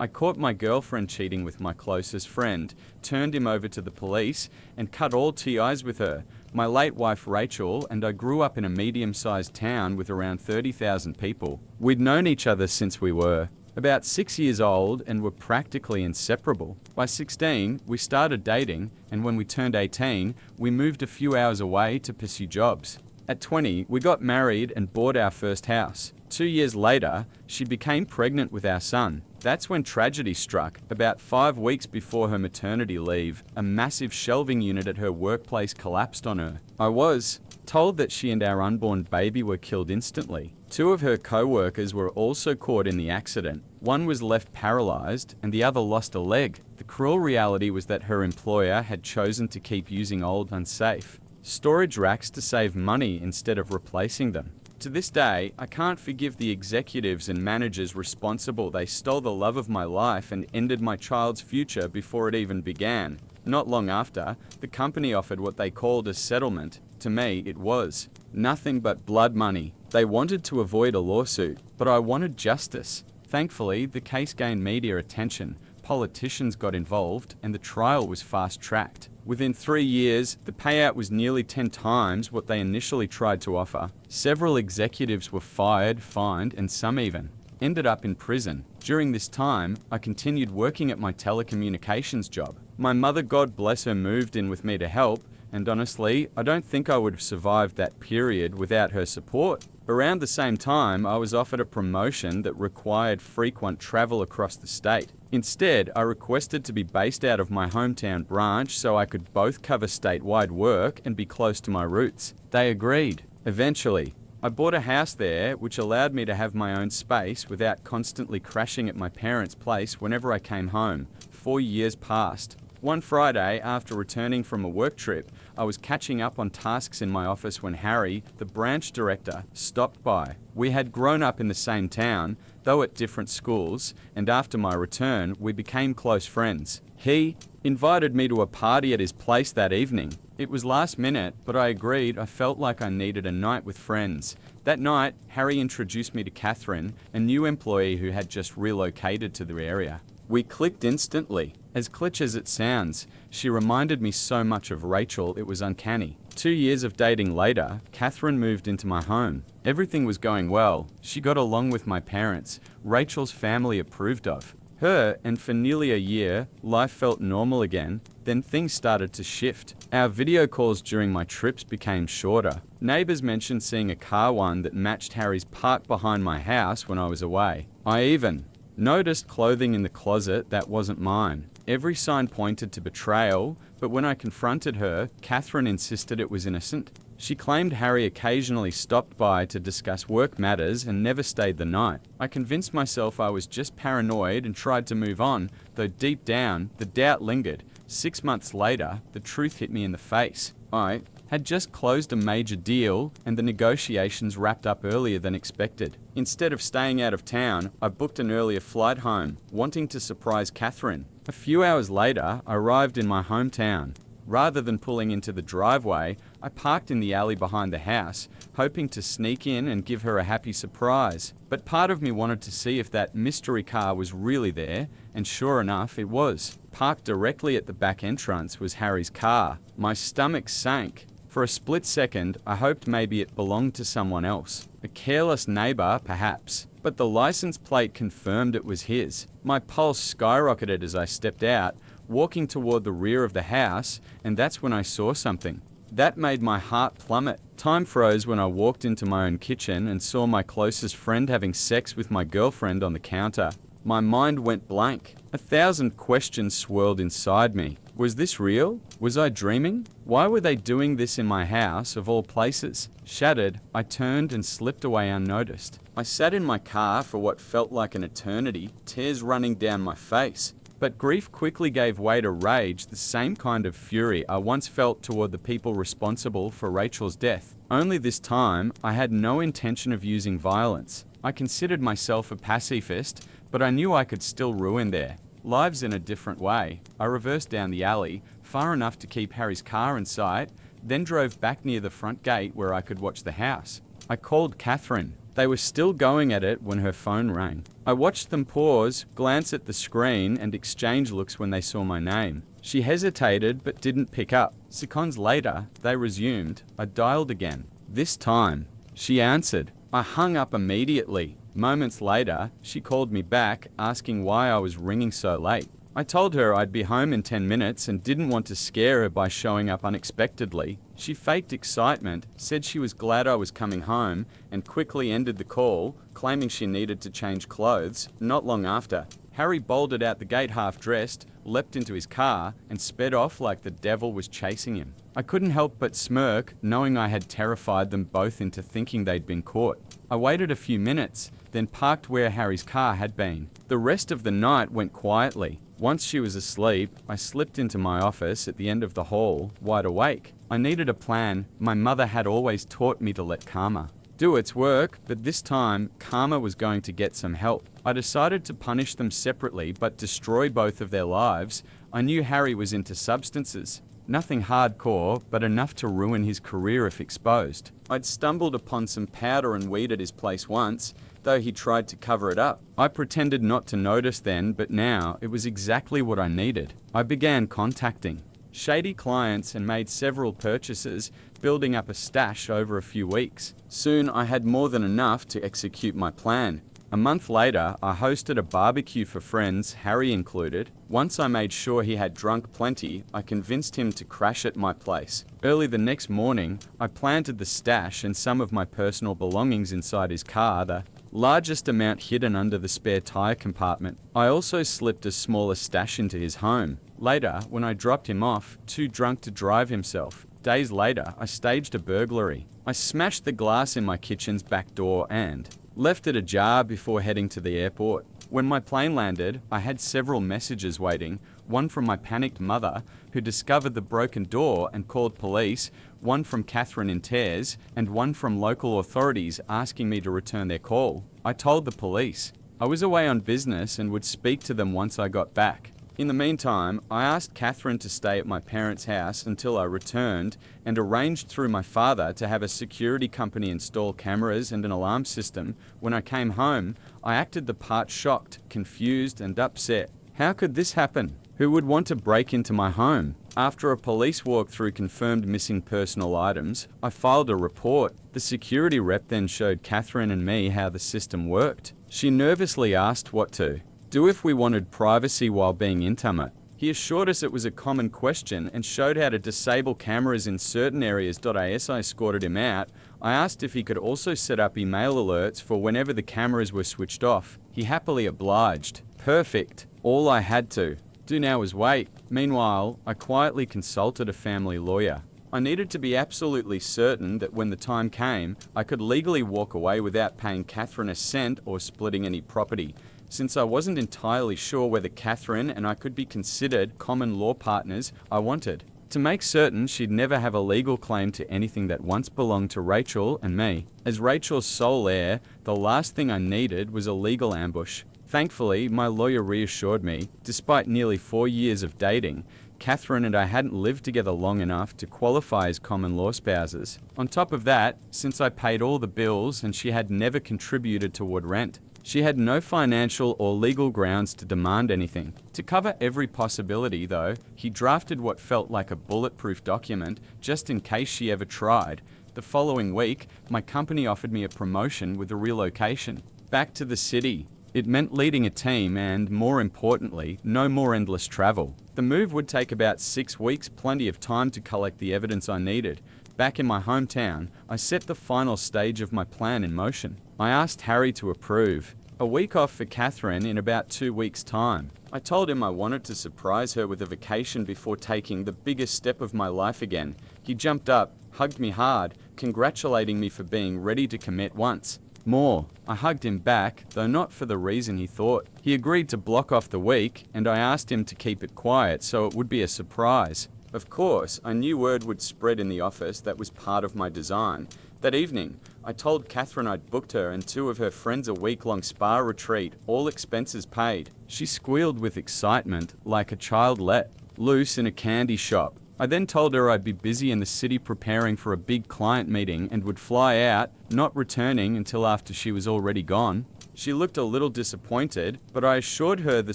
I caught my girlfriend cheating with my closest friend, turned him over to the police, and cut all ties with her, my late wife Rachel, and I grew up in a medium-sized town with around 30,000 people. We'd known each other since we were about 6 years old and were practically inseparable. By 16, we started dating, and when we turned 18, we moved a few hours away to pursue jobs. At 20, we got married and bought our first house. 2 years later, she became pregnant with our son. That's when tragedy struck. About 5 weeks before her maternity leave, a massive shelving unit at her workplace collapsed on her. I was told that she and our unborn baby were killed instantly. 2 of her co-workers were also caught in the accident. One was left paralyzed and the other lost a leg. The cruel reality was that her employer had chosen to keep using old, unsafe storage racks to save money instead of replacing them. To this day, I can't forgive the executives and managers responsible. They stole the love of my life and ended my child's future before it even began. Not long after, the company offered what they called a settlement. To me, it was nothing but blood money. They wanted to avoid a lawsuit, but I wanted justice. Thankfully, the case gained media attention, politicians got involved, and the trial was fast-tracked. Within 3 years, the payout was nearly 10 times what they initially tried to offer. Several executives were fired, fined, and some even ended up in prison. During this time, I continued working at my telecommunications job. My mother, God bless her, moved in with me to help, and honestly, I don't think I would have survived that period without her support. Around the same time, I was offered a promotion that required frequent travel across the state. Instead, I requested to be based out of my hometown branch so I could both cover statewide work and be close to my roots. They agreed. Eventually, I bought a house there, which allowed me to have my own space without constantly crashing at my parents' place whenever I came home. 4 years passed. One Friday, after returning from a work trip, I was catching up on tasks in my office when Harry, the branch director, stopped by. We had grown up in the same town, though at different schools, and after my return, we became close friends. He invited me to a party at his place that evening. It was last minute, but I agreed. I felt like I needed a night with friends. That night, Harry introduced me to Catherine, a new employee who had just relocated to the area. We clicked instantly. As cliché as it sounds, she reminded me so much of Rachel, it was uncanny. 2 years of dating later, Catherine moved into my home. Everything was going well. She got along with my parents. Rachel's family approved of her, and for nearly a year, life felt normal again. Then things started to shift. Our video calls during my trips became shorter. Neighbors mentioned seeing a car one that matched Harry's parked behind my house when I was away. I even noticed clothing in the closet that wasn't mine. Every sign pointed to betrayal, but when I confronted her, Catherine insisted it was innocent. She claimed Harry occasionally stopped by to discuss work matters and never stayed the night. I convinced myself I was just paranoid and tried to move on, though deep down, the doubt lingered. 6 months later, the truth hit me in the face. I had just closed a major deal and the negotiations wrapped up earlier than expected. Instead of staying out of town, I booked an earlier flight home, wanting to surprise Catherine. A few hours later, I arrived in my hometown. Rather than pulling into the driveway, I parked in the alley behind the house, hoping to sneak in and give her a happy surprise. But part of me wanted to see if that mystery car was really there, and sure enough, it was. Parked directly at the back entrance was Harry's car. My stomach sank. For a split second, I hoped maybe it belonged to someone else. A careless neighbor, perhaps. But the license plate confirmed it was his. My pulse skyrocketed as I stepped out, walking toward the rear of the house, and that's when I saw something. That made my heart plummet. Time froze when I walked into my own kitchen and saw my closest friend having sex with my girlfriend on the counter. My mind went blank. 1,000 questions swirled inside me. Was this real? Was I dreaming? Why were they doing this in my house, of all places? Shattered, I turned and slipped away unnoticed. I sat in my car for what felt like an eternity, tears running down my face. But grief quickly gave way to rage, the same kind of fury I once felt toward the people responsible for Rachel's death. Only this time, I had no intention of using violence. I considered myself a pacifist, but I knew I could still ruin their lives in a different way. I reversed down the alley, far enough to keep Harry's car in sight, then drove back near the front gate where I could watch the house. I called Catherine. They were still going at it when her phone rang. I watched them pause, glance at the screen, and exchange looks when they saw my name. She hesitated but didn't pick up. Seconds later, they resumed. I dialed again. This time, she answered. I hung up immediately. Moments later, she called me back, asking why I was ringing so late. I told her I'd be home in 10 minutes and didn't want to scare her by showing up unexpectedly. She faked excitement, said she was glad I was coming home, and quickly ended the call, claiming she needed to change clothes. Not long after, Harry bolted out the gate half-dressed, leapt into his car, and sped off like the devil was chasing him. I couldn't help but smirk, knowing I had terrified them both into thinking they'd been caught. I waited a few minutes, then parked where Harry's car had been. The rest of the night went quietly. Once she was asleep, I slipped into my office at the end of the hall, wide awake. I needed a plan. My mother had always taught me to let karma do its work, but this time, karma was going to get some help. I decided to punish them separately, but destroy both of their lives. I knew Harry was into substances. Nothing hardcore, but enough to ruin his career if exposed. I'd stumbled upon some powder and weed at his place once, though he tried to cover it up. I pretended not to notice then, but now it was exactly what I needed. I began contacting shady clients and made several purchases, building up a stash over a few weeks. Soon I had more than enough to execute my plan. A month later, I hosted a barbecue for friends, Harry included. Once I made sure he had drunk plenty, I convinced him to crash at my place. Early the next morning, I planted the stash and some of my personal belongings inside his car, the largest amount hidden under the spare tire compartment. I also slipped a smaller stash into his home. Later, when I dropped him off, too drunk to drive himself. Days later, I staged a burglary. I smashed the glass in my kitchen's back door and left it ajar before heading to the airport. When my plane landed, I had several messages waiting, one from my panicked mother, who discovered the broken door and called police, one from Catherine in tears, and one from local authorities asking me to return their call. I told the police. I was away on business and would speak to them once I got back. In the meantime, I asked Catherine to stay at my parents' house until I returned and arranged through my father to have a security company install cameras and an alarm system. When I came home, I acted the part shocked, confused, and upset. How could this happen? Who would want to break into my home? After a police walkthrough confirmed missing personal items, I filed a report. The security rep then showed Catherine and me how the system worked. She nervously asked what to do if we wanted privacy while being intimate. He assured us it was a common question and showed how to disable cameras in certain areas. As I escorted him out, I asked if he could also set up email alerts for whenever the cameras were switched off. He happily obliged. Perfect. All I had to do now was wait. Meanwhile, I quietly consulted a family lawyer. I needed to be absolutely certain that when the time came, I could legally walk away without paying Catherine a cent or splitting any property. Since I wasn't entirely sure whether Catherine and I could be considered common law partners, I wanted to make certain she'd never have a legal claim to anything that once belonged to Rachel and me. As Rachel's sole heir, the last thing I needed was a legal ambush. Thankfully, my lawyer reassured me, despite nearly 4 years of dating, Catherine and I hadn't lived together long enough to qualify as common law spouses. On top of that, since I paid all the bills and she had never contributed toward rent, she had no financial or legal grounds to demand anything. To cover every possibility, though, he drafted what felt like a bulletproof document just in case she ever tried. The following week, my company offered me a promotion with a relocation back to the city. It meant leading a team and, more importantly, no more endless travel. The move would take about 6 weeks, plenty of time to collect the evidence I needed. Back in my hometown, I set the final stage of my plan in motion. I asked Harry to approve. A week off for Catherine in about 2 weeks' time. I told him I wanted to surprise her with a vacation before taking the biggest step of my life again. He jumped up, hugged me hard, congratulating me for being ready to commit once more. I hugged him back, though not for the reason he thought. He agreed to block off the week, and I asked him to keep it quiet so it would be a surprise. Of course, I knew word would spread in the office that was part of my design. That evening, I told Catherine I'd booked her and 2 of her friends a week-long spa retreat, all expenses paid. She squealed with excitement, like a child let loose in a candy shop. I then told her I'd be busy in the city preparing for a big client meeting and would fly out, not returning until after she was already gone. She looked a little disappointed, but I assured her the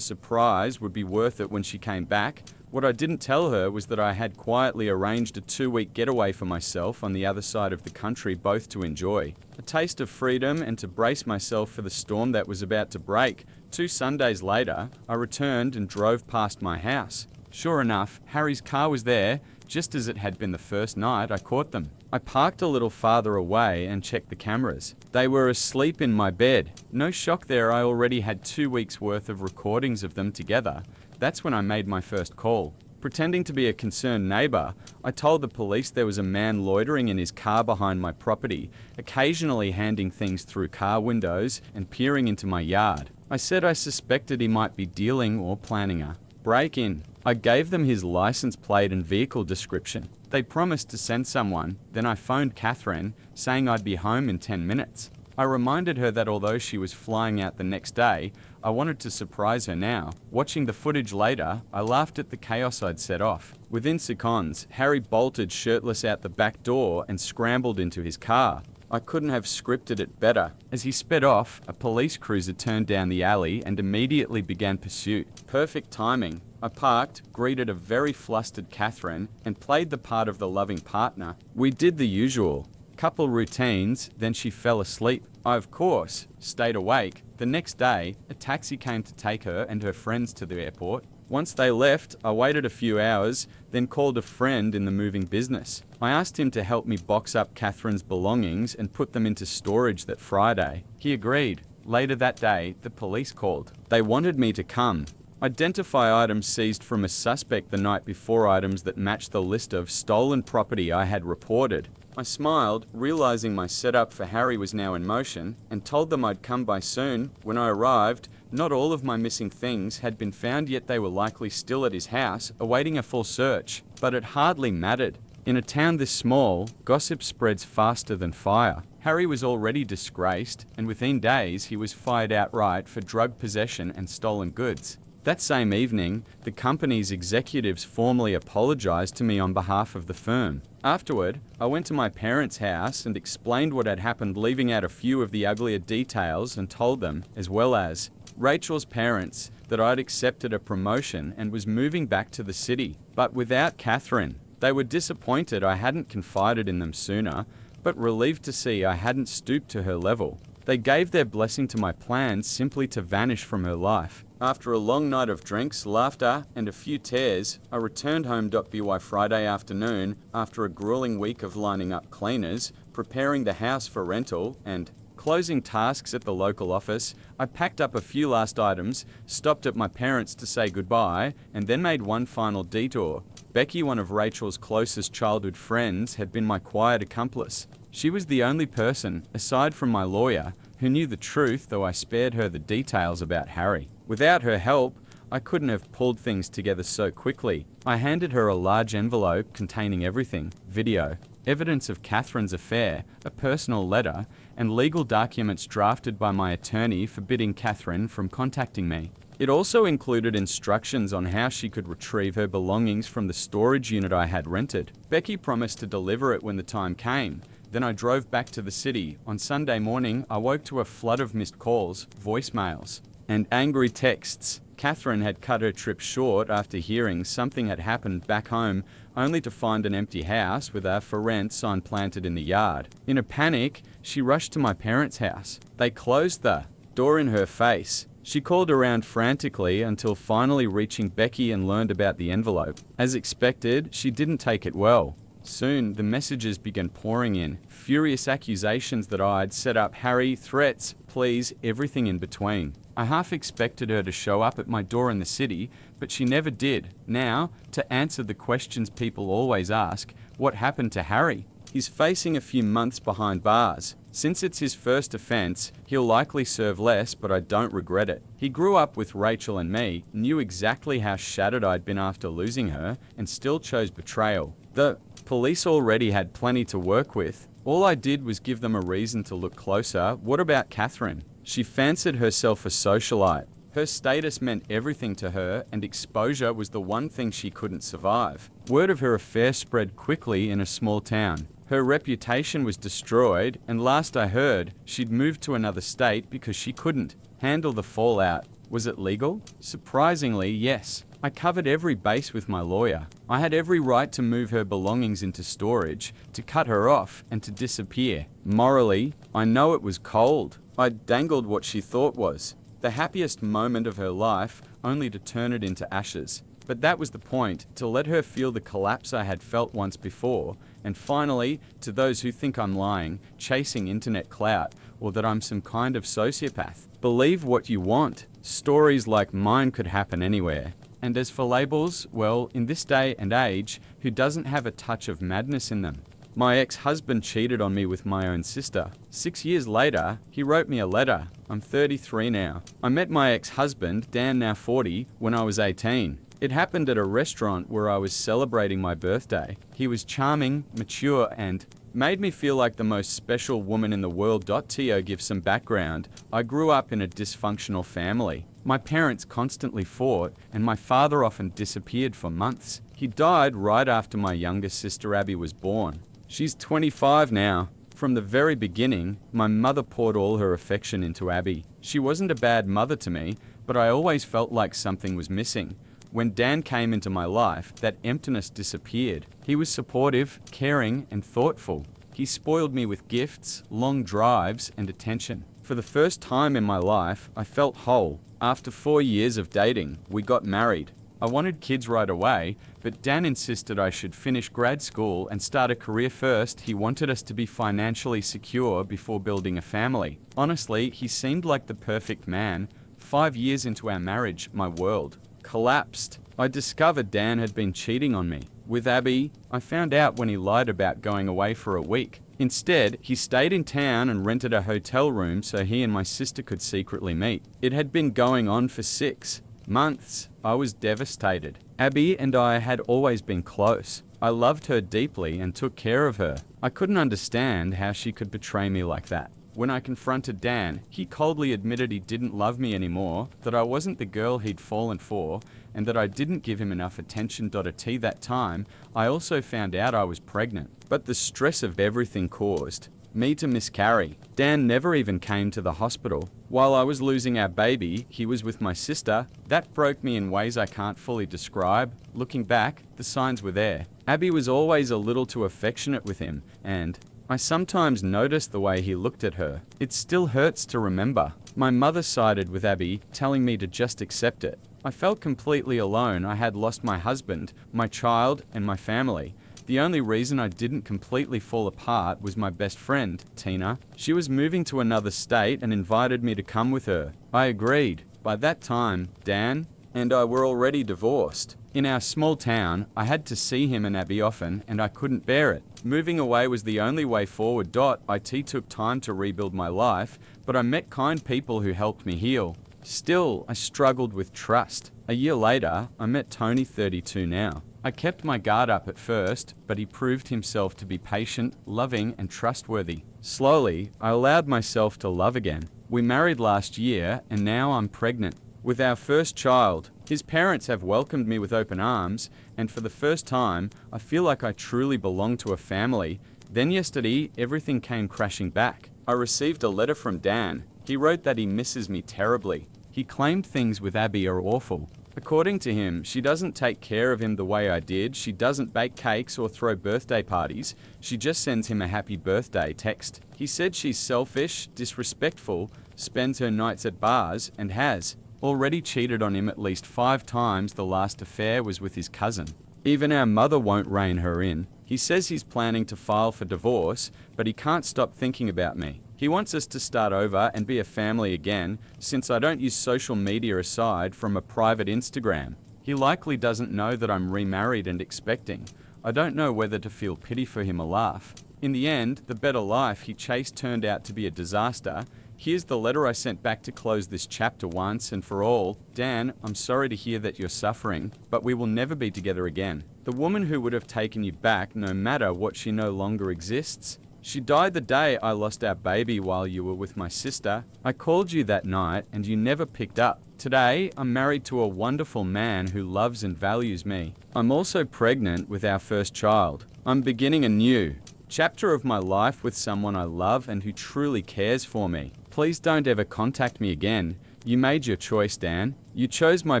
surprise would be worth it when she came back. What I didn't tell her was that I had quietly arranged a 2-week getaway for myself on the other side of the country, both to enjoy. A taste of freedom and to brace myself for the storm that was about to break. 2 Sundays later, I returned and drove past my house. Sure enough, Harry's car was there, just as it had been the first night I caught them. I parked a little farther away and checked the cameras. They were asleep in my bed. No shock there, I already had 2 weeks worth of recordings of them together. That's when I made my first call. Pretending to be a concerned neighbour, I told the police there was a man loitering in his car behind my property, occasionally handing things through car windows and peering into my yard. I said I suspected he might be dealing or planning a break-in. I gave them his license plate and vehicle description. They promised to send someone, then I phoned Catherine, saying I'd be home in 10 minutes. I reminded her that although she was flying out the next day, I wanted to surprise her now. Watching the footage later, I laughed at the chaos I'd set off. Within seconds, Harry bolted shirtless out the back door and scrambled into his car. I couldn't have scripted it better. As he sped off, a police cruiser turned down the alley and immediately began pursuit. Perfect timing. I parked, greeted a very flustered Catherine, and played the part of the loving partner. We did the usual. Couple routines, then she fell asleep. I, of course, stayed awake. The next day, a taxi came to take her and her friends to the airport. Once they left, I waited a few hours, then called a friend in the moving business. I asked him to help me box up Catherine's belongings and put them into storage that Friday. He agreed. Later that day, the police called. They wanted me to come. Identify items seized from a suspect the night before, items that matched the list of stolen property I had reported. I smiled, realizing my setup for Harry was now in motion, and told them I'd come by soon. When I arrived, not all of my missing things had been found, yet they were likely still at his house, awaiting a full search. But it hardly mattered. In a town this small, gossip spreads faster than fire. Harry was already disgraced, and within days he was fired outright for drug possession and stolen goods. That same evening, the company's executives formally apologized to me on behalf of the firm. Afterward, I went to my parents' house and explained what had happened, leaving out a few of the uglier details, and told them, as well as Rachel's parents, that I'd accepted a promotion and was moving back to the city, but without Catherine. They were disappointed I hadn't confided in them sooner, but relieved to see I hadn't stooped to her level. They gave their blessing to my plans simply to vanish from her life. After a long night of drinks, laughter, and a few tears, I returned home by Friday afternoon after a grueling week of lining up cleaners, preparing the house for rental, and closing tasks at the local office. I packed up a few last items, stopped at my parents to say goodbye, and then made one final detour. Becky, one of Rachel's closest childhood friends, had been my quiet accomplice. She was the only person, aside from my lawyer, who knew the truth, though I spared her the details about Harry. Without her help, I couldn't have pulled things together so quickly. I handed her a large envelope containing everything: video, evidence of Catherine's affair, a personal letter, and legal documents drafted by my attorney forbidding Catherine from contacting me. It also included instructions on how she could retrieve her belongings from the storage unit I had rented. Becky promised to deliver it when the time came. Then I drove back to the city. On Sunday morning, I woke to a flood of missed calls, voicemails, and angry texts. Catherine had cut her trip short after hearing something had happened back home, only to find an empty house with a "for rent" sign planted in the yard. In a panic, she rushed to my parents' house. They closed the door in her face. She called around frantically until finally reaching Becky and learned about the envelope. As expected, she didn't take it well. Soon, the messages began pouring in. Furious accusations that I'd set up Harry, threats, pleas, everything in between. I half expected her to show up at my door in the city, but she never did. Now, to answer the questions people always ask, what happened to Harry? He's facing a few months behind bars. Since it's his first offense, he'll likely serve less, but I don't regret it. He grew up with Rachel and me, knew exactly how shattered I'd been after losing her, and still chose betrayal. The police already had plenty to work with. All I did was give them a reason to look closer. What about Catherine? She fancied herself a socialite. Her status meant everything to her, and exposure was the one thing she couldn't survive. Word of her affair spread quickly in a small town. Her reputation was destroyed, and last I heard, she'd moved to another state because she couldn't handle the fallout. Was it legal? Surprisingly, yes. I covered every base with my lawyer. I had every right to move her belongings into storage, to cut her off, and to disappear. Morally, I know it was cold. I dangled what she thought was the happiest moment of her life, only to turn it into ashes. But that was the point, to let her feel the collapse I had felt once before. And finally, to those who think I'm lying, chasing internet clout, or that I'm some kind of sociopath, believe what you want. Stories like mine could happen anywhere. And as for labels, well, in this day and age, who doesn't have a touch of madness in them? My ex-husband cheated on me with my own sister. 6 years later, he wrote me a letter. I'm 33 now. I met my ex-husband, Dan, now 40, when I was 18. It happened at a restaurant where I was celebrating my birthday. He was charming, mature, and made me feel like the most special woman in the world. To give some background, I grew up in a dysfunctional family. My parents constantly fought, and my father often disappeared for months. He died right after my youngest sister Abby was born. She's 25 now. From the very beginning, my mother poured all her affection into Abby. She wasn't a bad mother to me, but I always felt like something was missing. When Dan came into my life, that emptiness disappeared. He was supportive, caring, and thoughtful. He spoiled me with gifts, long drives, and attention. For the first time in my life, I felt whole. After 4 years of dating, we got married. I wanted kids right away, but Dan insisted I should finish grad school and start a career first. He wanted us to be financially secure before building a family. Honestly, he seemed like the perfect man. 5 years into our marriage, my world collapsed. I discovered Dan had been cheating on me. With Abby, I found out when he lied about going away for a week. Instead, he stayed in town and rented a hotel room so he and my sister could secretly meet. It had been going on for 6 months. I was devastated. Abby and I had always been close. I loved her deeply and took care of her. I couldn't understand how she could betray me like that. When I confronted Dan, he coldly admitted he didn't love me anymore, that I wasn't the girl he'd fallen for, and that I didn't give him enough attention. At that time, I also found out I was pregnant. But the stress of everything caused me to miscarry. Dan never even came to the hospital. While I was losing our baby, he was with my sister. That broke me in ways I can't fully describe. Looking back, the signs were there. Abby was always a little too affectionate with him, and I sometimes noticed the way he looked at her. It still hurts to remember. My mother sided with Abby, telling me to just accept it. I felt completely alone. I had lost my husband, my child, and my family. The only reason I didn't completely fall apart was my best friend, Tina. She was moving to another state and invited me to come with her. I agreed. By that time, Dan and I were already divorced. In our small town, I had to see him and Abby often, and I couldn't bear it. Moving away was the only way forward. It took time to rebuild my life, but I met kind people who helped me heal. Still, I struggled with trust. A year later, I met Tony, 32 now. I kept my guard up at first, but he proved himself to be patient, loving, and trustworthy. Slowly, I allowed myself to love again. We married last year, and now I'm pregnant with our first child. His parents have welcomed me with open arms, and for the first time, I feel like I truly belong to a family. Then yesterday, everything came crashing back. I received a letter from Dan. He wrote that he misses me terribly. He claimed things with Abby are awful. According to him, she doesn't take care of him the way I did. She doesn't bake cakes or throw birthday parties. She just sends him a happy birthday text. He said she's selfish, disrespectful, spends her nights at bars, and has already cheated on him at least 5 times. The last affair was with his cousin. Even our mother won't rein her in. He says he's planning to file for divorce, but he can't stop thinking about me. He wants us to start over and be a family again, since I don't use social media aside from a private Instagram. He likely doesn't know that I'm remarried and expecting. I don't know whether to feel pity for him or laugh. In the end, the better life he chased turned out to be a disaster. Here's the letter I sent back to close this chapter once and for all. Dan, I'm sorry to hear that you're suffering, but we will never be together again. The woman who would have taken you back, no matter what, she no longer exists. She died the day I lost our baby while you were with my sister. I called you that night and you never picked up. Today, I'm married to a wonderful man who loves and values me. I'm also pregnant with our first child. I'm beginning anew. chapter of my life with someone I love and who truly cares for me. Please don't ever contact me again. You made your choice, Dan. You chose my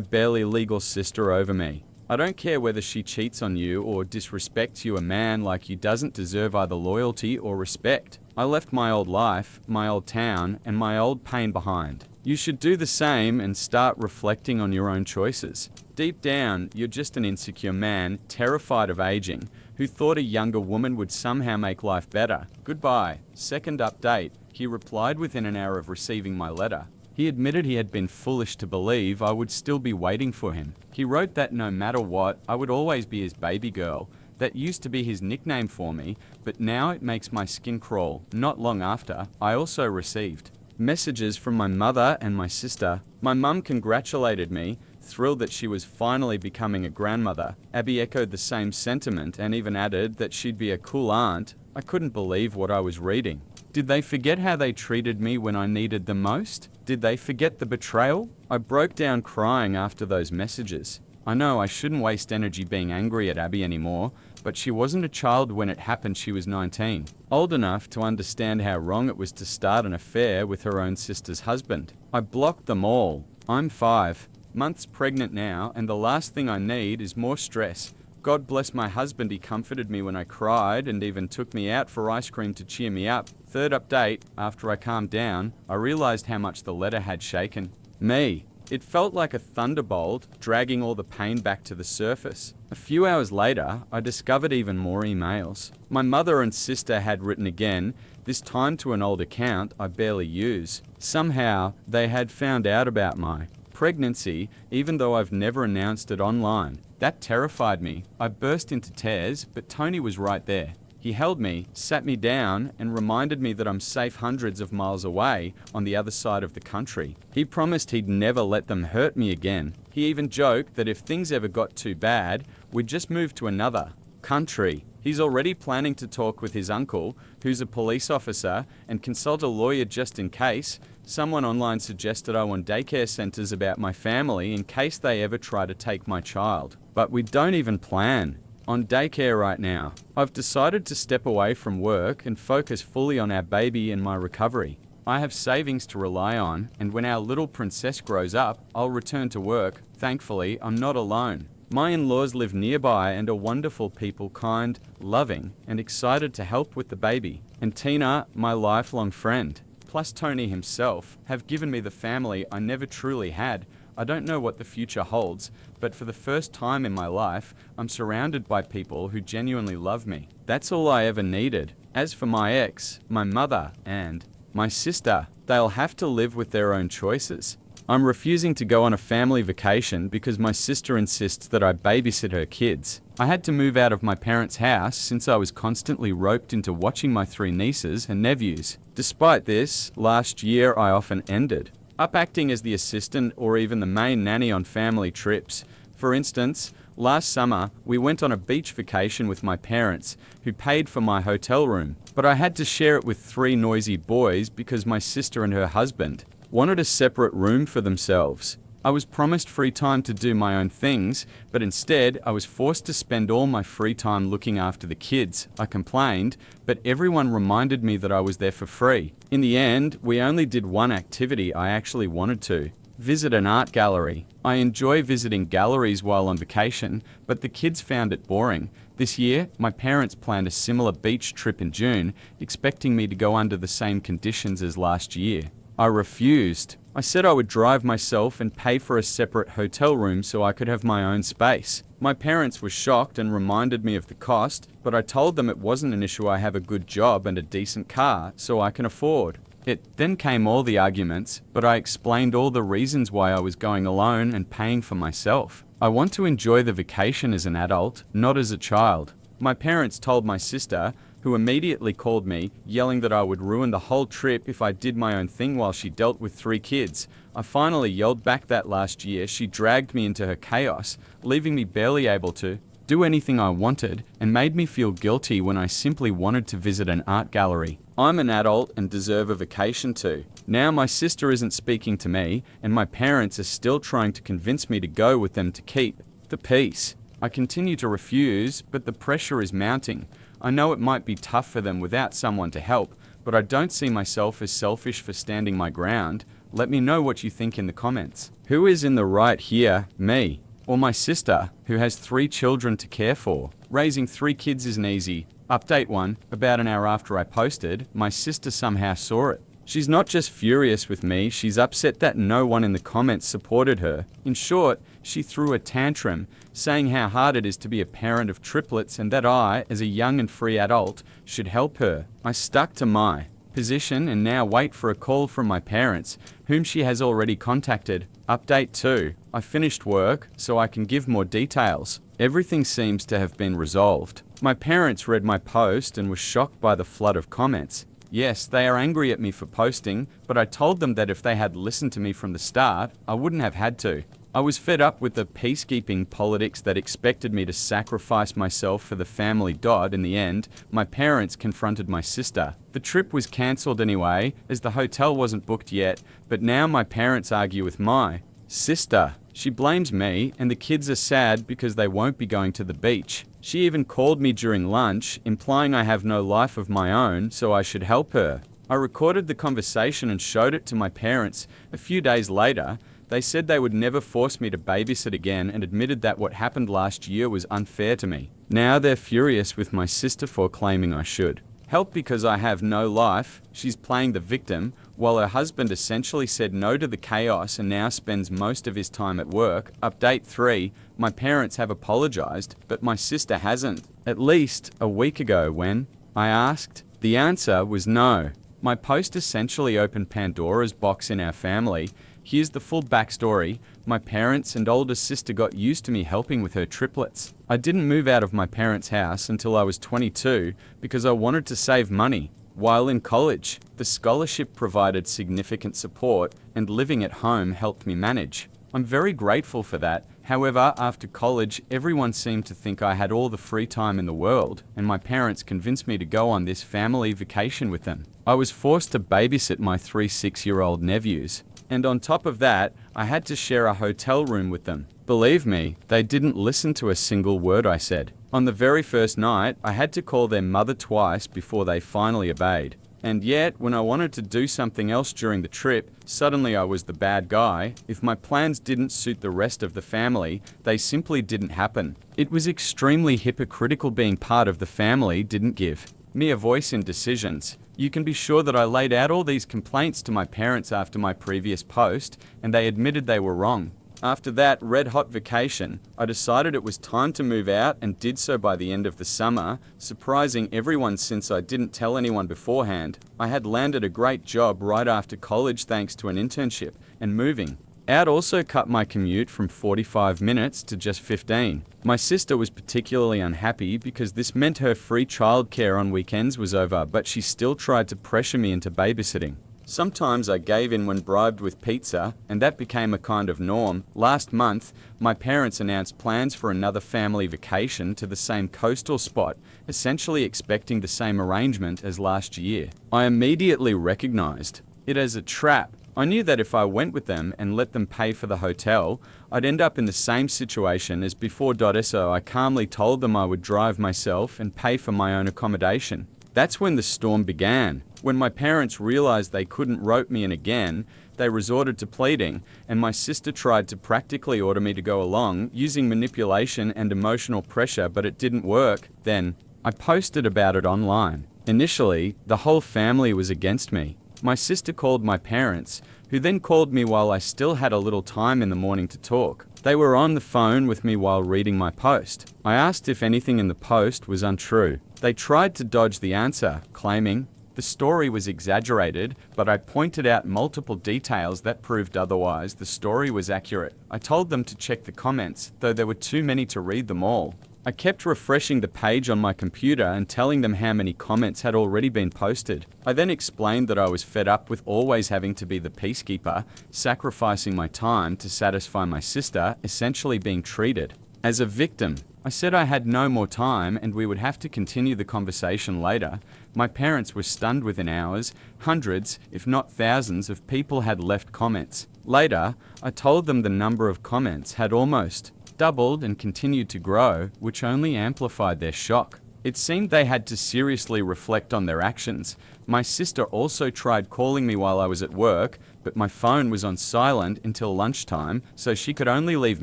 barely legal sister over me. I don't care whether she cheats on you or disrespects you. A man like you doesn't deserve either loyalty or respect. I left my old life, my old town, and my old pain behind. You should do the same and start reflecting on your own choices. Deep down, you're just an insecure man, terrified of aging, who thought a younger woman would somehow make life better. Goodbye. Second update. He replied within an hour of receiving my letter. He admitted he had been foolish to believe I would still be waiting for him. He wrote that no matter what, I would always be his baby girl. That used to be his nickname for me, but now it makes my skin crawl. Not long after, I also received messages from my mother and my sister. My mum congratulated me, thrilled that she was finally becoming a grandmother. Abby echoed the same sentiment and even added that she'd be a cool aunt. I couldn't believe what I was reading. Did they forget how they treated me when I needed them most? Did they forget the betrayal? I broke down crying after those messages. I know I shouldn't waste energy being angry at Abby anymore, but she wasn't a child when it happened. She was 19, old enough to understand how wrong it was to start an affair with her own sister's husband. I blocked them all. I'm 5 months pregnant now, and the last thing I need is more stress. God bless my husband, he comforted me when I cried and even took me out for ice cream to cheer me up. Third update, after I calmed down, I realized how much the letter had shaken me. It felt like a thunderbolt, dragging all the pain back to the surface. A few hours later, I discovered even more emails. My mother and sister had written again, this time to an old account I barely use. Somehow, they had found out about my pregnancy, even though I've never announced it online. That terrified me. I burst into tears, but Tony was right there. He held me, sat me down, and reminded me that I'm safe hundreds of miles away on the other side of the country. He promised he'd never let them hurt me again. He even joked that if things ever got too bad, we'd just move to another country. He's already planning to talk with his uncle, who's a police officer, and consult a lawyer just in case. Someone online suggested I want daycare centers about my family in case they ever try to take my child. But we don't even plan on daycare right now. I've decided to step away from work and focus fully on our baby and my recovery. I have savings to rely on, and when our little princess grows up, I'll return to work. Thankfully, I'm not alone. My in-laws live nearby and are wonderful people, kind, loving, and excited to help with the baby. And Tina, my lifelong friend, plus Tony himself, have given me the family I never truly had. I don't know what the future holds, but for the first time in my life, I'm surrounded by people who genuinely love me. That's all I ever needed. As for my ex, my mother, and my sister, they'll have to live with their own choices. I'm refusing to go on a family vacation because my sister insists that I babysit her kids. I had to move out of my parents' house since I was constantly roped into watching my 3 nieces and nephews. Despite this, last year I often ended up acting as the assistant or even the main nanny on family trips. For instance, last summer, we went on a beach vacation with my parents, who paid for my hotel room. But I had to share it with 3 noisy boys because my sister and her husband wanted a separate room for themselves. I was promised free time to do my own things, but instead I was forced to spend all my free time looking after the kids. I complained, but everyone reminded me that I was there for free. In the end, we only did one activity I actually wanted to: visit an art gallery. I enjoy visiting galleries while on vacation, but the kids found it boring. This year, my parents planned a similar beach trip in June, expecting me to go under the same conditions as last year. I refused. I said I would drive myself and pay for a separate hotel room so I could have my own space. My parents were shocked and reminded me of the cost, but I told them it wasn't an issue. I have a good job and a decent car, so I can afford it. Then came all the arguments, but I explained all the reasons why I was going alone and paying for myself. I want to enjoy the vacation as an adult, not as a child. My parents told my sister, who immediately called me, yelling that I would ruin the whole trip if I did my own thing while she dealt with 3 kids. I finally yelled back that last year she dragged me into her chaos, leaving me barely able to do anything I wanted, and made me feel guilty when I simply wanted to visit an art gallery. I'm an adult and deserve a vacation too. Now my sister isn't speaking to me, and my parents are still trying to convince me to go with them to keep the peace. I continue to refuse, but the pressure is mounting. I know it might be tough for them without someone to help, but I don't see myself as selfish for standing my ground. Let me know what you think in the comments. Who is in the right here, me or my sister, who has 3 children to care for? Raising 3 kids isn't easy. Update 1, about an hour after I posted, my sister somehow saw it. She's not just furious with me, she's upset that no one in the comments supported her. In short, she threw a tantrum, saying how hard it is to be a parent of triplets and that I, as a young and free adult, should help her. I stuck to my position and now wait for a call from my parents, whom she has already contacted. Update 2, I finished work, so I can give more details. Everything seems to have been resolved. My parents read my post and were shocked by the flood of comments. Yes, they are angry at me for posting, but I told them that if they had listened to me from the start, I wouldn't have had to. I was fed up with the peacekeeping politics that expected me to sacrifice myself for the family. In the end, my parents confronted my sister. The trip was cancelled anyway, as the hotel wasn't booked yet, but now my parents argue with my sister. She blames me, and the kids are sad because they won't be going to the beach. She even called me during lunch, implying I have no life of my own, so I should help her. I recorded the conversation and showed it to my parents. A few days later, they said they would never force me to babysit again and admitted that what happened last year was unfair to me. Now they're furious with my sister for claiming I should help because I have no life. She's playing the victim, while her husband essentially said no to the chaos and now spends most of his time at work. Update 3, my parents have apologized, but my sister hasn't. At least a week ago when I asked, the answer was no. My post essentially opened Pandora's box in our family. Here's the full backstory. My parents and older sister got used to me helping with her triplets. I didn't move out of my parents' house until I was 22 because I wanted to save money. While in college, the scholarship provided significant support and living at home helped me manage. I'm very grateful for that. However, after college, everyone seemed to think I had all the free time in the world, and my parents convinced me to go on this family vacation with them. I was forced to babysit my 3 6-year-old nephews. And on top of that, I had to share a hotel room with them. Believe me, they didn't listen to a single word I said. On the very first night, I had to call their mother twice before they finally obeyed. And yet, when I wanted to do something else during the trip, suddenly I was the bad guy. If my plans didn't suit the rest of the family, they simply didn't happen. It was extremely hypocritical. Being part of the family didn't give me a voice in decisions. You can be sure that I laid out all these complaints to my parents after my previous post, and they admitted they were wrong. After that red-hot vacation, I decided it was time to move out and did so by the end of the summer, surprising everyone since I didn't tell anyone beforehand. I had landed a great job right after college thanks to an internship, and moving out also cut my commute from 45 minutes to just 15. My sister was particularly unhappy because this meant her free childcare on weekends was over, but she still tried to pressure me into babysitting. Sometimes I gave in when bribed with pizza, and that became a kind of norm. Last month, my parents announced plans for another family vacation to the same coastal spot, essentially expecting the same arrangement as last year. I immediately recognized it as a trap. I knew that if I went with them and let them pay for the hotel, I'd end up in the same situation as before. So I calmly told them I would drive myself and pay for my own accommodation. That's when the storm began. When my parents realized they couldn't rope me in again, they resorted to pleading, and my sister tried to practically order me to go along, using manipulation and emotional pressure, but it didn't work. Then, I posted about it online. Initially, the whole family was against me. My sister called my parents, who then called me while I still had a little time in the morning to talk. They were on the phone with me while reading my post. I asked if anything in the post was untrue. They tried to dodge the answer, claiming the story was exaggerated, but I pointed out multiple details that proved otherwise. The story was accurate. I told them to check the comments, though there were too many to read them all. I kept refreshing the page on my computer and telling them how many comments had already been posted. I then explained that I was fed up with always having to be the peacekeeper, sacrificing my time to satisfy my sister, essentially being treated as a victim. I said I had no more time and we would have to continue the conversation later. My parents were stunned. Within hours. Hundreds, if not thousands, of people had left comments. Later, I told them the number of comments had almost doubled and continued to grow, which only amplified their shock. It seemed they had to seriously reflect on their actions. My sister also tried calling me while I was at work, but my phone was on silent until lunchtime, so she could only leave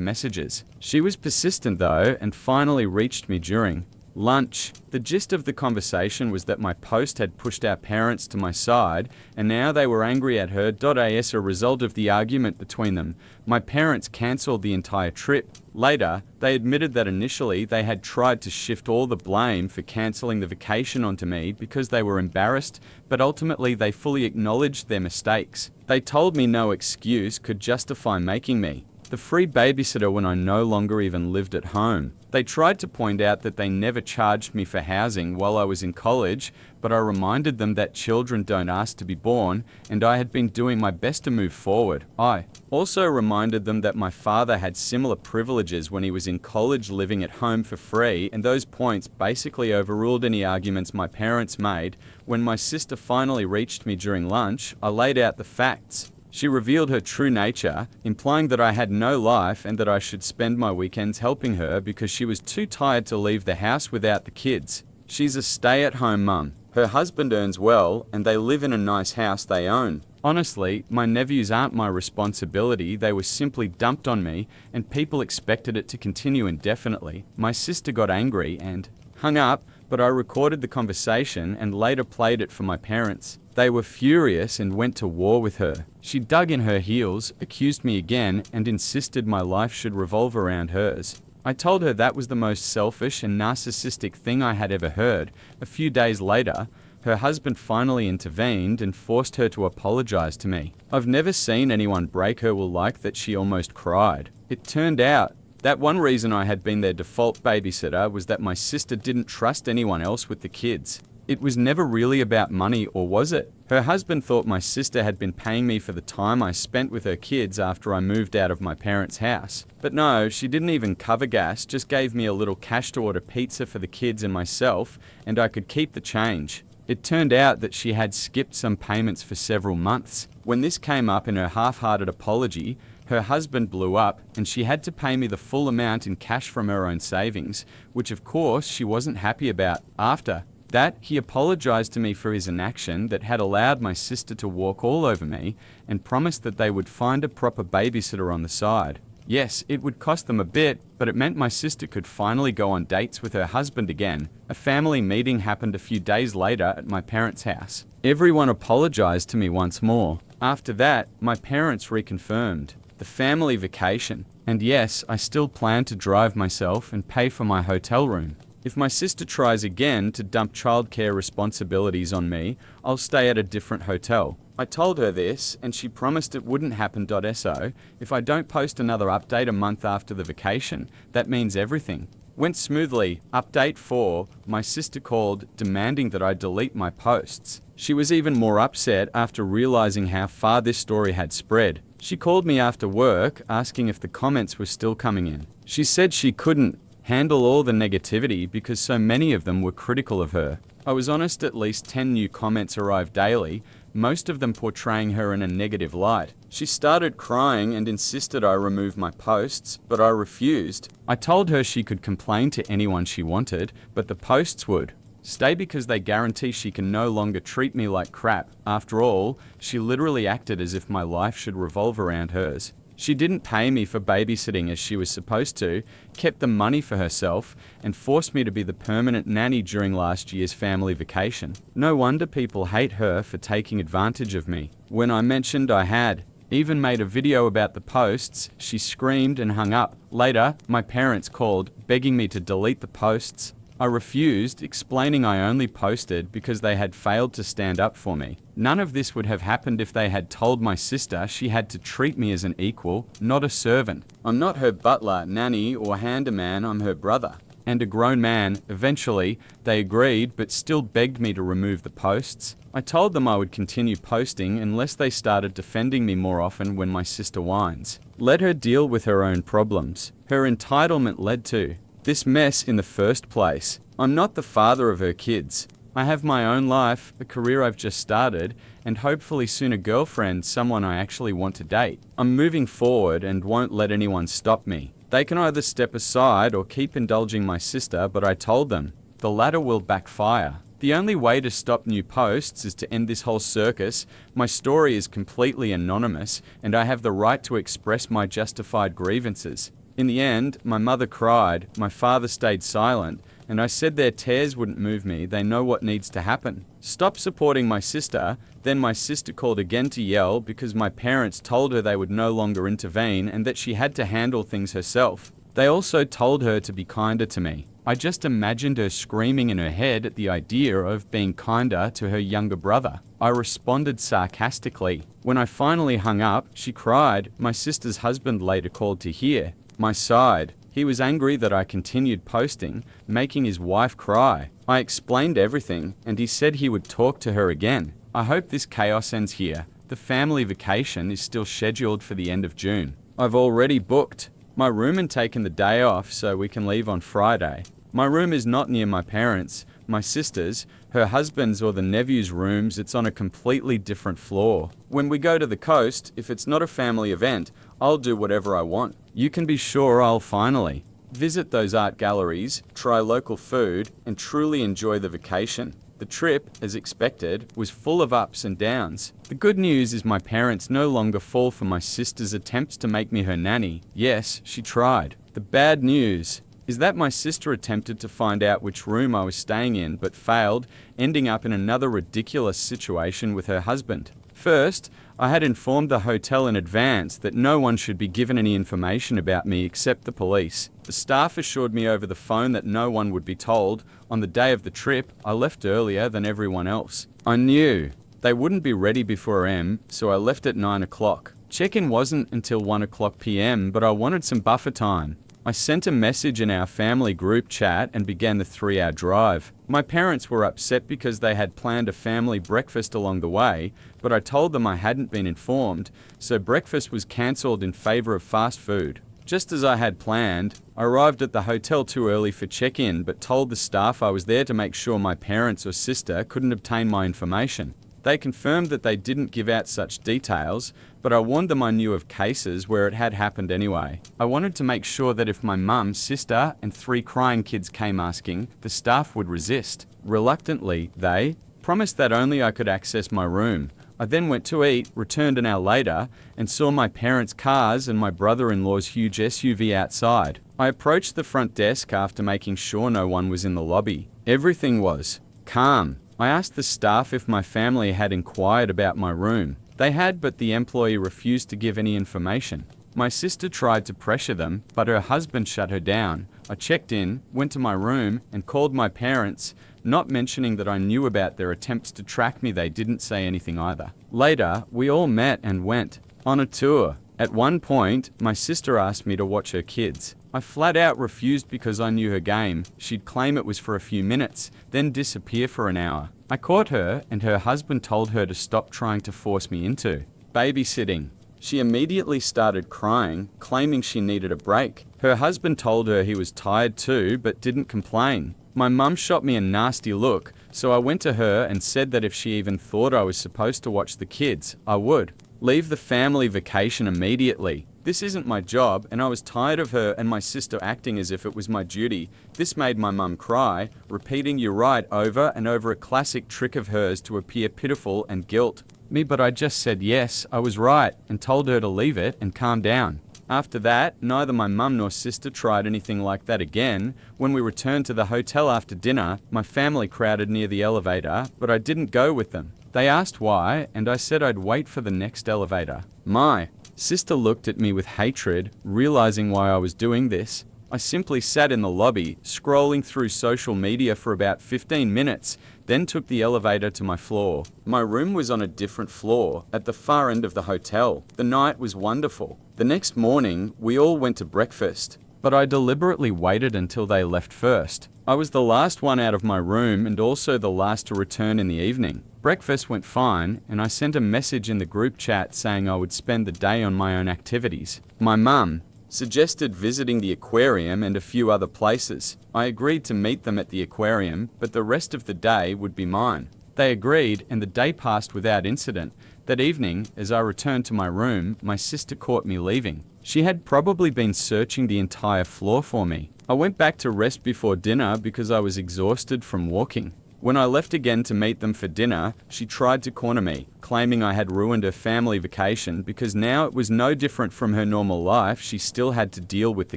messages. She was persistent though, and finally reached me during lunch. The gist of the conversation was that my post had pushed our parents to my side, and now they were angry at her. As a result of the argument between them, my parents cancelled the entire trip. Later, they admitted that initially they had tried to shift all the blame for cancelling the vacation onto me because they were embarrassed, but ultimately they fully acknowledged their mistakes. They told me no excuse could justify making me the free babysitter when I no longer even lived at home. They tried to point out that they never charged me for housing while I was in college, but I reminded them that children don't ask to be born, and I had been doing my best to move forward. I also reminded them that my father had similar privileges when he was in college living at home for free, and those points basically overruled any arguments my parents made. When my sister finally reached me during lunch, I laid out the facts. She revealed her true nature, implying that I had no life and that I should spend my weekends helping her because she was too tired to leave the house without the kids. She's a stay-at-home mum. Her husband earns well, and they live in a nice house they own. Honestly, my nephews aren't my responsibility. They were simply dumped on me, and people expected it to continue indefinitely. My sister got angry and hung up, but I recorded the conversation and later played it for my parents. They were furious and went to war with her. She dug in her heels, accused me again, and insisted my life should revolve around hers. I told her that was the most selfish and narcissistic thing I had ever heard. A few days later, her husband finally intervened and forced her to apologize to me. I've never seen anyone break her will like that. She almost cried. It turned out that one reason I had been their default babysitter was that my sister didn't trust anyone else with the kids. It was never really about money, or was it? Her husband thought my sister had been paying me for the time I spent with her kids after I moved out of my parents' house. But no, she didn't even cover gas, just gave me a little cash to order pizza for the kids and myself, and I could keep the change. It turned out that she had skipped some payments for several months. When this came up in her half-hearted apology, her husband blew up, and she had to pay me the full amount in cash from her own savings, which of course she wasn't happy about. After that, he apologized to me for his inaction that had allowed my sister to walk all over me, and promised that they would find a proper babysitter on the side. Yes, it would cost them a bit, but it meant my sister could finally go on dates with her husband again. A family meeting happened a few days later at my parents' house. Everyone apologized to me once more. After that, my parents reconfirmed the family vacation. And yes, I still plan to drive myself and pay for my hotel room. If my sister tries again to dump childcare responsibilities on me, I'll stay at a different hotel. I told her this, and she promised it wouldn't happen. So, if I don't post another update a month after the vacation, that means everything went smoothly. Update 4, my sister called, demanding that I delete my posts. She was even more upset after realizing how far this story had spread. She called me after work, asking if the comments were still coming in. She said she couldn't handle all the negativity because so many of them were critical of her. I was honest, at least 10 new comments arrived daily, most of them portraying her in a negative light. She started crying and insisted I remove my posts, but I refused. I told her she could complain to anyone she wanted, but the posts would stay because they guarantee she can no longer treat me like crap. After all, she literally acted as if my life should revolve around hers. She didn't pay me for babysitting as she was supposed to, kept the money for herself, and forced me to be the permanent nanny during last year's family vacation. No wonder people hate her for taking advantage of me. When I mentioned I had even made a video about the posts, she screamed and hung up. Later, my parents called, begging me to delete the posts. I refused, explaining I only posted because they had failed to stand up for me. None of this would have happened if they had told my sister she had to treat me as an equal, not a servant. I'm not her butler, nanny, or handyman, I'm her brother. And a grown man. Eventually, they agreed but still begged me to remove the posts. I told them I would continue posting unless they started defending me more often when my sister whines. Let her deal with her own problems. Her entitlement led to this mess in the first place. I'm not the father of her kids. I have my own life, a career I've just started, and hopefully soon a girlfriend, someone I actually want to date. I'm moving forward and won't let anyone stop me. They can either step aside or keep indulging my sister, but I told them the latter will backfire. The only way to stop new posts is to end this whole circus. My story is completely anonymous, and I have the right to express my justified grievances. In the end, my mother cried, my father stayed silent, and I said their tears wouldn't move me, they know what needs to happen. Stop supporting my sister. Then my sister called again to yell because my parents told her they would no longer intervene and that she had to handle things herself. They also told her to be kinder to me. I just imagined her screaming in her head at the idea of being kinder to her younger brother. I responded sarcastically. When I finally hung up, she cried. My sister's husband later called to hear my side. He was angry that I continued posting, making his wife cry. I explained everything, and he said he would talk to her again. I hope this chaos ends here. The family vacation is still scheduled for the end of June. I've already booked my room and taken the day off so we can leave on Friday. My room is not near my parents, my sister's, her husband's or the nephew's rooms. It's on a completely different floor. When we go to the coast, if it's not a family event, I'll do whatever I want. You can be sure I'll finally visit those art galleries, try local food, and truly enjoy the vacation. The trip, as expected, was full of ups and downs. The good news is my parents no longer fall for my sister's attempts to make me her nanny. Yes, she tried. The bad news is that my sister attempted to find out which room I was staying in, but failed, ending up in another ridiculous situation with her husband. First, I had informed the hotel in advance that no one should be given any information about me except the police. The staff assured me over the phone that no one would be told. On the day of the trip, I left earlier than everyone else. I knew they wouldn't be ready before M, so I left at 9 o'clock. Check-in wasn't until 1 o'clock p.m., but I wanted some buffer time. I sent a message in our family group chat and began the 3-hour drive. My parents were upset because they had planned a family breakfast along the way, but I told them I hadn't been informed, so breakfast was cancelled in favor of fast food. Just as I had planned, I arrived at the hotel too early for check-in, but told the staff I was there to make sure my parents or sister couldn't obtain my information. They confirmed that they didn't give out such details, but I warned them I knew of cases where it had happened anyway. I wanted to make sure that if my mum, sister, and 3 crying kids came asking, the staff would resist. Reluctantly, they promised that only I could access my room. I then went to eat, returned an hour later, and saw my parents' cars and my brother-in-law's huge SUV outside. I approached the front desk after making sure no one was in the lobby. Everything was calm. I asked the staff if my family had inquired about my room. They had, but the employee refused to give any information. My sister tried to pressure them, but her husband shut her down. I checked in, went to my room, and called my parents, not mentioning that I knew about their attempts to track me. They didn't say anything either. Later, we all met and went on a tour. At one point, my sister asked me to watch her kids. I flat out refused because I knew her game. She'd claim it was for a few minutes, then disappear for an hour. I caught her, and her husband told her to stop trying to force me into babysitting. She immediately started crying, claiming she needed a break. Her husband told her he was tired too, but didn't complain. My mum shot me a nasty look, so I went to her and said that if she even thought I was supposed to watch the kids, I would leave the family vacation immediately. This isn't my job, and I was tired of her and my sister acting as if it was my duty. This made my mum cry, repeating "you're right" over and over, a classic trick of hers to appear pitiful and guilt me, but I just said yes, I was right, and told her to leave it and calm down. After that, neither my mum nor sister tried anything like that again. When we returned to the hotel after dinner, my family crowded near the elevator, but I didn't go with them. They asked why, and I said I'd wait for the next elevator. My sister looked at me with hatred, realizing why I was doing this. I simply sat in the lobby, scrolling through social media for about 15 minutes, then took the elevator to my floor. My room was on a different floor, at the far end of the hotel. The night was wonderful. The next morning, we all went to breakfast, but I deliberately waited until they left first. I was the last one out of my room and also the last to return in the evening. Breakfast went fine, and I sent a message in the group chat saying I would spend the day on my own activities. My mum suggested visiting the aquarium and a few other places. I agreed to meet them at the aquarium, but the rest of the day would be mine. They agreed, and the day passed without incident. That evening, as I returned to my room, my sister caught me leaving. She had probably been searching the entire floor for me. I went back to rest before dinner because I was exhausted from walking. When I left again to meet them for dinner, she tried to corner me, claiming I had ruined her family vacation because now it was no different from her normal life. She still had to deal with the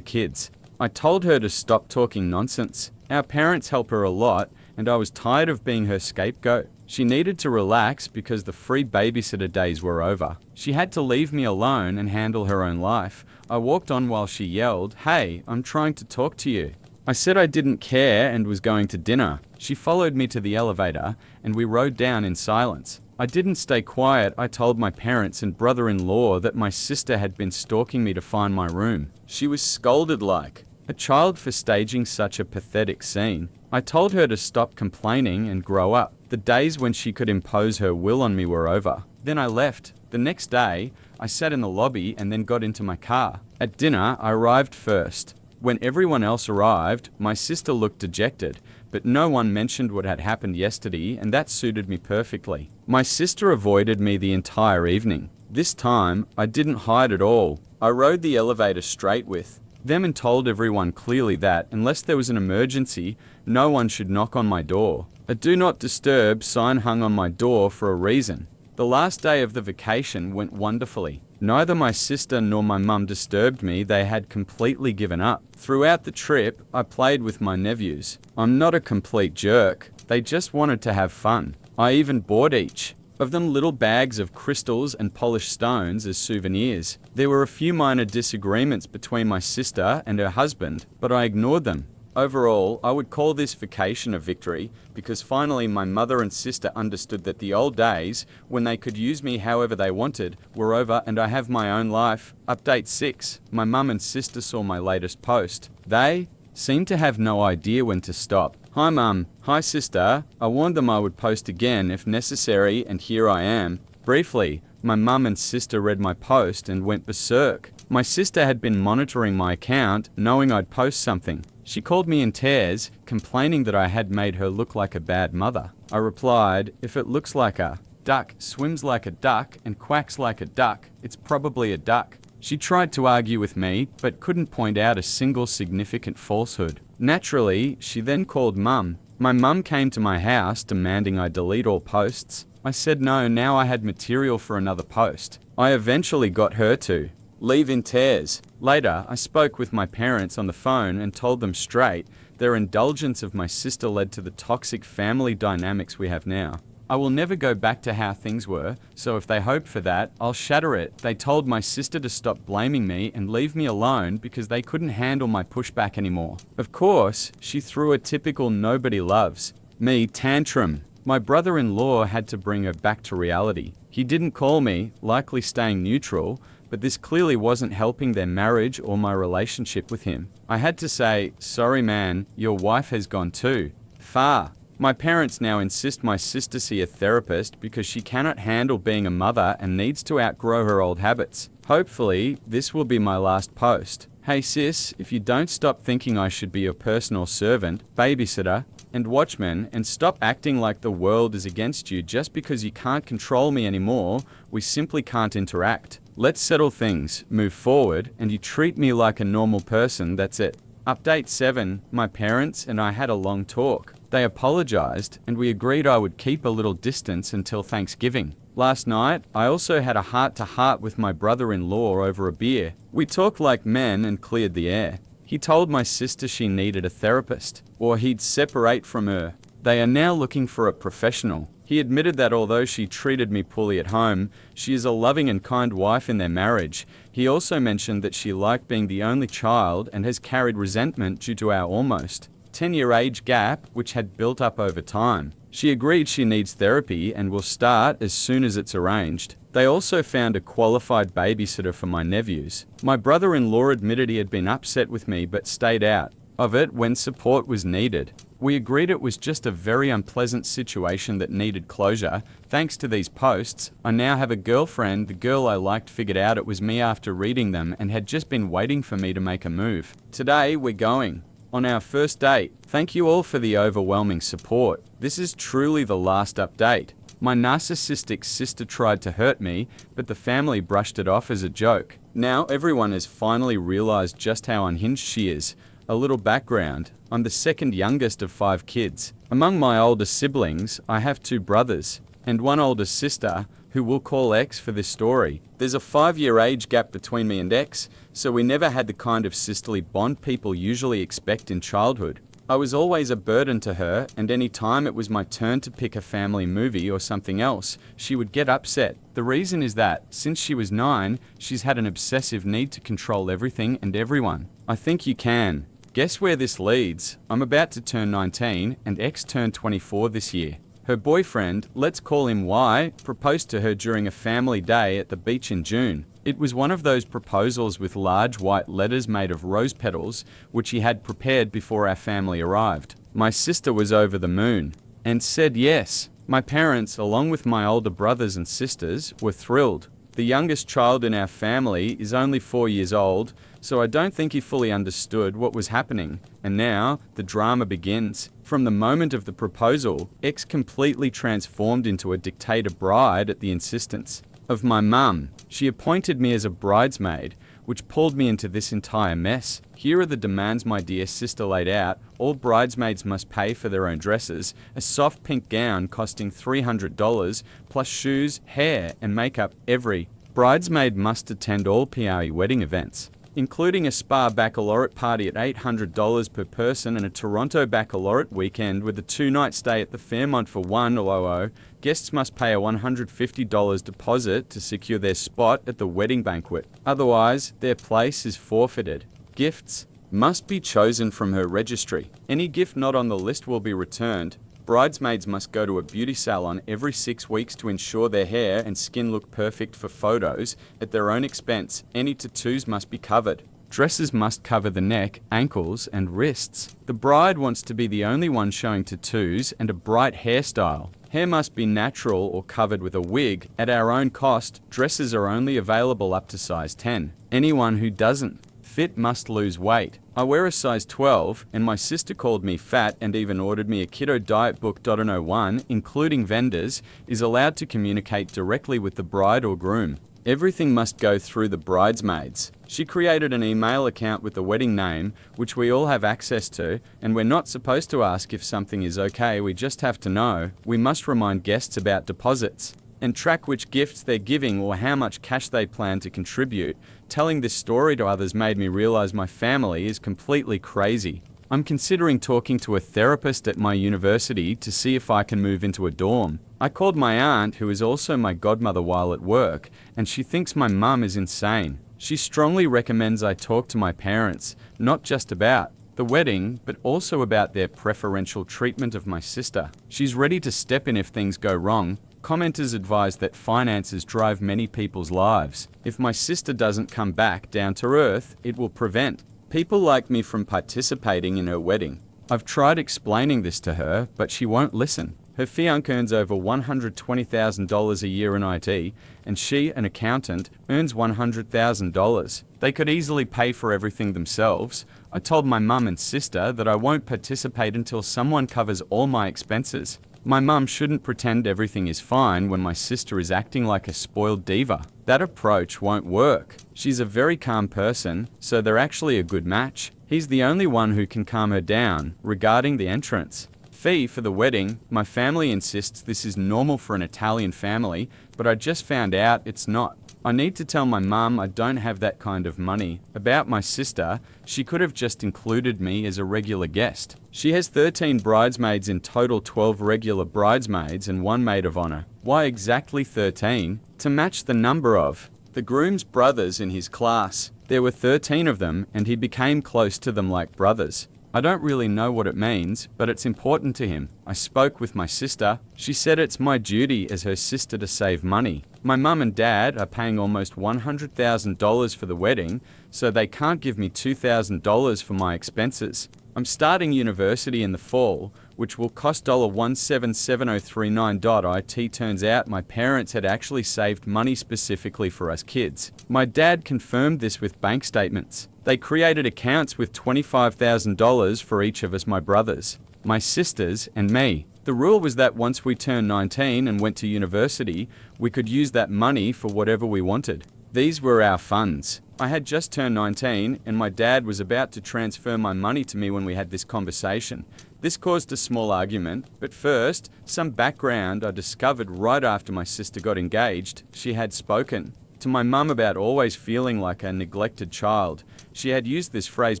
kids. I told her to stop talking nonsense. Our parents help her a lot, and I was tired of being her scapegoat. She needed to relax because the free babysitter days were over. She had to leave me alone and handle her own life. I walked on while she yelled, "Hey, I'm trying to talk to you." I said I didn't care and was going to dinner. She followed me to the elevator and we rode down in silence. I didn't stay quiet. I told my parents and brother-in-law that my sister had been stalking me to find my room. She was scolded like a child for staging such a pathetic scene. I told her to stop complaining and grow up. The days when she could impose her will on me were over. Then I left. The next day, I sat in the lobby and then got into my car. At dinner, I arrived first. When everyone else arrived, my sister looked dejected, but no one mentioned what had happened yesterday, and that suited me perfectly. My sister avoided me the entire evening. This time, I didn't hide at all. I rode the elevator straight with them and told everyone clearly that, unless there was an emergency, no one should knock on my door. A do not disturb sign hung on my door for a reason. The last day of the vacation went wonderfully. Neither my sister nor my mum disturbed me. They had completely given up. Throughout the trip, I played with my nephews. I'm not a complete jerk. They just wanted to have fun. I even bought each of them little bags of crystals and polished stones as souvenirs. There were a few minor disagreements between my sister and her husband, but I ignored them. Overall, I would call this vacation a victory because finally my mother and sister understood that the old days, when they could use me however they wanted, were over and I have my own life. Update 6. My mum and sister saw my latest post. They seemed to have no idea when to stop. Hi mum. Hi sister. I warned them I would post again if necessary and here I am. Briefly, my mum and sister read my post and went berserk. My sister had been monitoring my account, knowing I'd post something. She called me in tears, complaining that I had made her look like a bad mother. I replied, if it looks like a duck, swims like a duck, and quacks like a duck, it's probably a duck. She tried to argue with me, but couldn't point out a single significant falsehood. Naturally, she then called mum. My mum came to my house demanding I delete all posts. I said no, now I had material for another post. I eventually got her to leave in tears. Later, I spoke with my parents on the phone and told them straight their indulgence of my sister led to the toxic family dynamics we have now. I will never go back to how things were, so if they hope for that, I'll shatter it. They told my sister to stop blaming me and leave me alone because they couldn't handle my pushback anymore. Of course, she threw a typical nobody loves me tantrum. My brother-in-law had to bring her back to reality. He didn't call me, likely staying neutral, but this clearly wasn't helping their marriage or my relationship with him. I had to say, sorry man, your wife has gone too far. My parents now insist my sister see a therapist because she cannot handle being a mother and needs to outgrow her old habits. Hopefully, this will be my last post. Hey sis, if you don't stop thinking I should be your personal servant, babysitter, and watchman, and stop acting like the world is against you just because you can't control me anymore, we simply can't interact. Let's settle things, move forward, and you treat me like a normal person, that's it. Update 7. My parents and I had a long talk. They apologized, and we agreed I would keep a little distance until Thanksgiving. Last night, I also had a heart-to-heart with my brother-in-law over a beer. We talked like men and cleared the air. He told my sister she needed a therapist, or he'd separate from her. They are now looking for a professional. He admitted that although she treated me poorly at home, she is a loving and kind wife in their marriage. He also mentioned that she liked being the only child and has carried resentment due to our almost 10-year age gap, which had built up over time. She agreed she needs therapy and will start as soon as it's arranged. They also found a qualified babysitter for my nephews. My brother-in-law admitted he had been upset with me but stayed out of it when support was needed. We agreed it was just a very unpleasant situation that needed closure. Thanks to these posts, I now have a girlfriend. The girl I liked figured out it was me after reading them and had just been waiting for me to make a move. Today, we're going on our first date. Thank you all for the overwhelming support. This is truly the last update. My narcissistic sister tried to hurt me, but the family brushed it off as a joke. Now everyone has finally realized just how unhinged she is. A little background. I'm the second youngest of 5 kids. Among my older siblings, I have 2 brothers and 1 older sister, who we'll call X for this story. There's a 5-year age gap between me and X, so we never had the kind of sisterly bond people usually expect in childhood. I was always a burden to her, and any time it was my turn to pick a family movie or something else, she would get upset. The reason is that, since she was 9, she's had an obsessive need to control everything and everyone. I think you can. Guess where this leads? I'm about to turn 19, and X turned 24 this year. Her boyfriend, let's call him Y, proposed to her during a family day at the beach in June. It was one of those proposals with large white letters made of rose petals, which he had prepared before our family arrived. My sister was over the moon and said yes. My parents, along with my older brothers and sisters, were thrilled. The youngest child in our family is only 4 years old, so I don't think he fully understood what was happening. And now, the drama begins. From the moment of the proposal, X completely transformed into a dictator bride at the insistence of my mum. She appointed me as a bridesmaid, which pulled me into this entire mess. Here are the demands my dear sister laid out. All bridesmaids must pay for their own dresses, a soft pink gown costing $300, plus shoes, hair, and makeup. Every bridesmaid must attend all PRE wedding events, including a spa baccalaureate party at $800 per person and a Toronto baccalaureate weekend with a 2-night stay at the Fairmont for $100. Guests must pay a $150 deposit to secure their spot at the wedding banquet. Otherwise, their place is forfeited. Gifts must be chosen from her registry. Any gift not on the list will be returned. Bridesmaids must go to a beauty salon every 6 weeks to ensure their hair and skin look perfect for photos at their own expense. Any tattoos must be covered. Dresses must cover the neck, ankles, and wrists. The bride wants to be the only one showing tattoos and a bright hairstyle. Hair must be natural or covered with a wig at our own cost. Dresses are only available up to size 10. Anyone who doesn't fit must lose weight. I wear a size 12, and my sister called me fat and even ordered me a keto diet book. No one, including vendors, is allowed to communicate directly with the bride or groom. Everything must go through the bridesmaids. She created an email account with the wedding name, which we all have access to, and we're not supposed to ask if something is okay, we just have to know. We must remind guests about deposits and track which gifts they're giving or how much cash they plan to contribute. Telling this story to others made me realize my family is completely crazy. I'm considering talking to a therapist at my university to see if I can move into a dorm. I called my aunt, who is also my godmother, while at work, and she thinks my mum is insane. She strongly recommends I talk to my parents, not just about the wedding, but also about their preferential treatment of my sister. She's ready to step in if things go wrong. Commenters advise that finances drive many people's lives. If my sister doesn't come back down to earth, it will prevent people like me from participating in her wedding. I've tried explaining this to her, but she won't listen. Her fiancé earns over $120,000 a year in IT, and she, an accountant, earns $100,000. They could easily pay for everything themselves. I told my mum and sister that I won't participate until someone covers all my expenses. My mum shouldn't pretend everything is fine when my sister is acting like a spoiled diva. That approach won't work. She's a very calm person, so they're actually a good match. He's the only one who can calm her down regarding the entrance fee for the wedding. My family insists this is normal for an Italian family, but I just found out it's not. I need to tell my mum I don't have that kind of money. About my sister, she could have just included me as a regular guest. She has 13 bridesmaids in total, 12 regular bridesmaids and 1 maid of honor. Why exactly 13? To match the number of the groom's brothers in his class. There were 13 of them, and he became close to them like brothers. I don't really know what it means, but it's important to him. I spoke with my sister. She said it's my duty as her sister to save money. My mum and dad are paying almost $100,000 for the wedding, so they can't give me $2,000 for my expenses. I'm starting university in the fall, which will cost $177,039. It turns out my parents had actually saved money specifically for us kids. My dad confirmed this with bank statements. They created accounts with $25,000 for each of us, my brothers, my sisters, and me. The rule was that once we turned 19 and went to university, we could use that money for whatever we wanted. These were our funds. I had just turned 19 and my dad was about to transfer my money to me when we had this conversation. This caused a small argument, but first, some background I discovered right after my sister got engaged. She had spoken to my mum about always feeling like a neglected child. She had used this phrase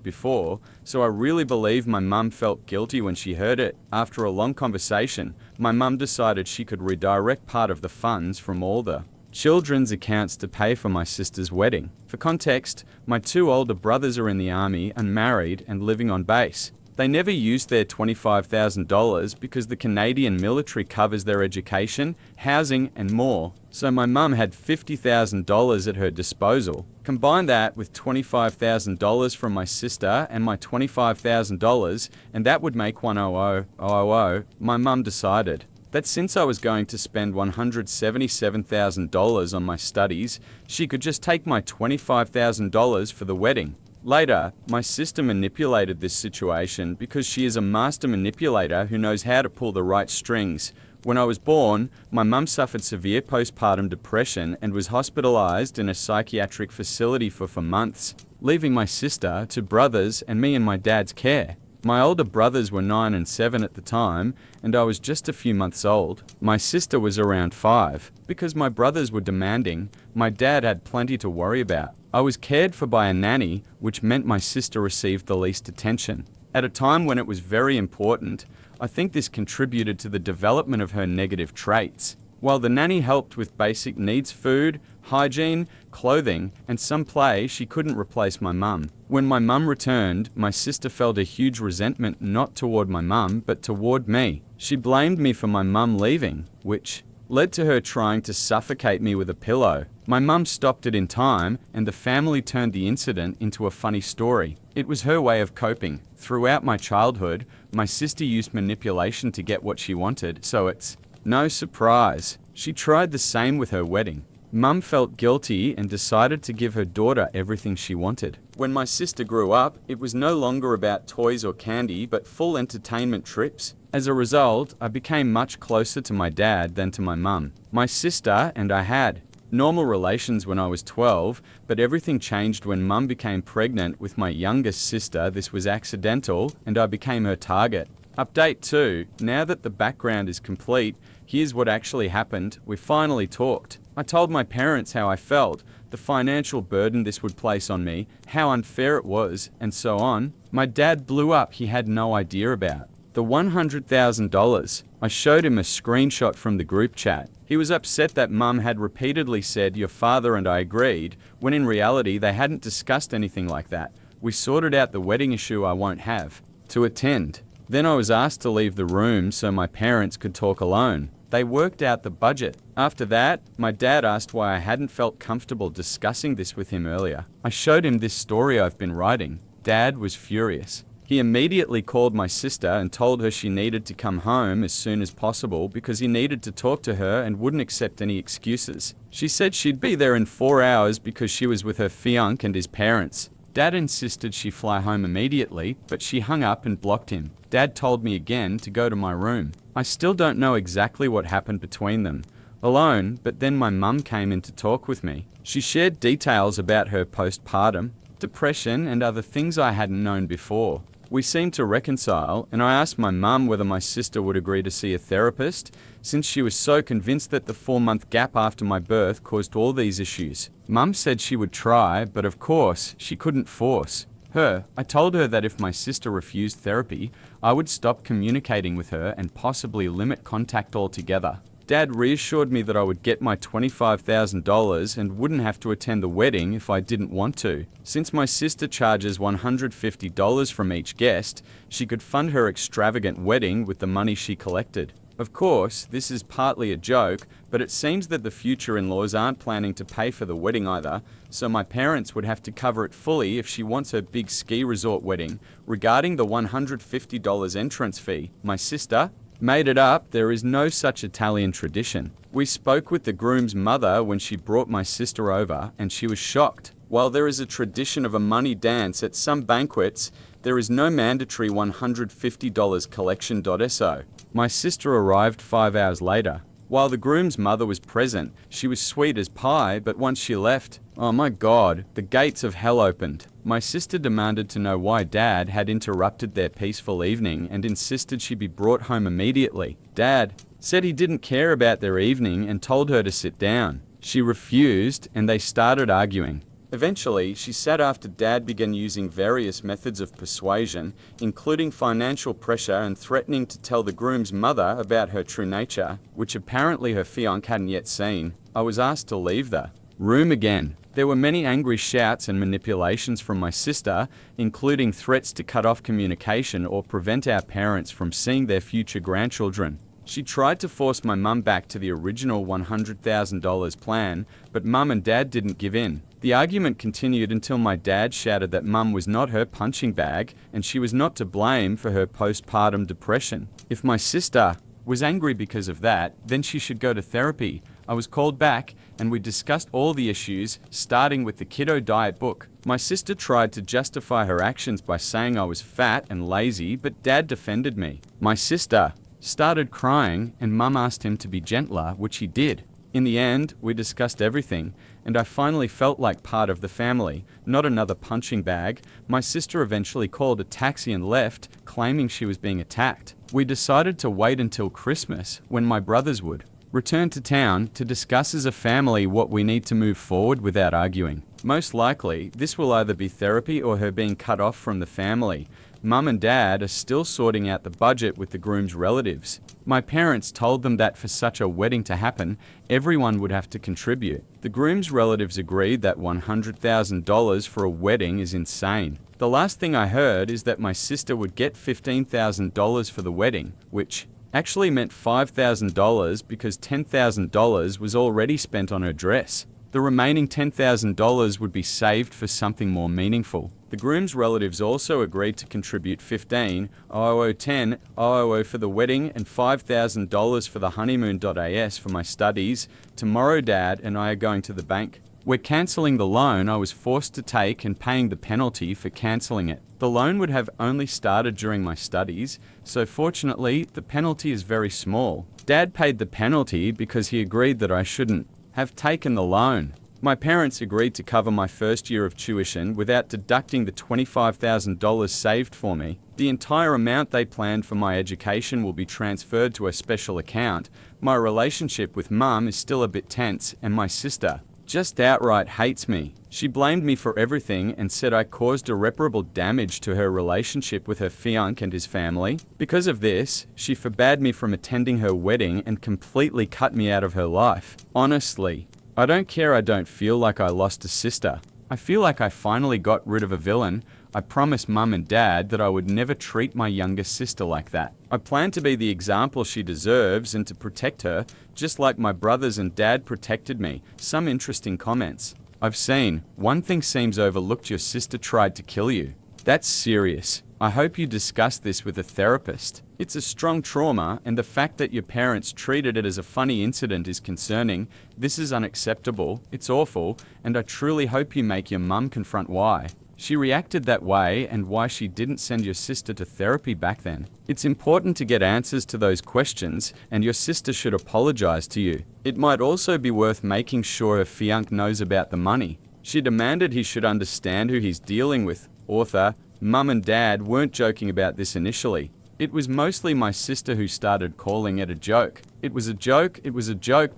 before, so I really believe my mum felt guilty when she heard it. After a long conversation, my mum decided she could redirect part of the funds from all the children's accounts to pay for my sister's wedding. For context, my two older brothers are in the army, unmarried, and living on base. They never used their $25,000 because the Canadian military covers their education, housing, and more. So my mum had $50,000 at her disposal. Combine that with $25,000 from my sister and my $25,000, and that would make $100,000. My mum decided that since I was going to spend $177,000 on my studies, she could just take my $25,000 for the wedding. Later, my sister manipulated this situation because she is a master manipulator who knows how to pull the right strings. When I was born, my mum suffered severe postpartum depression and was hospitalized in a psychiatric facility for months, leaving my sister, two brothers, and me in my dad's care. My older brothers were 9 and 7 at the time, and I was just a few months old. My sister was around 5. Because my brothers were demanding, my dad had plenty to worry about. I was cared for by a nanny, which meant my sister received the least attention. At a time when it was very important, I think this contributed to the development of her negative traits. While the nanny helped with basic needs, food, hygiene, clothing, and some play, she couldn't replace my mum. When my mum returned, my sister felt a huge resentment not toward my mum, but toward me. She blamed me for my mum leaving, which led to her trying to suffocate me with a pillow. My mum stopped it in time, and the family turned the incident into a funny story. It was her way of coping. Throughout my childhood, my sister used manipulation to get what she wanted, so it's no surprise she tried the same with her wedding. Mum felt guilty and decided to give her daughter everything she wanted. When my sister grew up, it was no longer about toys or candy, but full entertainment trips. As a result, I became much closer to my dad than to my mum. My sister and I had normal relations when I was 12, but everything changed when mum became pregnant with my youngest sister. This was accidental, and I became her target. Update 2. Now that the background is complete, here's what actually happened. We finally talked. I told my parents how I felt, the financial burden this would place on me, how unfair it was, and so on. My dad blew up. He had no idea about the $100,000. I showed him a screenshot from the group chat. He was upset that mum had repeatedly said, "Your father and I agreed," when in reality they hadn't discussed anything like that. We sorted out the wedding issue. I won't have to attend. Then I was asked to leave the room so my parents could talk alone. They worked out the budget. After that, my dad asked why I hadn't felt comfortable discussing this with him earlier. I showed him this story I've been writing. Dad was furious. He immediately called my sister and told her she needed to come home as soon as possible because he needed to talk to her and wouldn't accept any excuses. She said she'd be there in 4 hours because she was with her fiancé and his parents. Dad insisted she fly home immediately, but she hung up and blocked him. Dad told me again to go to my room. I still don't know exactly what happened between them. Alone, but then my mum came in to talk with me. She shared details about her postpartum, depression, and other things I hadn't known before. We seemed to reconcile, and I asked my mum whether my sister would agree to see a therapist, since she was so convinced that the 4-month gap after my birth caused all these issues. Mum said she would try, but of course, she couldn't force her. I told her that if my sister refused therapy, I would stop communicating with her and possibly limit contact altogether. Dad reassured me that I would get my $25,000 and wouldn't have to attend the wedding if I didn't want to. Since my sister charges $150 from each guest, she could fund her extravagant wedding with the money she collected. Of course, this is partly a joke, but it seems that the future in-laws aren't planning to pay for the wedding either, so my parents would have to cover it fully if she wants her big ski resort wedding. Regarding the $150 entrance fee, my sister made it up. There is no such Italian tradition. We spoke with the groom's mother when she brought my sister over, and she was shocked. While there is a tradition of a money dance at some banquets, there is no mandatory $150 collection. So my sister arrived 5 hours later. While the groom's mother was present, she was sweet as pie, but once she left, oh my God, the gates of hell opened. My sister demanded to know why Dad had interrupted their peaceful evening and insisted she be brought home immediately. Dad said he didn't care about their evening and told her to sit down. She refused and they started arguing. Eventually, she sat after Dad began using various methods of persuasion, including financial pressure and threatening to tell the groom's mother about her true nature, which apparently her fiancé hadn't yet seen. I was asked to leave the room again. There were many angry shouts and manipulations from my sister, including threats to cut off communication or prevent our parents from seeing their future grandchildren. She tried to force my mum back to the original $100,000 plan, but Mum and Dad didn't give in. The argument continued until my dad shouted that Mum was not her punching bag and she was not to blame for her postpartum depression. If my sister was angry because of that, then she should go to therapy. I was called back and we discussed all the issues, starting with the kiddo diet book. My sister tried to justify her actions by saying I was fat and lazy, but Dad defended me. My sister started crying and Mum asked him to be gentler, which he did. In the end, we discussed everything, and I finally felt like part of the family, not another punching bag. My sister eventually called a taxi and left, claiming she was being attacked. We decided to wait until Christmas, when my brothers would return to town, to discuss as a family what we need to move forward without arguing. Most likely, this will either be therapy or her being cut off from the family. Mum and Dad are still sorting out the budget with the groom's relatives. My parents told them that for such a wedding to happen, everyone would have to contribute. The groom's relatives agreed that $100,000 for a wedding is insane. The last thing I heard is that my sister would get $15,000 for the wedding, which actually meant $5,000 because $10,000 was already spent on her dress. The remaining $10,000 would be saved for something more meaningful. The groom's relatives also agreed to contribute $15,000, $10,000, $10,000 for the wedding, and $5,000 for the honeymoon.as for my studies. Tomorrow Dad and I are going to the bank. We're cancelling the loan I was forced to take and paying the penalty for cancelling it. The loan would have only started during my studies, so fortunately the penalty is very small. Dad paid the penalty because he agreed that I shouldn't have taken the loan. My parents agreed to cover my first year of tuition without deducting the $25,000 saved for me. The entire amount they planned for my education will be transferred to a special account. My relationship with Mum is still a bit tense, and my sister just outright hates me. She blamed me for everything and said I caused irreparable damage to her relationship with her fiancé and his family. Because of this, she forbade me from attending her wedding and completely cut me out of her life. Honestly, I don't care. I don't feel like I lost a sister. I feel like I finally got rid of a villain. I promised Mum and Dad that I would never treat my younger sister like that. I plan to be the example she deserves and to protect her, just like my brothers and Dad protected me. Some interesting comments I've seen. One thing seems overlooked: your sister tried to kill you. That's serious. I hope you discuss this with a therapist. It's a strong trauma, and the fact that your parents treated it as a funny incident is concerning. This is unacceptable, it's awful, and I truly hope you make your mum confront why she reacted that way and why she didn't send your sister to therapy back then. It's important to get answers to those questions, and your sister should apologize to you. It might also be worth making sure her fiancé knows about the money. She demanded he should understand who he's dealing with. Author: Mum and Dad weren't joking about this initially. It was mostly my sister who started calling it a joke. It was a joke,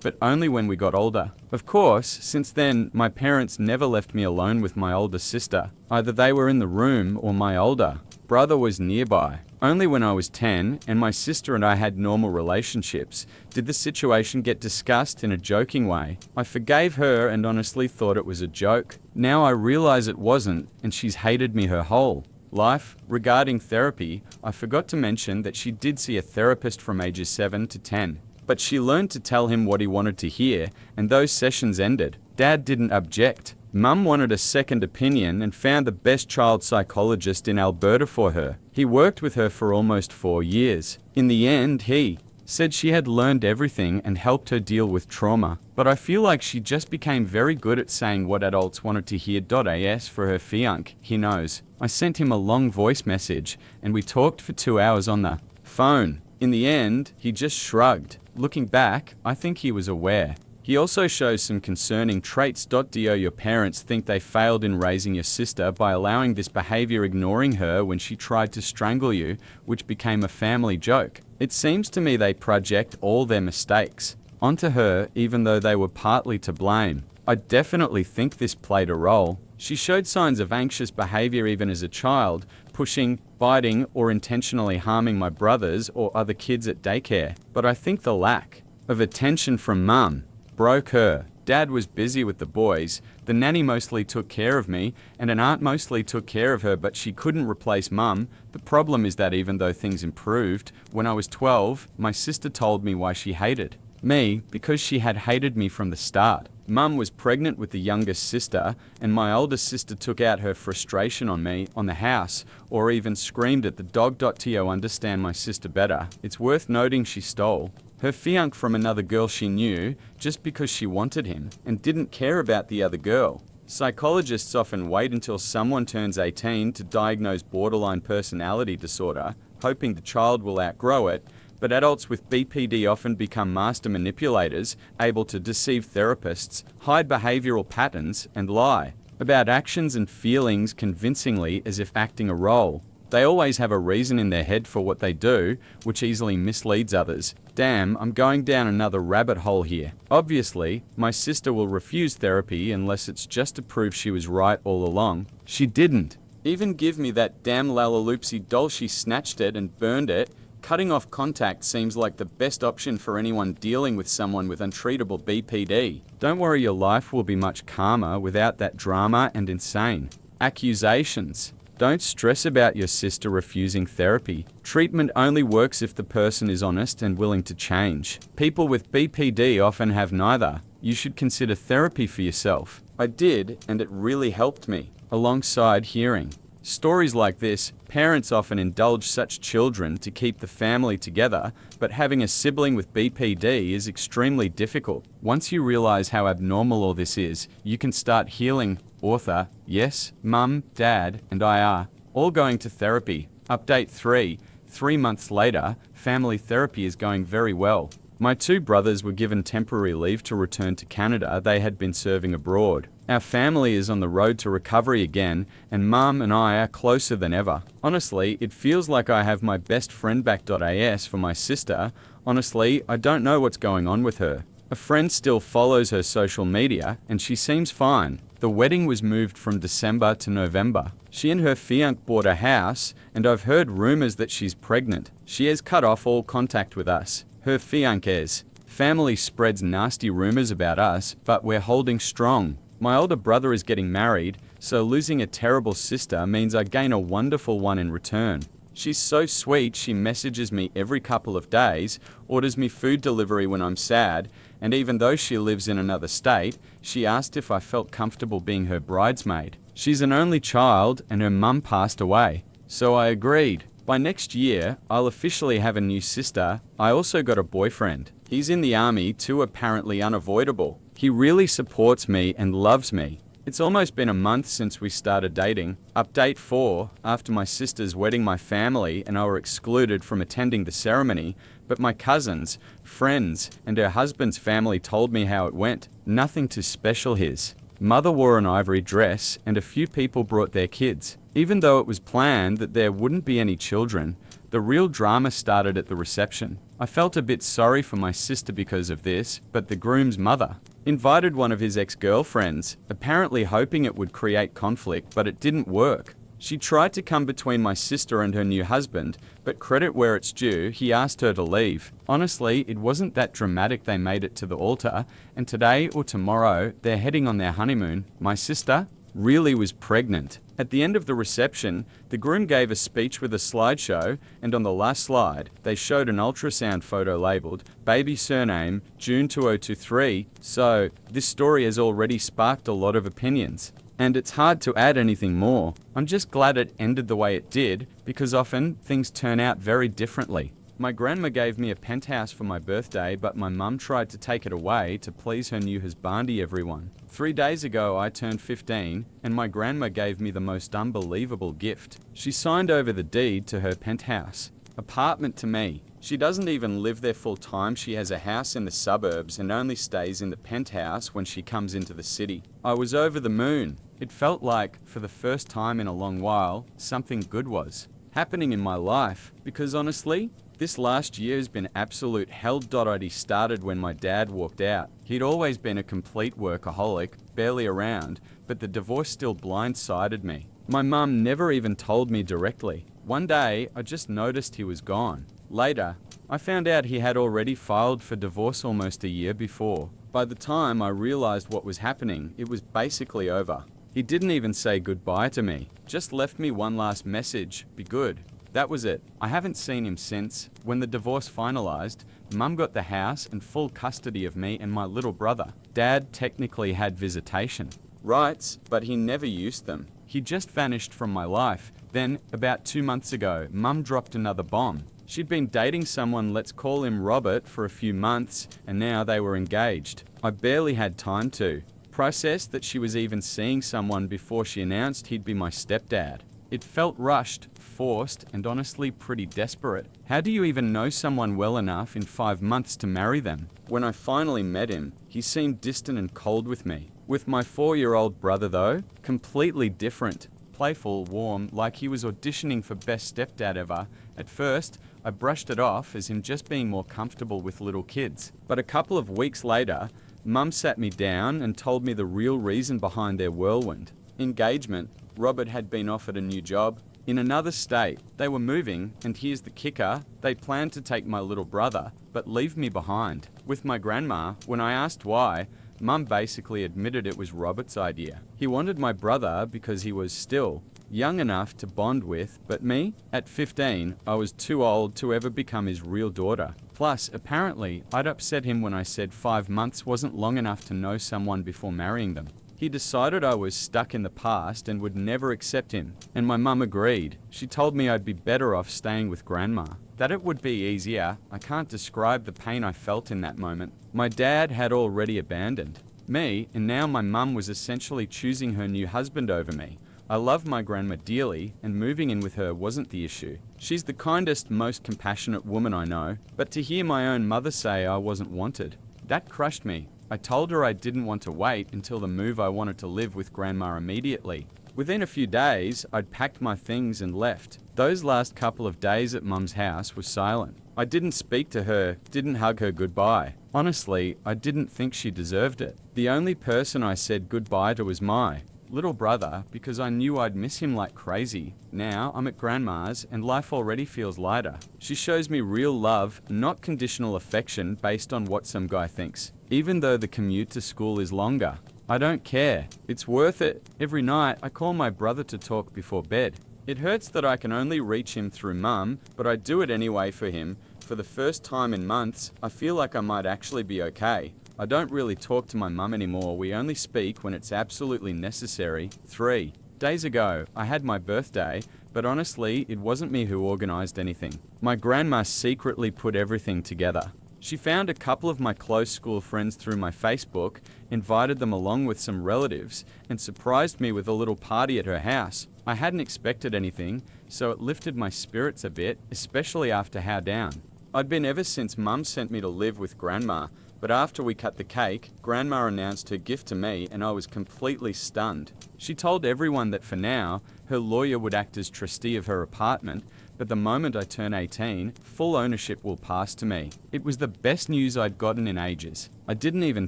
but only when we got older. Of course, since then, my parents never left me alone with my older sister. Either they were in the room or my older brother was nearby. Only when I was 10 and my sister and I had normal relationships did the situation get discussed in a joking way. I forgave her and honestly thought it was a joke. Now I realize it wasn't, and she's hated me her whole life. Regarding therapy, I forgot to mention that she did see a therapist from ages 7 to 10. But she learned to tell him what he wanted to hear, and those sessions ended. Dad didn't object. Mum wanted a second opinion and found the best child psychologist in Alberta for her. He worked with her for almost 4 years. In the end, he said she had learned everything and helped her deal with trauma. But I feel like she just became very good at saying what adults wanted to hear. As for her fiancé, he knows. I sent him a long voice message and we talked for 2 hours on the phone. In the end, he just shrugged. Looking back, I think he was aware. He also shows some concerning traits. Do your parents think they failed in raising your sister by allowing this behavior, ignoring her when she tried to strangle you, which became a family joke? It seems to me they project all their mistakes onto her, even though they were partly to blame. I definitely think this played a role. She showed signs of anxious behavior even as a child, pushing, biting, or intentionally harming my brothers or other kids at daycare. But I think the lack of attention from mum broke her. Dad was busy with the boys, the nanny mostly took care of me, and an aunt mostly took care of her, but she couldn't replace mum. The problem is that even though things improved, when I was 12, my sister told me why she hated me, because she had hated me from the start. Mum was pregnant with the youngest sister, and my older sister took out her frustration on me on the house, or even screamed at the dog. To understand my sister better, it's worth noting she stole her fiancé from another girl she knew just because she wanted him and didn't care about the other girl. Psychologists often wait until someone turns 18 to diagnose borderline personality disorder, hoping the child will outgrow it, but adults with BPD often become master manipulators, able to deceive therapists, hide behavioral patterns, and lie about actions and feelings convincingly as if acting a role. They always have a reason in their head for what they do, which easily misleads others. Damn, I'm going down another rabbit hole here. Obviously, my sister will refuse therapy unless it's just to prove she was right all along. She didn't even give me that damn Lalaloopsy doll. She snatched it and burned it. Cutting off contact seems like the best option for anyone dealing with someone with untreatable BPD. Don't worry, your life will be much calmer without that drama and insane accusations. Don't stress about your sister refusing therapy. Treatment only works if the person is honest and willing to change. People with BPD often have neither. You should consider therapy for yourself. I did, and it really helped me. Alongside hearing stories like this, parents often indulge such children to keep the family together, but having a sibling with BPD is extremely difficult. Once you realize how abnormal all this is, you can start healing. Author, yes, mum, dad, and I are all going to therapy. Update 3. 3 months later, family therapy is going very well. My 2 brothers were given temporary leave to return to Canada. They had been serving abroad. Our family is on the road to recovery again, and mum and I are closer than ever. Honestly, it feels like I have my best friend back. As for my sister, honestly, I don't know what's going on with her. A friend still follows her social media, and she seems fine. The wedding was moved from December to November. She and her fiancé bought a house, and I've heard rumors that she's pregnant. She has cut off all contact with us. Her fiancé's family spreads nasty rumors about us, but we're holding strong. My older brother is getting married, so losing a terrible sister means I gain a wonderful one in return. She's so sweet, she messages me every couple of days, orders me food delivery when I'm sad, and even though she lives in another state, she asked if I felt comfortable being her bridesmaid. She's an only child, and her mum passed away, so I agreed. By next year, I'll officially have a new sister. I also got a boyfriend. He's in the army, too apparently unavoidable. He really supports me and loves me. It's almost been a month since we started dating. Update 4. After my sister's wedding, my family and I were excluded from attending the ceremony, but my cousins, friends, and her husband's family told me how it went. Nothing too special. His mother wore an ivory dress, and a few people brought their kids. Even though it was planned that there wouldn't be any children, the real drama started at the reception. I felt a bit sorry for my sister because of this, but the groom's mother invited one of his ex-girlfriends, apparently hoping it would create conflict, but it didn't work. She tried to come between my sister and her new husband, but credit where it's due, he asked her to leave. Honestly, it wasn't that dramatic. They made it to the altar, and today or tomorrow, they're heading on their honeymoon. My sister really was pregnant. At the end of the reception, the groom gave a speech with a slideshow, and on the last slide, they showed an ultrasound photo labeled baby surname June 2023. So, this story has already sparked a lot of opinions, and it's hard to add anything more. I'm just glad it ended the way it did, because often things turn out very differently. My grandma gave me a penthouse for my birthday, but my mum tried to take it away to please her new husbandi everyone. 3 days ago I turned 15, and my grandma gave me the most unbelievable gift. She signed over the deed to her penthouse apartment to me. She doesn't even live there full time. She has a house in the suburbs and only stays in the penthouse when she comes into the city. I was over the moon. It felt like, for the first time in a long while, something good was happening in my life, because honestly, this last year has been absolute hell. It started when my dad walked out. He'd always been a complete workaholic, barely around, but the divorce still blindsided me. My mum never even told me directly. One day, I just noticed he was gone. Later, I found out he had already filed for divorce almost a year before. By the time I realized what was happening, it was basically over. He didn't even say goodbye to me, just left me one last message, be good. That was it. I haven't seen him since. When the divorce finalized, Mum got the house and full custody of me and my little brother. Dad technically had visitation rights, but he never used them. He just vanished from my life. Then, about 2 months ago, Mum dropped another bomb. She'd been dating someone, let's call him Robert, for a few months, and now they were engaged. I barely had time to process that she was even seeing someone before she announced he'd be my stepdad. It felt rushed, forced, and honestly pretty desperate. How do you even know someone well enough in 5 months to marry them? When I finally met him, he seemed distant and cold with me. With my 4-year-old brother though, completely different. Playful, warm, like he was auditioning for best stepdad ever. At first, I brushed it off as him just being more comfortable with little kids. But a couple of weeks later, Mum sat me down and told me the real reason behind their whirlwind. Engagement. Robert had been offered a new job in another state. They were moving, and here's the kicker, they planned to take my little brother, but leave me behind. With my grandma, when I asked why, Mum basically admitted it was Robert's idea. He wanted my brother because he was still young enough to bond with, but me, at 15, I was too old to ever become his real daughter. Plus, apparently, I'd upset him when I said 5 months wasn't long enough to know someone before marrying them. He decided I was stuck in the past and would never accept him, and my mum agreed. She told me I'd be better off staying with grandma. That it would be easier. I can't describe the pain I felt in that moment. My dad had already abandoned me, and now my mum was essentially choosing her new husband over me. I love my grandma dearly, and moving in with her wasn't the issue. She's the kindest, most compassionate woman I know, but to hear my own mother say I wasn't wanted, that crushed me. I told her I didn't want to wait until the move. I wanted to live with grandma immediately. Within a few days, I'd packed my things and left. Those last couple of days at Mum's house was silent. I didn't speak to her, didn't hug her goodbye. Honestly, I didn't think she deserved it. The only person I said goodbye to was my little brother, because I knew I'd miss him like crazy. Now I'm at grandma's and life already feels lighter. She shows me real love, not conditional affection based on what some guy thinks. Even though the commute to school is longer, I don't care. It's worth it. Every night I call my brother to talk before bed. It hurts that I can only reach him through Mum, but I do it anyway for him. For the first time in months, I feel like I might actually be okay. I don't really talk to my mum anymore. We only speak when it's absolutely necessary. 3 days ago, I had my birthday, but honestly, it wasn't me who organized anything. My grandma secretly put everything together. She found a couple of my close school friends through my Facebook, invited them along with some relatives, and surprised me with a little party at her house. I hadn't expected anything, so it lifted my spirits a bit, especially after how down I'd been ever since Mum sent me to live with grandma. But after we cut the cake, grandma announced her gift to me and I was completely stunned. She told everyone that for now, her lawyer would act as trustee of her apartment, but the moment I turn 18, full ownership will pass to me. It was the best news I'd gotten in ages. I didn't even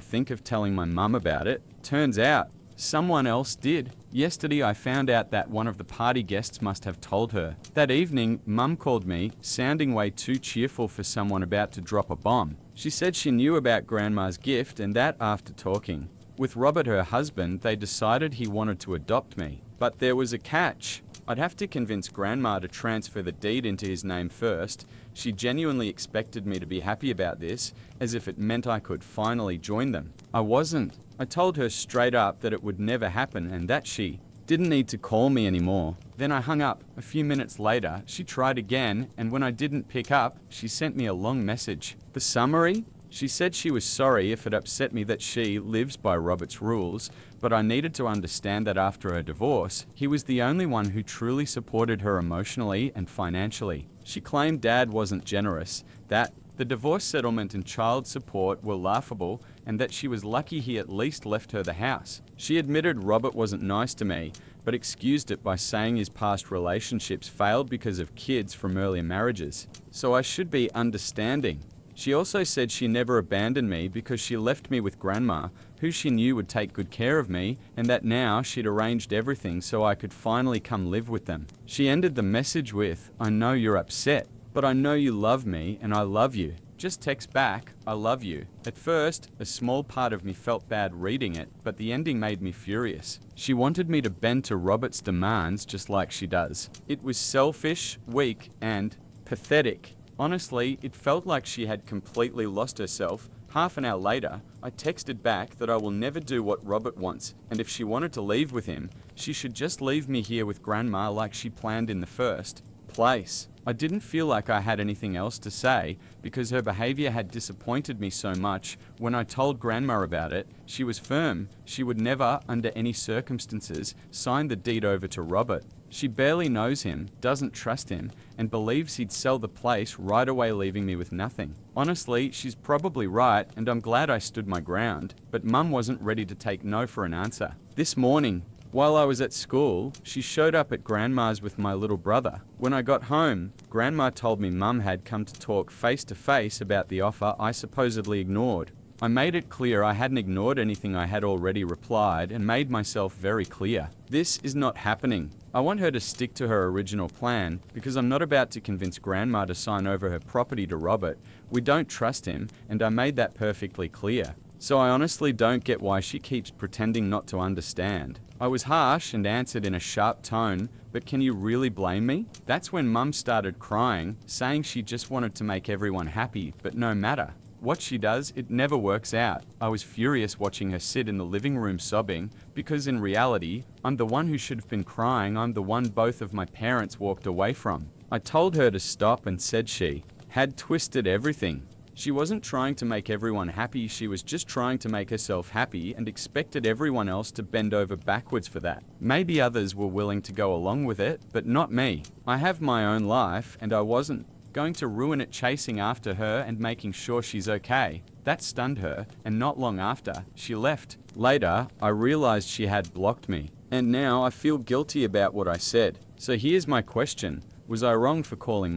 think of telling my mum about it. Turns out, someone else did. Yesterday I found out that one of the party guests must have told her. That evening, Mum called me, sounding way too cheerful for someone about to drop a bomb. She said she knew about grandma's gift and that after talking with Robert, her husband, they decided he wanted to adopt me. But there was a catch. I'd have to convince grandma to transfer the deed into his name first. She genuinely expected me to be happy about this, as if it meant I could finally join them. I wasn't. I told her straight up that it would never happen and that she didn't need to call me anymore. Then I hung up. A few minutes later, she tried again, and when I didn't pick up, she sent me a long message. The summary? She said she was sorry if it upset me that she lives by Robert's rules, but I needed to understand that after her divorce, he was the only one who truly supported her emotionally and financially. She claimed Dad wasn't generous, that the divorce settlement and child support were laughable, and that she was lucky he at least left her the house. She admitted Robert wasn't nice to me, but excused it by saying his past relationships failed because of kids from earlier marriages. So I should be understanding. She also said she never abandoned me because she left me with Grandma, who she knew would take good care of me, and that now she'd arranged everything so I could finally come live with them. She ended the message with, "I know you're upset, but I know you love me and I love you. Just text back, I love you." At first, a small part of me felt bad reading it, but the ending made me furious. She wanted me to bend to Robert's demands just like she does. It was selfish, weak, and pathetic. Honestly, it felt like she had completely lost herself. Half an hour later, I texted back that I will never do what Robert wants, and if she wanted to leave with him, she should just leave me here with Grandma like she planned in the first place. I didn't feel like I had anything else to say because her behavior had disappointed me so much. When I told Grandma about it, she was firm. She would never, under any circumstances, sign the deed over to Robert. She barely knows him, doesn't trust him, and believes he'd sell the place right away, leaving me with nothing. Honestly, she's probably right, and I'm glad I stood my ground, but Mum wasn't ready to take no for an answer. This morning, while I was at school, she showed up at Grandma's with my little brother. When I got home, Grandma told me Mum had come to talk face to face about the offer I supposedly ignored. I made it clear I hadn't ignored anything I had already replied and made myself very clear. This is not happening. I want her to stick to her original plan because I'm not about to convince Grandma to sign over her property to Robert. We don't trust him, and I made that perfectly clear. So I honestly don't get why she keeps pretending not to understand. I was harsh and answered in a sharp tone, but can you really blame me? That's when Mum started crying, saying she just wanted to make everyone happy, but no matter what she does, it never works out. I was furious watching her sit in the living room sobbing, because in reality, I'm the one who should have been crying. I'm the one both of my parents walked away from. I told her to stop and said she had twisted everything. She wasn't trying to make everyone happy, she was just trying to make herself happy and expected everyone else to bend over backwards for that. Maybe others were willing to go along with it, but not me. I have my own life, and I wasn't going to ruin it chasing after her and making sure she's okay. That stunned her, and not long after, she left. Later, I realized she had blocked me, and now I feel guilty about what I said. So here's my question. Was I wrong for calling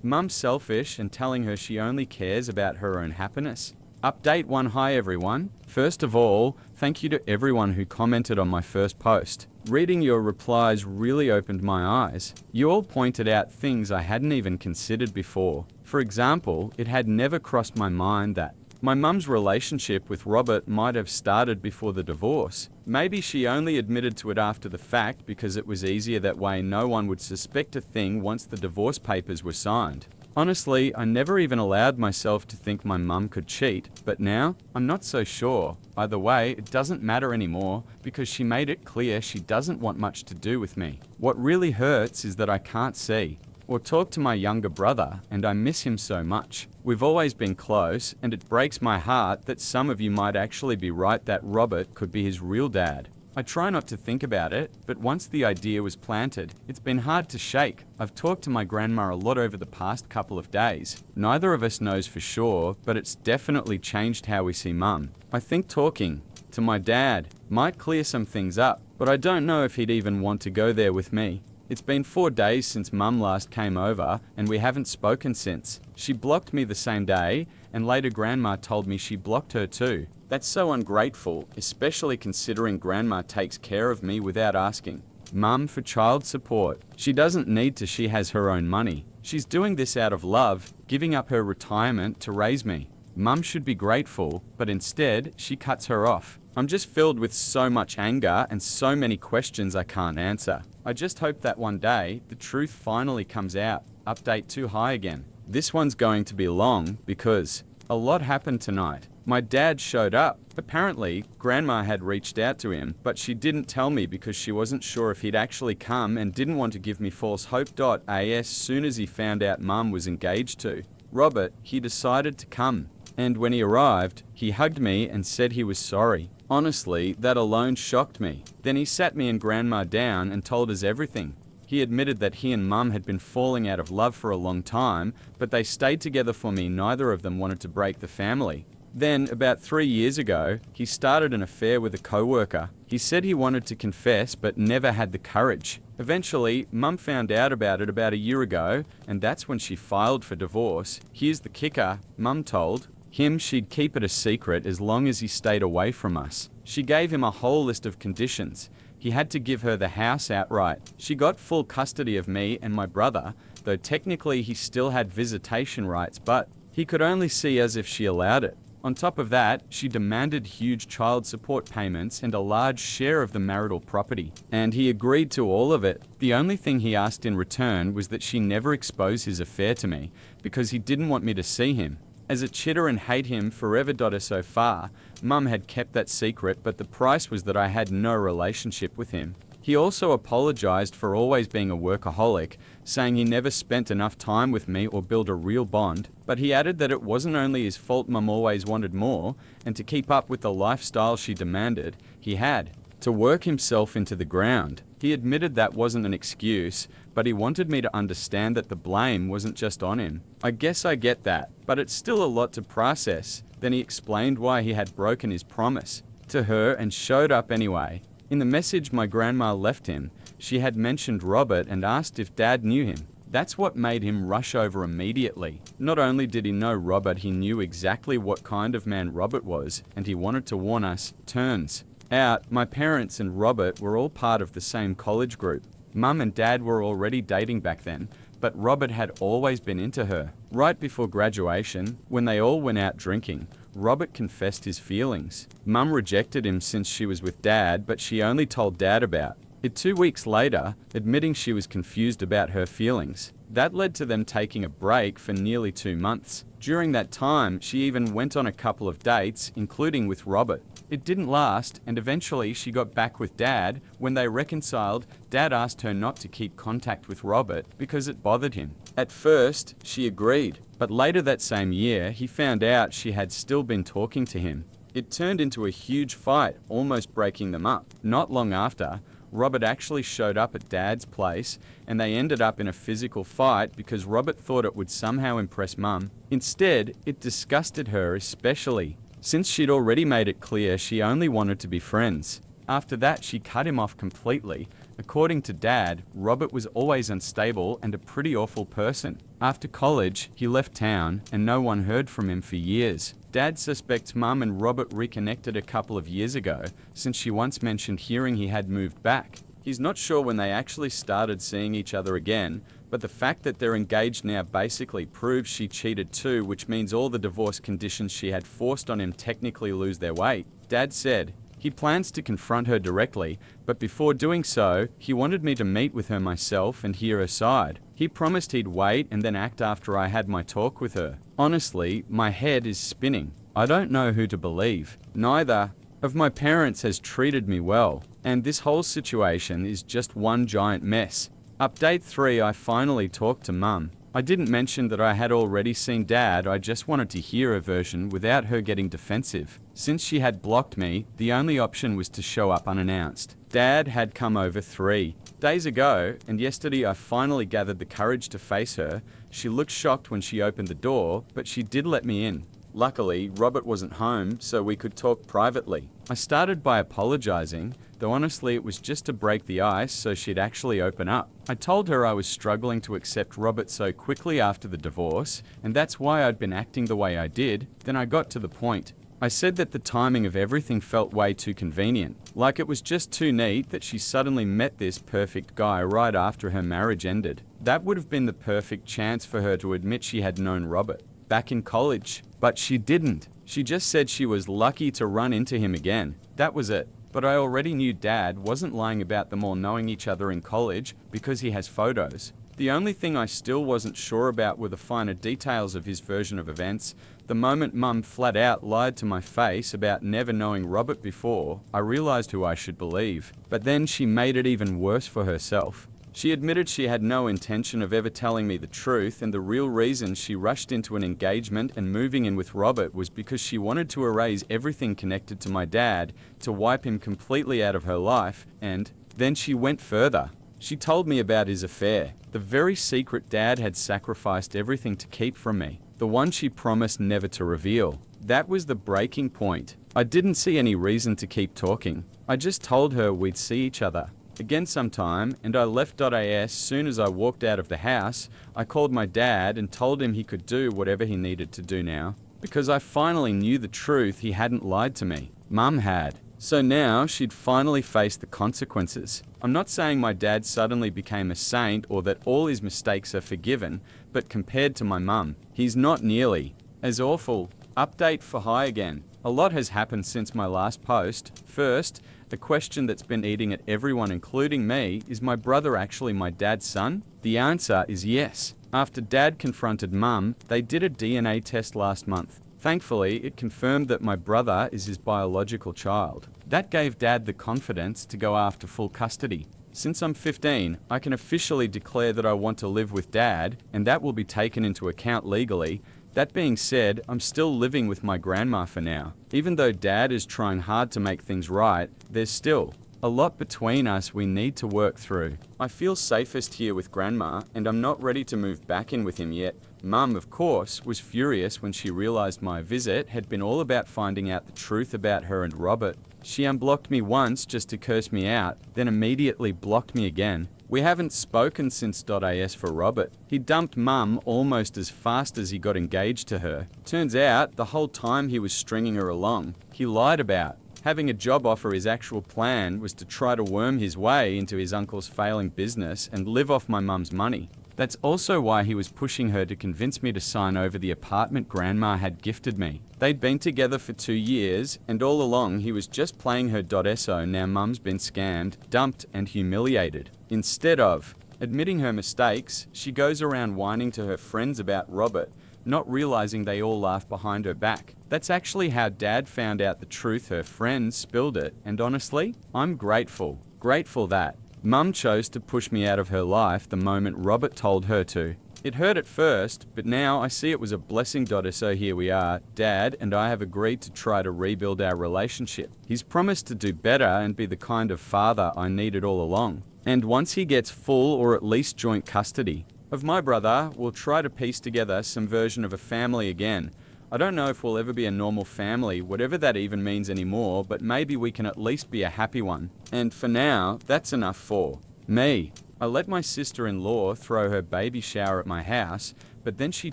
Mum selfish and telling her she only cares about her own happiness? Update 1. Hi everyone. First of all, thank you to everyone who commented on my first post. Reading your replies really opened my eyes. You all pointed out things I hadn't even considered before. For example, it had never crossed my mind that my mum's relationship with Robert might have started before the divorce. Maybe she only admitted to it after the fact because it was easier that way. No one would suspect a thing once the divorce papers were signed. Honestly, I never even allowed myself to think my mum could cheat, but now, I'm not so sure. Either way, it doesn't matter anymore because she made it clear she doesn't want much to do with me. What really hurts is that I can't see or talk to my younger brother, and I miss him so much. We've always been close, and it breaks my heart that some of you might actually be right that Robert could be his real dad. I try not to think about it, but once the idea was planted, it's been hard to shake. I've talked to my grandma a lot over the past couple of days. Neither of us knows for sure, but it's definitely changed how we see Mum. I think talking to my dad might clear some things up, but I don't know if he'd even want to go there with me. It's been 4 days since Mum last came over, and we haven't spoken since. She blocked me the same day, and later Grandma told me she blocked her too. That's so ungrateful, especially considering Grandma takes care of me without asking Mum for child support. She doesn't need to, she has her own money. She's doing this out of love, giving up her retirement to raise me. Mum should be grateful, but instead, she cuts her off. I'm just filled with so much anger and so many questions I can't answer. I just hope that one day, the truth finally comes out. Update 2. Hi again. This one's going to be long because a lot happened tonight. My dad showed up. Apparently, Grandma had reached out to him, but she didn't tell me because she wasn't sure if he'd actually come and didn't want to give me false hope. As soon as he found out Mum was engaged to Robert, he decided to come. And when he arrived, he hugged me and said he was sorry. Honestly, that alone shocked me. Then he sat me and Grandma down and told us everything. He admitted that he and Mum had been falling out of love for a long time, but they stayed together for me. Neither of them wanted to break the family. Then, about 3 years ago, he started an affair with a co-worker. He said he wanted to confess, but never had the courage. Eventually, Mum found out about it about a year ago, and that's when she filed for divorce. Here's the kicker: Mum told him she'd keep it a secret as long as he stayed away from us. She gave him a whole list of conditions. He had to give her the house outright. She got full custody of me and my brother, though technically he still had visitation rights, but he could only see us if she allowed it. On top of that, she demanded huge child support payments and a large share of the marital property, and he agreed to all of it. The only thing he asked in return was that she never expose his affair to me, because he didn't want me to see him. As a chitter and hate him forever. So far, Mum had kept that secret, but the price was that I had no relationship with him. He also apologized for always being a workaholic, saying he never spent enough time with me or built a real bond, but he added that it wasn't only his fault. Mum always wanted more, and to keep up with the lifestyle she demanded, he had to work himself into the ground. He admitted that wasn't an excuse, but he wanted me to understand that the blame wasn't just on him. I guess I get that, but it's still a lot to process. Then he explained why he had broken his promise to her and showed up anyway. In the message my grandma left him, she had mentioned Robert and asked if Dad knew him. That's what made him rush over immediately. Not only did he know Robert, he knew exactly what kind of man Robert was, and he wanted to warn us. Turns out, my parents and Robert were all part of the same college group. Mum and Dad were already dating back then, but Robert had always been into her. Right before graduation, when they all went out drinking, Robert confessed his feelings. Mum rejected him since she was with Dad, but she only told Dad about it 2 weeks later, admitting she was confused about her feelings. That led to them taking a break for nearly 2 months. During that time, she even went on a couple of dates, including with Robert. It didn't last, and eventually she got back with Dad. When they reconciled, Dad asked her not to keep contact with Robert because it bothered him. At first, she agreed, but later that same year, he found out she had still been talking to him. It turned into a huge fight, almost breaking them up. Not long after, Robert actually showed up at Dad's place, and they ended up in a physical fight because Robert thought it would somehow impress Mum. Instead, it disgusted her especially, since she'd already made it clear she only wanted to be friends. After that, she cut him off completely. According to Dad, Robert was always unstable and a pretty awful person. After college, he left town, and no one heard from him for years. Dad suspects Mum and Robert reconnected a couple of years ago, since she once mentioned hearing he had moved back. He's not sure when they actually started seeing each other again, but the fact that they're engaged now basically proves she cheated too, which means all the divorce conditions she had forced on him technically lose their weight. Dad said he plans to confront her directly, but before doing so, he wanted me to meet with her myself and hear her side. He promised he'd wait and then act after I had my talk with her. Honestly, my head is spinning. I don't know who to believe. Neither of my parents has treated me well, and this whole situation is just one giant mess. Update 3: I finally talked to Mum. I didn't mention that I had already seen Dad, I just wanted to hear her version without her getting defensive. Since she had blocked me, the only option was to show up unannounced. Dad had come over 3 days ago, and yesterday I finally gathered the courage to face her. She looked shocked when she opened the door, but she did let me in. Luckily, Robert wasn't home, so we could talk privately. I started by apologizing, though honestly it was just to break the ice so she'd actually open up. I told her I was struggling to accept Robert so quickly after the divorce, and that's why I'd been acting the way I did. Then I got to the point. I said that the timing of everything felt way too convenient, like it was just too neat that she suddenly met this perfect guy right after her marriage ended. That would have been the perfect chance for her to admit she had known Robert back in college, but she didn't. She just said she was lucky to run into him again. That was it. But I already knew Dad wasn't lying about them all knowing each other in college because he has photos. The only thing I still wasn't sure about were the finer details of his version of events. The moment Mum flat out lied to my face about never knowing Robert before, I realized who I should believe. But then she made it even worse for herself. She admitted she had no intention of ever telling me the truth, and the real reason she rushed into an engagement and moving in with Robert was because she wanted to erase everything connected to my dad, to wipe him completely out of her life, and then she went further. She told me about his affair, the very secret Dad had sacrificed everything to keep from me, the one she promised never to reveal. That was the breaking point. I didn't see any reason to keep talking. I just told her we'd see each other again sometime, and I left. As soon as I walked out of the house, I called my dad and told him he could do whatever he needed to do now, because I finally knew the truth. He hadn't lied to me. Mum had. So now she'd finally face the consequences. I'm not saying my dad suddenly became a saint or that all his mistakes are forgiven, but compared to my mum, he's not nearly as awful. Update for Hi again. A lot has happened since my last post. First, the question that's been eating at everyone, including me, is my brother actually my dad's son? The answer is yes. After Dad confronted Mum, they did a DNA test last month. Thankfully, it confirmed that my brother is his biological child. That gave Dad the confidence to go after full custody. Since I'm 15, I can officially declare that I want to live with Dad, and that will be taken into account legally. That being said, I'm still living with my grandma for now. Even though Dad is trying hard to make things right, there's still a lot between us we need to work through. I feel safest here with Grandma, and I'm not ready to move back in with him yet. Mum, of course, was furious when she realized my visit had been all about finding out the truth about her and Robert. She unblocked me once just to curse me out, then immediately blocked me again. We haven't spoken since .as for Robert. He dumped Mum almost as fast as he got engaged to her. Turns out, the whole time he was stringing her along, he lied about having a job offer. His actual plan was to try to worm his way into his uncle's failing business and live off my mum's money. That's also why he was pushing her to convince me to sign over the apartment Grandma had gifted me. They'd been together for 2 years, and all along he was just playing her. So now Mum's been scammed, dumped, and humiliated. Instead of admitting her mistakes, she goes around whining to her friends about Robert, not realizing they all laugh behind her back. That's actually how Dad found out the truth. Her friends spilled it, and honestly, I'm grateful. Grateful that Mum chose to push me out of her life the moment Robert told her to. It hurt at first, but now I see it was a blessing. So here we are. Dad and I have agreed to try to rebuild our relationship. He's promised to do better and be the kind of father I needed all along. And once he gets full or at least joint custody of my brother, we'll try to piece together some version of a family again. I don't know if we'll ever be a normal family, whatever that even means anymore, but maybe we can at least be a happy one. And for now, that's enough for me. I let my sister-in-law throw her baby shower at my house, but then she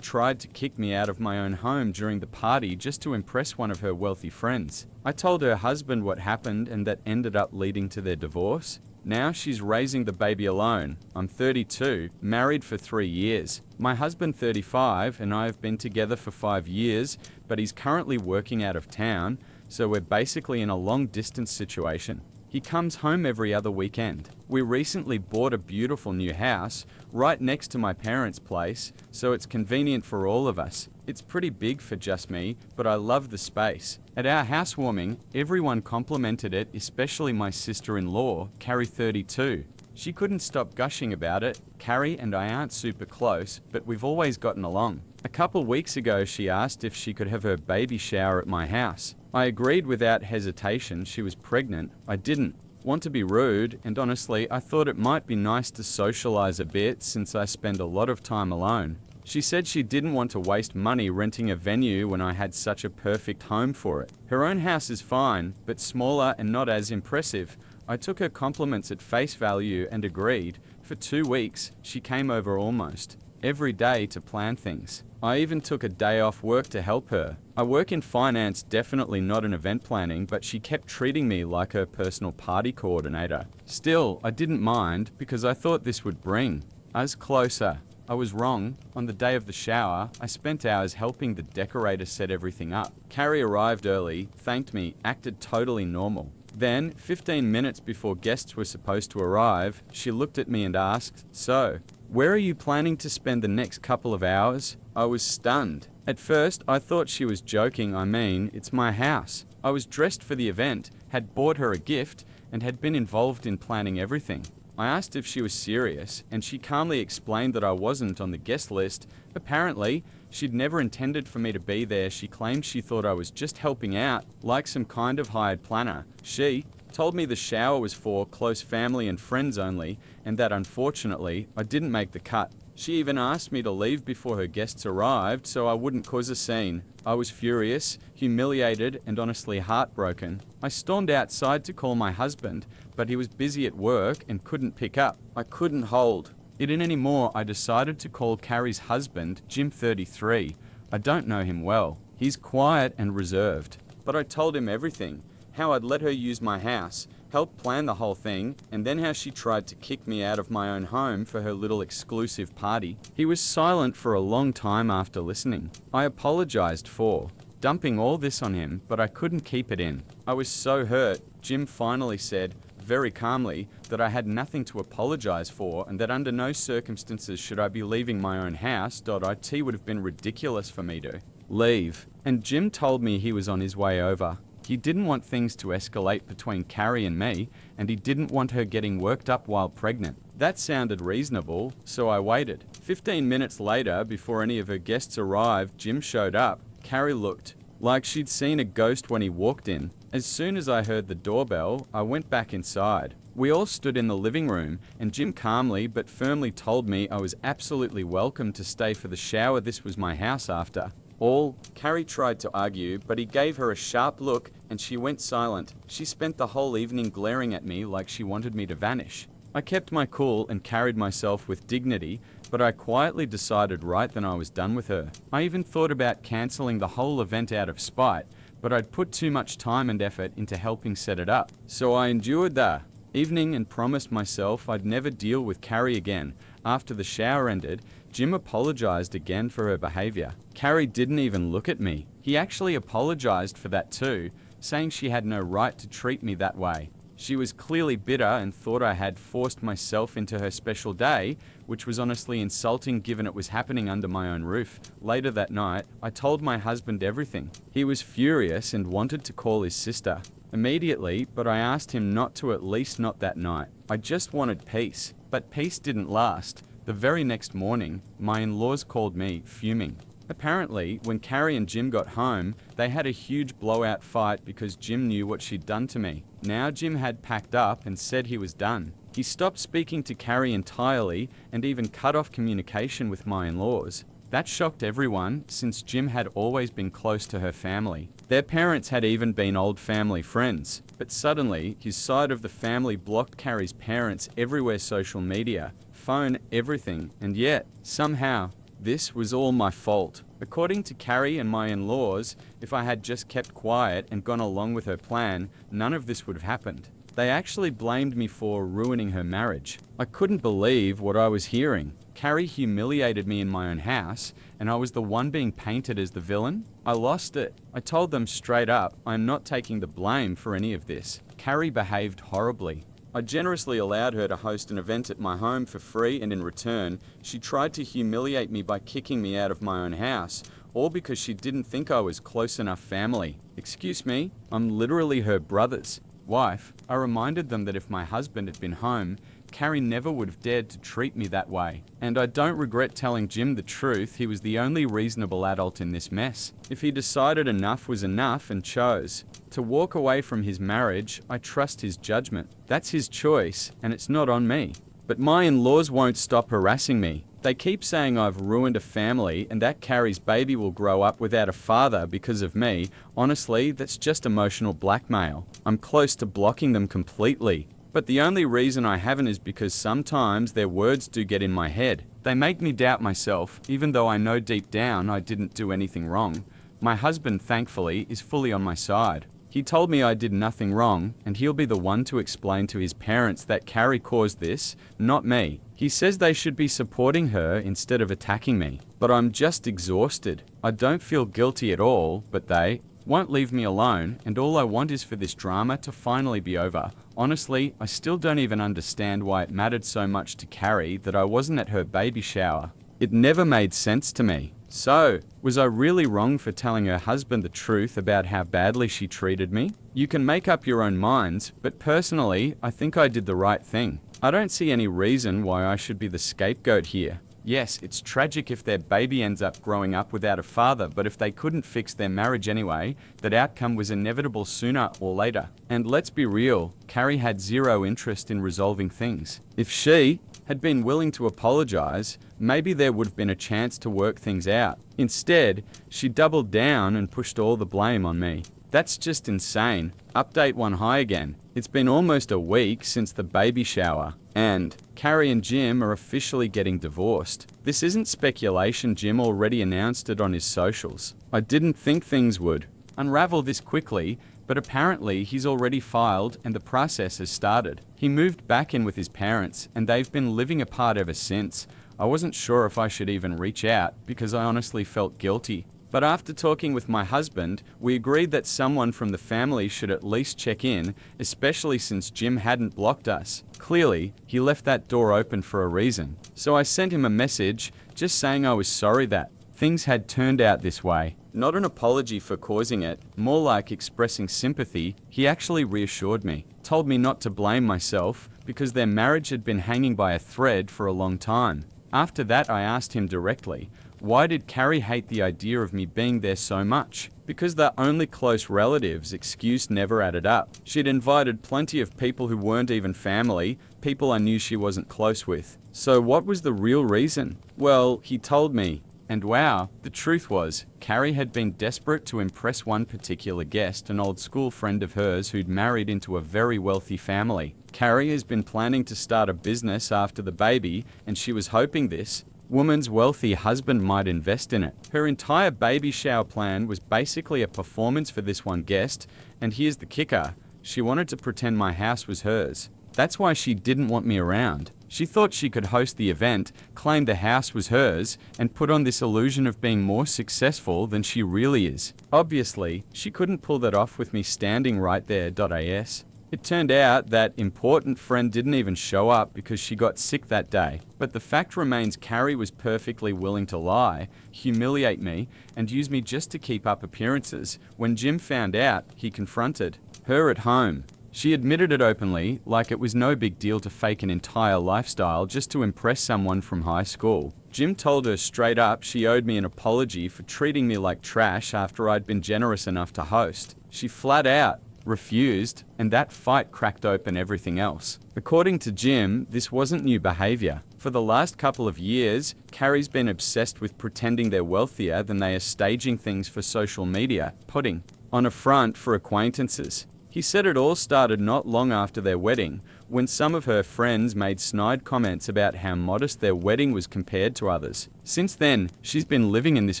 tried to kick me out of my own home during the party just to impress one of her wealthy friends. I told her husband what happened, and that ended up leading to their divorce. Now she's raising the baby alone. I'm 32, married for 3 years. My husband 35 and I have been together for 5 years, but he's currently working out of town, so we're basically in a long-distance situation. He comes home every other weekend. We recently bought a beautiful new house right next to my parents' place, so it's convenient for all of us. It's pretty big for just me, but I love the space. At our housewarming, everyone complimented it, especially my sister-in-law, Carrie 32. She couldn't stop gushing about it. Carrie and I aren't super close, but we've always gotten along. A couple weeks ago, she asked if she could have her baby shower at my house. I agreed without hesitation. She was pregnant. I didn't want to be rude, and honestly, I thought it might be nice to socialize a bit since I spend a lot of time alone. She said she didn't want to waste money renting a venue when I had such a perfect home for it. Her own house is fine, but smaller and not as impressive. I took her compliments at face value and agreed. For 2 weeks, she came over almost every day to plan things. I even took a day off work to help her. I work in finance, definitely not in event planning, but she kept treating me like her personal party coordinator. Still, I didn't mind because I thought this would bring us closer. I was wrong. On the day of the shower, I spent hours helping the decorator set everything up. Carrie arrived early, thanked me, acted totally normal. Then, 15 minutes before guests were supposed to arrive, she looked at me and asked, "So, where are you planning to spend the next couple of hours?" I was stunned. At first, I thought she was joking. I mean, it's my house. I was dressed for the event, had bought her a gift, and had been involved in planning everything. I asked if she was serious, and she calmly explained that I wasn't on the guest list. Apparently, she'd never intended for me to be there. She claimed she thought I was just helping out, like some kind of hired planner. She Told me the shower was for close family and friends only, and that unfortunately, I didn't make the cut. She even asked me to leave before her guests arrived so I wouldn't cause a scene. I was furious, humiliated, and honestly heartbroken. I stormed outside to call my husband, but he was busy at work and couldn't pick up. I couldn't hold it in anymore. I decided to call Carrie's husband, Jim 33. I don't know him well. He's quiet and reserved. But I told him everything. How I'd let her use my house, help plan the whole thing, and then how she tried to kick me out of my own home for her little exclusive party. He was silent for a long time after listening. I apologized for dumping all this on him, but I couldn't keep it in. I was so hurt. Jim finally said, very calmly, that I had nothing to apologize for and that under no circumstances should I be leaving my own house. It would have been ridiculous for me to leave. And Jim told me he was on his way over. He didn't want things to escalate between Carrie and me, and he didn't want her getting worked up while pregnant. That sounded reasonable, so I waited. 15 minutes later, before any of her guests arrived, Jim showed up. Carrie looked like she'd seen a ghost when he walked in. As soon as I heard the doorbell, I went back inside. We all stood in the living room, and Jim calmly but firmly told me I was absolutely welcome to stay for the shower. This was my house after all. Carrie tried to argue, but he gave her a sharp look and she went silent. She spent the whole evening glaring at me like she wanted me to vanish. I kept my cool and carried myself with dignity, but I quietly decided right then I was done with her. I even thought about cancelling the whole event out of spite, but I'd put too much time and effort into helping set it up. So I endured the evening and promised myself I'd never deal with Carrie again. After the shower ended, Jim apologized again for her behavior. Carrie didn't even look at me. He actually apologized for that too, saying she had no right to treat me that way. She was clearly bitter and thought I had forced myself into her special day, which was honestly insulting given it was happening under my own roof. Later that night, I told my husband everything. He was furious and wanted to call his sister immediately, but I asked him not to, at least not that night. I just wanted peace, but peace didn't last. The very next morning, my in-laws called me, fuming. Apparently, when Carrie and Jim got home, they had a huge blowout fight because Jim knew what she'd done to me. Now Jim had packed up and said he was done. He stopped speaking to Carrie entirely and even cut off communication with my in-laws. That shocked everyone, since Jim had always been close to her family. Their parents had even been old family friends. But suddenly, his side of the family blocked Carrie's parents everywhere: social media, phone, everything. And yet, somehow, this was all my fault. According to Carrie and my in-laws, if I had just kept quiet and gone along with her plan, none of this would have happened. They actually blamed me for ruining her marriage. I couldn't believe what I was hearing. Carrie humiliated me in my own house, and I was the one being painted as the villain. I lost it. I told them straight up, I'm not taking the blame for any of this. Carrie behaved horribly. I generously allowed her to host an event at my home for free, and in return, she tried to humiliate me by kicking me out of my own house, all because she didn't think I was close enough family. Excuse me, I'm literally her brother's wife. I reminded them that if my husband had been home, Carrie never would have dared to treat me that way. And I don't regret telling Jim the truth. He was the only reasonable adult in this mess. If he decided enough was enough and chose to walk away from his marriage, I trust his judgment. That's his choice, and it's not on me. But my in-laws won't stop harassing me. They keep saying I've ruined a family and that Carrie's baby will grow up without a father because of me. Honestly, that's just emotional blackmail. I'm close to blocking them completely. But the only reason I haven't is because sometimes their words do get in my head. They make me doubt myself, even though I know deep down I didn't do anything wrong. My husband, thankfully, is fully on my side. He told me I did nothing wrong, and he'll be the one to explain to his parents that Carrie caused this, not me. He says they should be supporting her instead of attacking me. But I'm just exhausted. I don't feel guilty at all, but they won't leave me alone, and all I want is for this drama to finally be over. Honestly, I still don't even understand why it mattered so much to Carrie that I wasn't at her baby shower. It never made sense to me. So, was I really wrong for telling her husband the truth about how badly she treated me? You can make up your own minds, but personally, I think I did the right thing. I don't see any reason why I should be the scapegoat here. Yes, it's tragic if their baby ends up growing up without a father, but if they couldn't fix their marriage anyway, that outcome was inevitable sooner or later. And let's be real, Carrie had zero interest in resolving things. If she had been willing to apologize, maybe there would have been a chance to work things out. Instead, she doubled down and pushed all the blame on me. That's just insane. Update one high again. It's been almost a week since the baby shower, and Carrie and Jim are officially getting divorced. This isn't speculation, Jim already announced it on his socials. I didn't think things would unravel this quickly, but apparently he's already filed and the process has started. He moved back in with his parents and they've been living apart ever since. I wasn't sure if I should even reach out because I honestly felt guilty. But after talking with my husband, we agreed that someone from the family should at least check in, especially since Jim hadn't blocked us. Clearly, he left that door open for a reason. So I sent him a message, just saying I was sorry that things had turned out this way. Not an apology for causing it, more like expressing sympathy. He actually reassured me, told me not to blame myself because their marriage had been hanging by a thread for a long time. After that, I asked him directly, why did Carrie hate the idea of me being there so much? Because they're only close relatives, excuse never added up. She'd invited plenty of people who weren't even family, people I knew she wasn't close with. So what was the real reason? Well, he told me. And wow, the truth was, Carrie had been desperate to impress one particular guest, an old school friend of hers who'd married into a very wealthy family. Carrie has been planning to start a business after the baby, and she was hoping this woman's wealthy husband might invest in it. Her entire baby shower plan was basically a performance for this one guest, and here's the kicker, she wanted to pretend my house was hers. That's why she didn't want me around. She thought she could host the event, claim the house was hers, and put on this illusion of being more successful than she really is. Obviously, she couldn't pull that off with me standing right there.as. It turned out that important friend didn't even show up because she got sick that day. But the fact remains Carrie was perfectly willing to lie, humiliate me, and use me just to keep up appearances. When Jim found out, he confronted her at home. She admitted it openly, like it was no big deal to fake an entire lifestyle just to impress someone from high school. Jim told her straight up she owed me an apology for treating me like trash after I'd been generous enough to host. She flat out refused, and that fight cracked open everything else. According to Jim, this wasn't new behavior. For the last couple of years, Carrie's been obsessed with pretending they're wealthier than they are, staging things for social media, putting on a front for acquaintances. He said it all started not long after their wedding, when some of her friends made snide comments about how modest their wedding was compared to others. Since then, she's been living in this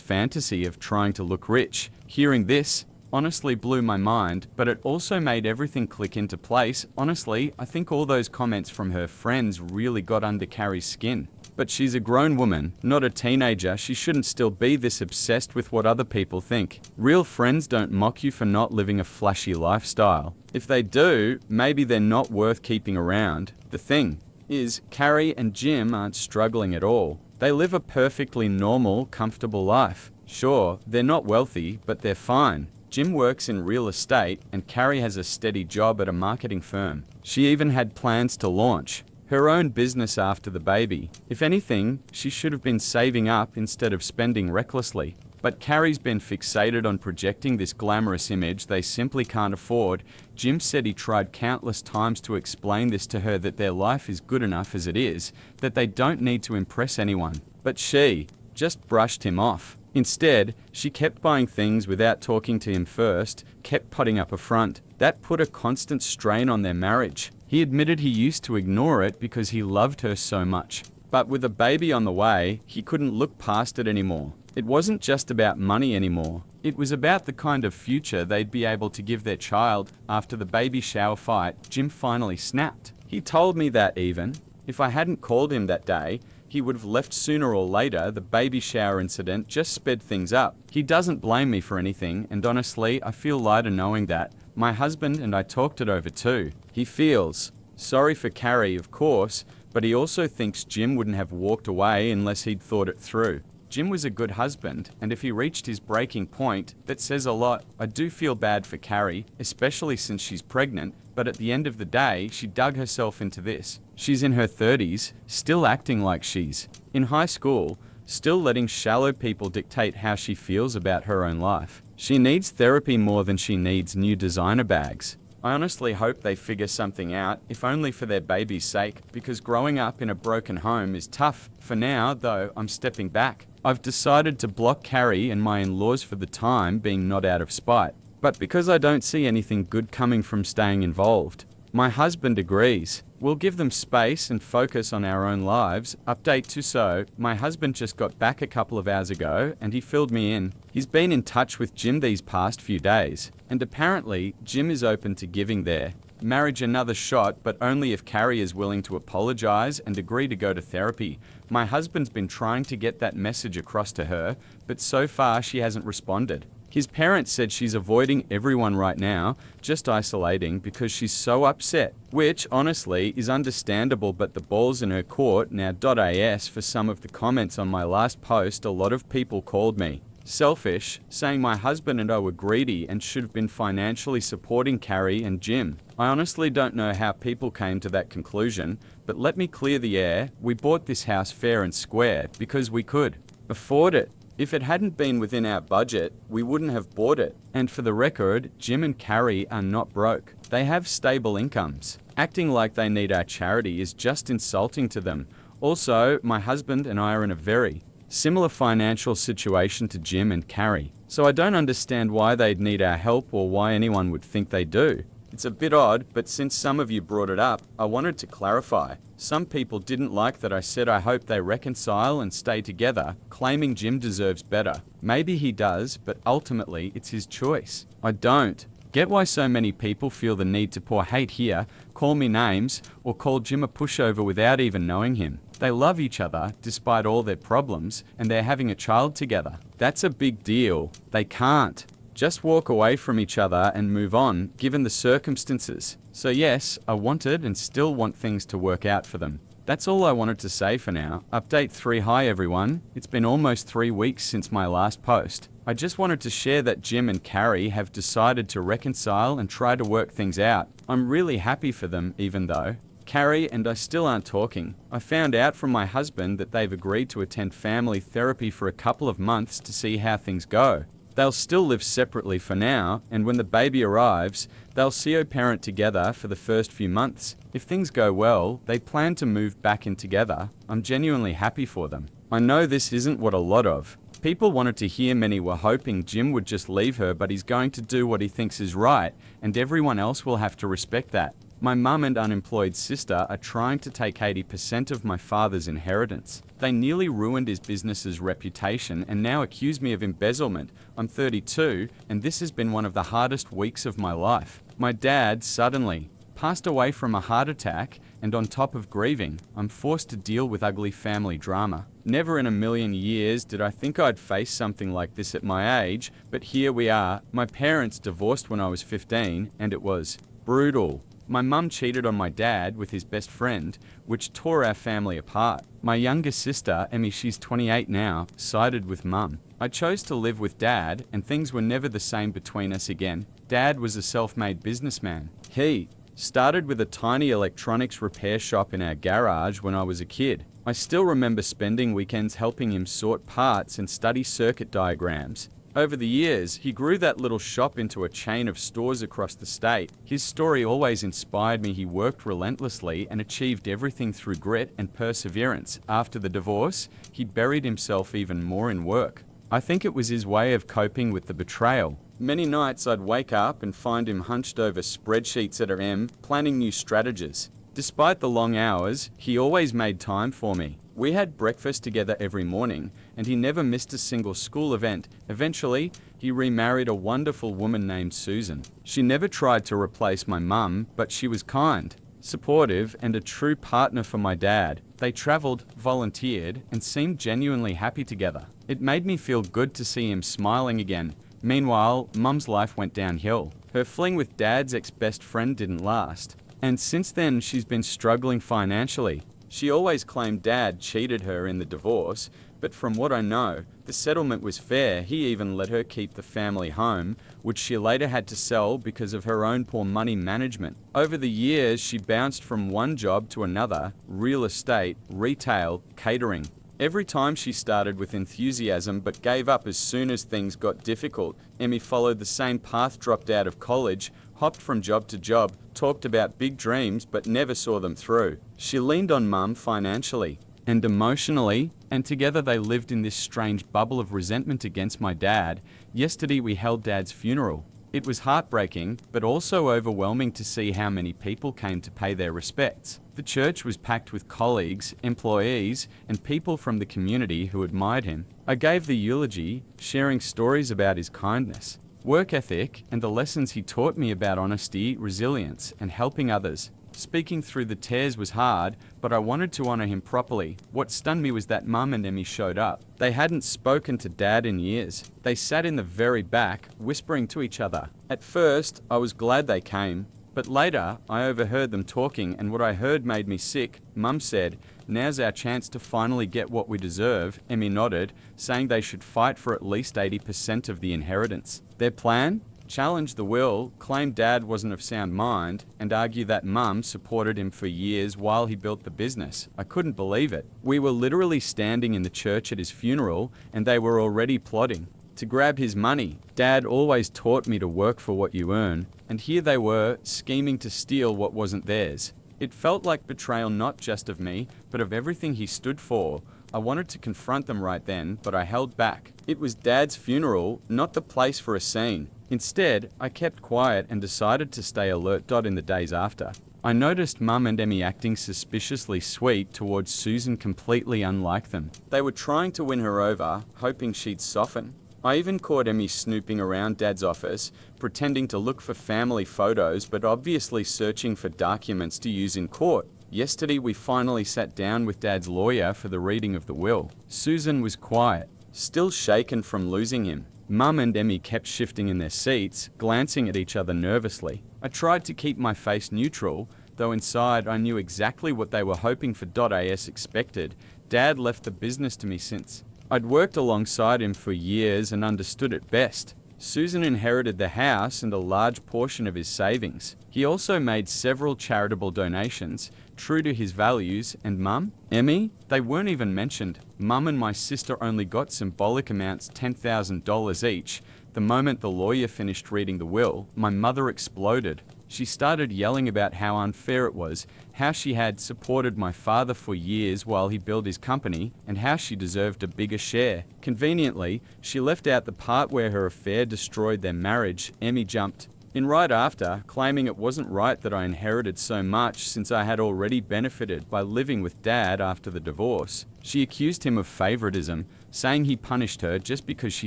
fantasy of trying to look rich. Hearing this honestly blew my mind, but it also made everything click into place. Honestly, I think all those comments from her friends really got under Carrie's skin. But she's a grown woman, not a teenager. She shouldn't still be this obsessed with what other people think. Real friends don't mock you for not living a flashy lifestyle. If they do, maybe they're not worth keeping around. The thing is, Carrie and Jim aren't struggling at all. They live a perfectly normal, comfortable life. Sure, they're not wealthy, but they're fine. Jim works in real estate and Carrie has a steady job at a marketing firm. She even had plans to launch her own business after the baby. If anything, she should have been saving up instead of spending recklessly. But Carrie's been fixated on projecting this glamorous image they simply can't afford. Jim said he tried countless times to explain this to her, that their life is good enough as it is, that they don't need to impress anyone. But she just brushed him off. Instead, she kept buying things without talking to him first, kept putting up a front. That put a constant strain on their marriage. He admitted he used to ignore it because he loved her so much. But with a baby on the way, he couldn't look past it anymore. It wasn't just about money anymore. It was about the kind of future they'd be able to give their child. After the baby shower fight, Jim finally snapped. He told me that even if I hadn't called him that day, he would have left sooner or later. The baby shower incident just sped things up. He doesn't blame me for anything, and honestly, I feel lighter knowing that. My husband and I talked it over too. He feels sorry for Carrie, of course, but he also thinks Jim wouldn't have walked away unless he'd thought it through. Jim was a good husband, and if he reached his breaking point, that says a lot. I do feel bad for Carrie, especially since she's pregnant, but at the end of the day, she dug herself into this. She's in her 30s, still acting like she's in high school, still letting shallow people dictate how she feels about her own life. She needs therapy more than she needs new designer bags. I honestly hope they figure something out, if only for their baby's sake, because growing up in a broken home is tough. For now, though, I'm stepping back. I've decided to block Carrie and my in-laws for the time being, not out of spite, but because I don't see anything good coming from staying involved. My husband agrees. We'll give them space and focus on our own lives. Update to so, my husband just got back a couple of hours ago and he filled me in. He's been in touch with Jim these past few days, and apparently Jim is open to giving their marriage another shot, but only if Carrie is willing to apologize and agree to go to therapy. My husband's been trying to get that message across to her, but so far she hasn't responded. His parents said she's avoiding everyone right now, just isolating because she's so upset, which honestly is understandable, but the ball's in her court now. .as for some of the comments on my last post, a lot of people called me selfish, saying my husband and I were greedy and should have been financially supporting Carrie and Jim. I honestly don't know how people came to that conclusion, but let me clear the air. We bought this house fair and square because we could afford it. If it hadn't been within our budget, we wouldn't have bought it. And for the record, Jim and Carrie are not broke. They have stable incomes. Acting like they need our charity is just insulting to them. Also, my husband and I are in a very similar financial situation to Jim and Carrie, so I don't understand why they'd need our help or why anyone would think they do. It's a bit odd, but since some of you brought it up, I wanted to clarify. Some people didn't like that I said I hope they reconcile and stay together, claiming Jim deserves better. Maybe he does, but ultimately it's his choice. I don't get why so many people feel the need to pour hate here, call me names, or call Jim a pushover without even knowing him. They love each other despite all their problems, and they're having a child together. That's a big deal. They can't just walk away from each other and move on, given the circumstances. So yes, I wanted and still want things to work out for them. That's all I wanted to say for now. Update 3. Hi everyone. It's been almost 3 weeks since my last post. I just wanted to share that Jim and Carrie have decided to reconcile and try to work things out. I'm really happy for them, even though Carrie and I still aren't talking. I found out from my husband that they've agreed to attend family therapy for a couple of months to see how things go. They'll still live separately for now, and when the baby arrives, they'll co-parent together for the first few months. If things go well, they plan to move back in together. I'm genuinely happy for them. I know this isn't what a lot of people wanted to hear. Many were hoping Jim would just leave her, but he's going to do what he thinks is right, and everyone else will have to respect that. My mum and unemployed sister are trying to take 80% of my father's inheritance. They nearly ruined his business's reputation and now accuse me of embezzlement. I'm 32, and this has been one of the hardest weeks of my life. My dad suddenly passed away from a heart attack, and on top of grieving, I'm forced to deal with ugly family drama. Never in a million years did I think I'd face something like this at my age, but here we are. My parents divorced when I was 15, and it was brutal. My mum cheated on my dad with his best friend, which tore our family apart. My younger sister, Emmy, she's 28 now, sided with mum. I chose to live with dad, and things were never the same between us again. Dad was a self-made businessman. He started with a tiny electronics repair shop in our garage when I was a kid. I still remember spending weekends helping him sort parts and study circuit diagrams. Over the years, he grew that little shop into a chain of stores across the state. His story always inspired me. He worked relentlessly and achieved everything through grit and perseverance. After the divorce, he buried himself even more in work. I think it was his way of coping with the betrayal. Many nights I'd wake up and find him hunched over spreadsheets at AM, planning new strategies. Despite the long hours, he always made time for me. We had breakfast together every morning, and he never missed a single school event. Eventually, he remarried a wonderful woman named Susan. She never tried to replace my mum, but she was kind, supportive, and a true partner for my dad. They traveled, volunteered, and seemed genuinely happy together. It made me feel good to see him smiling again. Meanwhile, mum's life went downhill. Her fling with dad's ex-best friend didn't last, and since then she's been struggling financially. She always claimed dad cheated her in the divorce, but from what I know, the settlement was fair. He even let her keep the family home, which she later had to sell because of her own poor money management. Over the years, she bounced from one job to another: real estate, retail, catering. Every time she started with enthusiasm but gave up as soon as things got difficult. Emmy followed the same path, dropped out of college, hopped from job to job, talked about big dreams but never saw them through. She leaned on Mum financially and emotionally, and together they lived in this strange bubble of resentment against my dad. Yesterday we held Dad's funeral. It was heartbreaking, but also overwhelming to see how many people came to pay their respects. The church was packed with colleagues, employees, and people from the community who admired him. I gave the eulogy, sharing stories about his kindness, work ethic, and the lessons he taught me about honesty, resilience, and helping others. Speaking through the tears was hard, but I wanted to honor him properly. What stunned me was that Mum and Emmy showed up. They hadn't spoken to Dad in years. They sat in the very back, whispering to each other. At first, I was glad they came, but later, I overheard them talking, and what I heard made me sick. Mum said, "Now's our chance to finally get what we deserve." Emmy nodded, saying they should fight for at least 80% of the inheritance. Their plan? Challenge the will, claim Dad wasn't of sound mind, and argue that Mum supported him for years while he built the business. I couldn't believe it. We were literally standing in the church at his funeral, and they were already plotting to grab his money. Dad always taught me to work for what you earn, and here they were, scheming to steal what wasn't theirs. It felt like betrayal, not just of me, but of everything he stood for. I wanted to confront them right then, but I held back. It was Dad's funeral, not the place for a scene. Instead, I kept quiet and decided to stay alert. In the days after, I noticed Mum and Emmy acting suspiciously sweet towards Susan, completely unlike them. They were trying to win her over, hoping she'd soften. I even caught Emmy snooping around Dad's office, pretending to look for family photos, but obviously searching for documents to use in court. Yesterday, we finally sat down with Dad's lawyer for the reading of the will. Susan was quiet, still shaken from losing him. Mum and Emmy kept shifting in their seats, glancing at each other nervously. I tried to keep my face neutral, though inside I knew exactly what they were hoping for. As expected, Dad left the business to me since I'd worked alongside him for years and understood it best. Susan inherited the house and a large portion of his savings. He also made several charitable donations, true to his values, and Mum, Emmy, they weren't even mentioned. Mum and my sister only got symbolic amounts, $10,000 each. The moment the lawyer finished reading the will, my mother exploded. She started yelling about how unfair it was, how she had supported my father for years while he built his company, and how she deserved a bigger share. Conveniently, she left out the part where her affair destroyed their marriage. Emmy jumped in right after, claiming it wasn't right that I inherited so much since I had already benefited by living with Dad after the divorce. She accused him of favoritism, saying he punished her just because she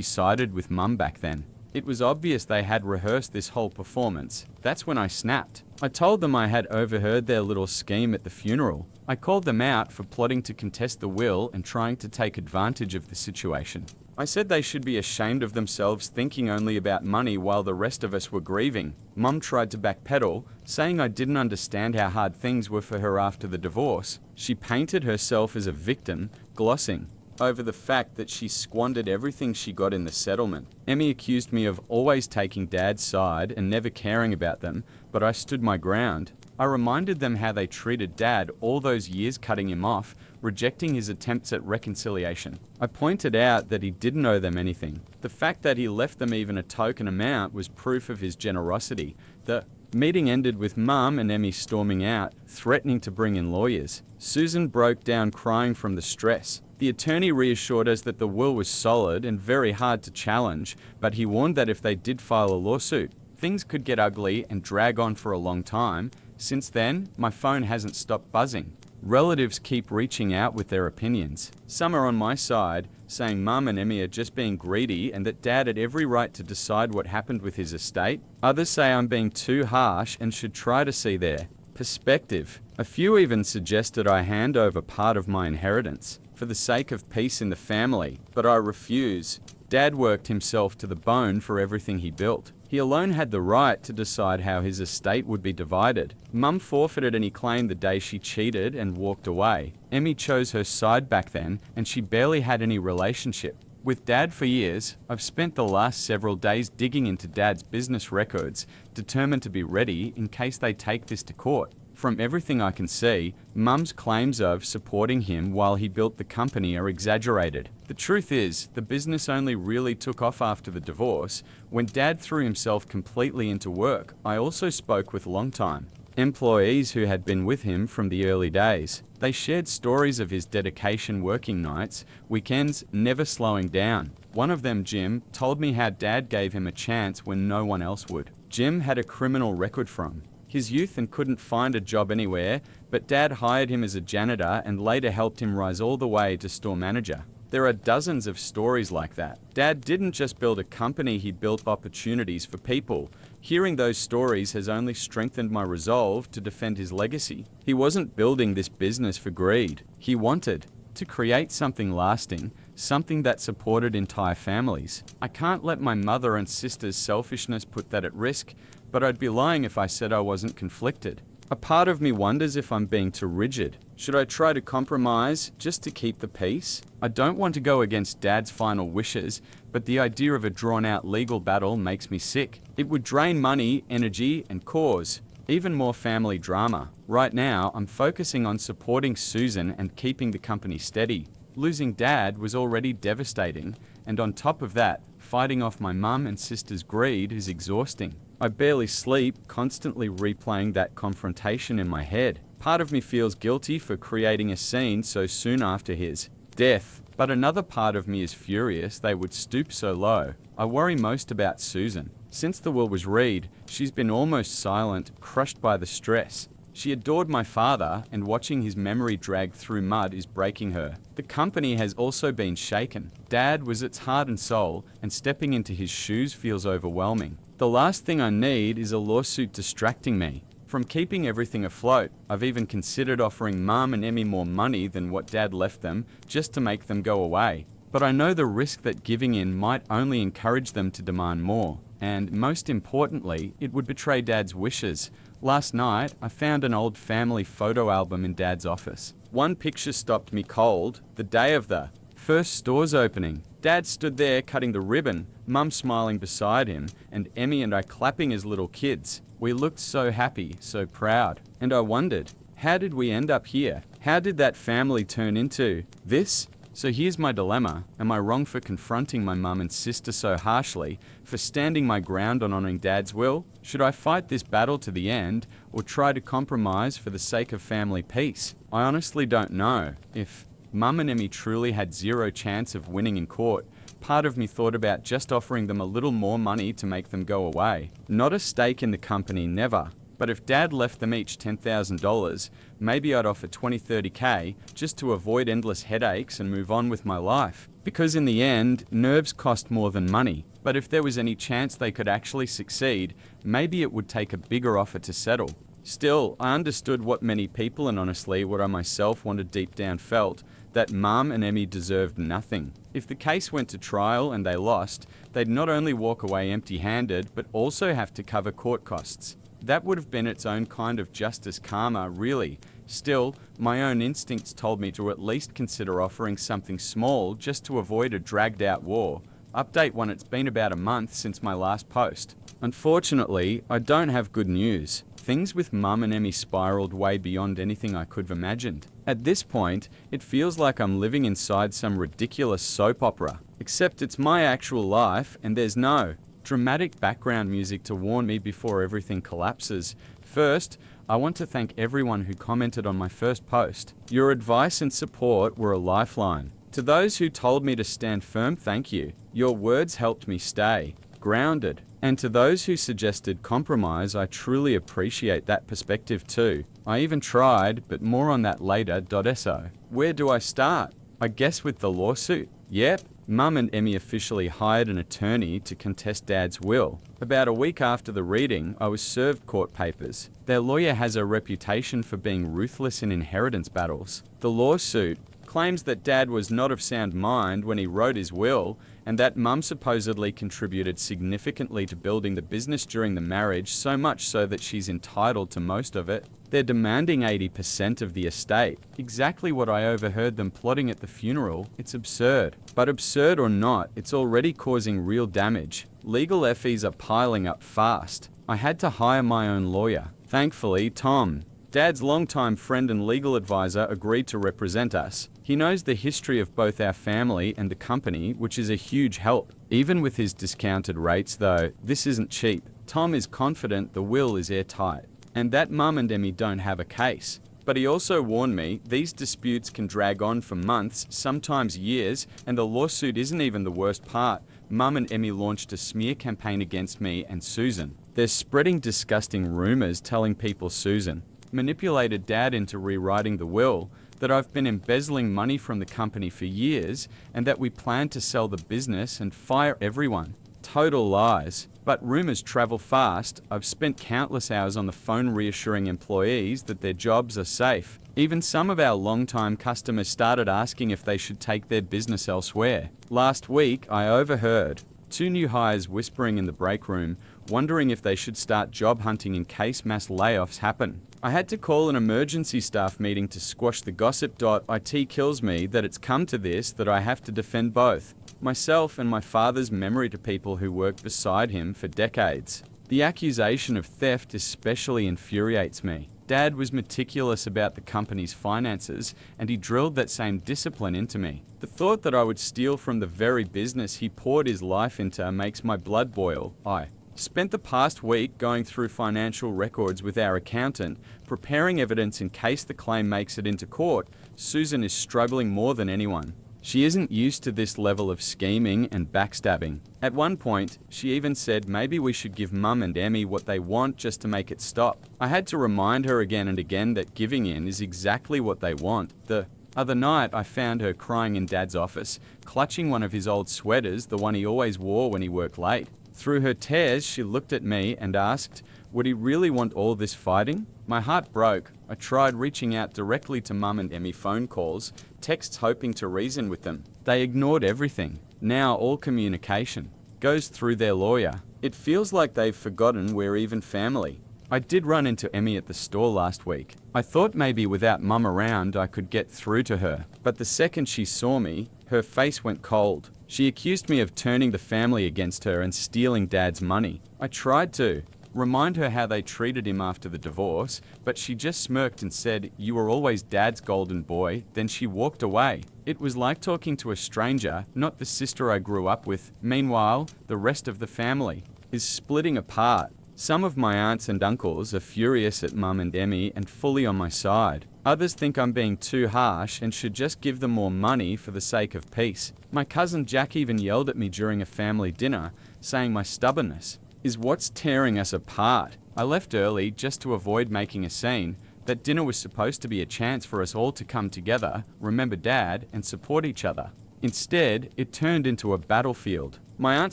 sided with Mum back then. It was obvious they had rehearsed this whole performance. That's when I snapped. I told them I had overheard their little scheme at the funeral. I called them out for plotting to contest the will and trying to take advantage of the situation. I said they should be ashamed of themselves, thinking only about money while the rest of us were grieving. Mum tried to backpedal, saying I didn't understand how hard things were for her after the divorce. She painted herself as a victim, glossing over the fact that she squandered everything she got in the settlement. Emmy accused me of always taking Dad's side and never caring about them, but I stood my ground. I reminded them how they treated Dad all those years, cutting him off, rejecting his attempts at reconciliation. I pointed out that he didn't owe them anything. The fact that he left them even a token amount was proof of his generosity. The meeting ended with Mum and Emmy storming out, threatening to bring in lawyers. Susan broke down crying from the stress. The attorney reassured us that the will was solid and very hard to challenge, but he warned that if they did file a lawsuit, things could get ugly and drag on for a long time. Since then, my phone hasn't stopped buzzing. Relatives keep reaching out with their opinions. Some are on my side, saying Mum and Emmy are just being greedy and that Dad had every right to decide what happened with his estate. Others say I'm being too harsh and should try to see their perspective. A few even suggested I hand over part of my inheritance for the sake of peace in the family, but I refuse. Dad worked himself to the bone for everything he built. He alone had the right to decide how his estate would be divided. Mum forfeited any claim the day she cheated and walked away. Emmy chose her side back then, and she barely had any relationship with Dad for years. I've spent the last several days digging into Dad's business records, determined to be ready in case they take this to court. From everything I can see, Mum's claims of supporting him while he built the company are exaggerated. The truth is, the business only really took off after the divorce, when Dad threw himself completely into work. I also spoke with longtime employees who had been with him from the early days. They shared stories of his dedication, working nights, weekends, never slowing down. One of them, Jim, told me how Dad gave him a chance when no one else would. Jim had a criminal record from his youth and couldn't find a job anywhere, but Dad hired him as a janitor and later helped him rise all the way to store manager. There are dozens of stories like that. Dad didn't just build a company, he built opportunities for people. Hearing those stories has only strengthened my resolve to defend his legacy. He wasn't building this business for greed. He wanted to create something lasting, something that supported entire families. I can't let my mother and sister's selfishness put that at risk, but I'd be lying if I said I wasn't conflicted. A part of me wonders if I'm being too rigid. Should I try to compromise just to keep the peace? I don't want to go against Dad's final wishes, but the idea of a drawn-out legal battle makes me sick. It would drain money, energy, and cause even more family drama. Right now, I'm focusing on supporting Susan and keeping the company steady. Losing Dad was already devastating, and on top of that, fighting off my mum and sister's greed is exhausting. I barely sleep, constantly replaying that confrontation in my head. Part of me feels guilty for creating a scene so soon after his death, but another part of me is furious they would stoop so low. I worry most about Susan. Since the will was read, she's been almost silent, crushed by the stress. She adored my father, and watching his memory drag through mud is breaking her. The company has also been shaken. Dad was its heart and soul, and stepping into his shoes feels overwhelming. The last thing I need is a lawsuit distracting me from keeping everything afloat. I've even considered offering Mum and Emmy more money than what Dad left them, just to make them go away. But I know the risk that giving in might only encourage them to demand more. And most importantly, it would betray Dad's wishes. Last night, I found an old family photo album in Dad's office. One picture stopped me cold, the day of the first store's opening. Dad stood there cutting the ribbon, Mum smiling beside him, and Emmy and I clapping as little kids. We looked so happy, so proud. And I wondered, how did we end up here? How did that family turn into this? So here's my dilemma. Am I wrong for confronting my mum and sister so harshly, for standing my ground on honoring Dad's will? Should I fight this battle to the end, or try to compromise for the sake of family peace? I honestly don't know. If Mum and Emmy truly had zero chance of winning in court, part of me thought about just offering them a little more money to make them go away. Not a stake in the company, never. But if Dad left them each $10,000, maybe I'd offer 20-30K just to avoid endless headaches and move on with my life. Because in the end, nerves cost more than money. But if there was any chance they could actually succeed, maybe it would take a bigger offer to settle. Still, I understood what many people, and honestly what I myself wanted deep down, felt, that Mum and Emmy deserved nothing. If the case went to trial and they lost, they'd not only walk away empty-handed, but also have to cover court costs. That would have been its own kind of justice karma, really. Still, my own instincts told me to at least consider offering something small just to avoid a dragged-out war. Update 1: it's been about a month since my last post. Unfortunately, I don't have good news. Things with Mum and Emmy spiraled way beyond anything I could have imagined. At this point, it feels like I'm living inside some ridiculous soap opera. Except it's my actual life, and there's no dramatic background music to warn me before everything collapses. First, I want to thank everyone who commented on my first post. Your advice and support were a lifeline. To those who told me to stand firm, thank you. Your words helped me stay grounded. And to those who suggested compromise, I truly appreciate that perspective too. I even tried, but more on that later. So, where do I start? I guess with the lawsuit. Yep. Mum and Emmy officially hired an attorney to contest Dad's will. About a week after the reading, I was served court papers. Their lawyer has a reputation for being ruthless in inheritance battles. The lawsuit claims that Dad was not of sound mind when he wrote his will, and that mum supposedly contributed significantly to building the business during the marriage, so much so that she's entitled to most of it. They're demanding 80% of the estate. Exactly what I overheard them plotting at the funeral. It's absurd. But absurd or not, it's already causing real damage. Legal fees are piling up fast. I had to hire my own lawyer. Thankfully, Tom, Dad's longtime friend and legal advisor, agreed to represent us. He knows the history of both our family and the company, which is a huge help. Even with his discounted rates though, this isn't cheap. Tom is confident the will is airtight, and that Mum and Emmy don't have a case. But he also warned me these disputes can drag on for months, sometimes years, and the lawsuit isn't even the worst part. Mum and Emmy launched a smear campaign against me and Susan. They're spreading disgusting rumors telling people Susan manipulated Dad into rewriting the will, that I've been embezzling money from the company for years, and that we plan to sell the business and fire everyone. Total lies. But rumors travel fast. I've spent countless hours on the phone reassuring employees that their jobs are safe. Even some of our long-time customers started asking if they should take their business elsewhere. Last week, I overheard 2 new hires whispering in the break room, wondering if they should start job hunting in case mass layoffs happen. I had to call an emergency staff meeting to squash the gossip. It kills me that it's come to this, that I have to defend both myself and my father's memory to people who worked beside him for decades. The accusation of theft especially infuriates me. Dad was meticulous about the company's finances, and he drilled that same discipline into me. The thought that I would steal from the very business he poured his life into makes my blood boil. I spent the past week going through financial records with our accountant, preparing evidence in case the claim makes it into court. Susan is struggling more than anyone. She isn't used to this level of scheming and backstabbing. At one point, she even said maybe we should give Mum and Emmy what they want just to make it stop. I had to remind her again and again that giving in is exactly what they want. The other night, I found her crying in Dad's office, clutching one of his old sweaters, the one he always wore when he worked late. Through her tears, she looked at me and asked, would he really want all this fighting? My heart broke. I tried reaching out directly to Mum and Emmy, phone calls, texts hoping to reason with them. They ignored everything. Now all communication goes through their lawyer. It feels like they've forgotten we're even family. I did run into Emmy at the store last week. I thought maybe without Mum around I could get through to her. But the second she saw me, her face went cold. She accused me of turning the family against her and stealing Dad's money. I tried to remind her how they treated him after the divorce, but she just smirked and said, "You were always Dad's golden boy." Then she walked away. It was like talking to a stranger, not the sister I grew up with. Meanwhile, the rest of the family is splitting apart. Some of my aunts and uncles are furious at Mum and Emmy and fully on my side. Others think I'm being too harsh and should just give them more money for the sake of peace. My cousin Jack even yelled at me during a family dinner, saying my stubbornness is what's tearing us apart. I left early just to avoid making a scene. That dinner was supposed to be a chance for us all to come together, remember Dad, and support each other. Instead, it turned into a battlefield. My Aunt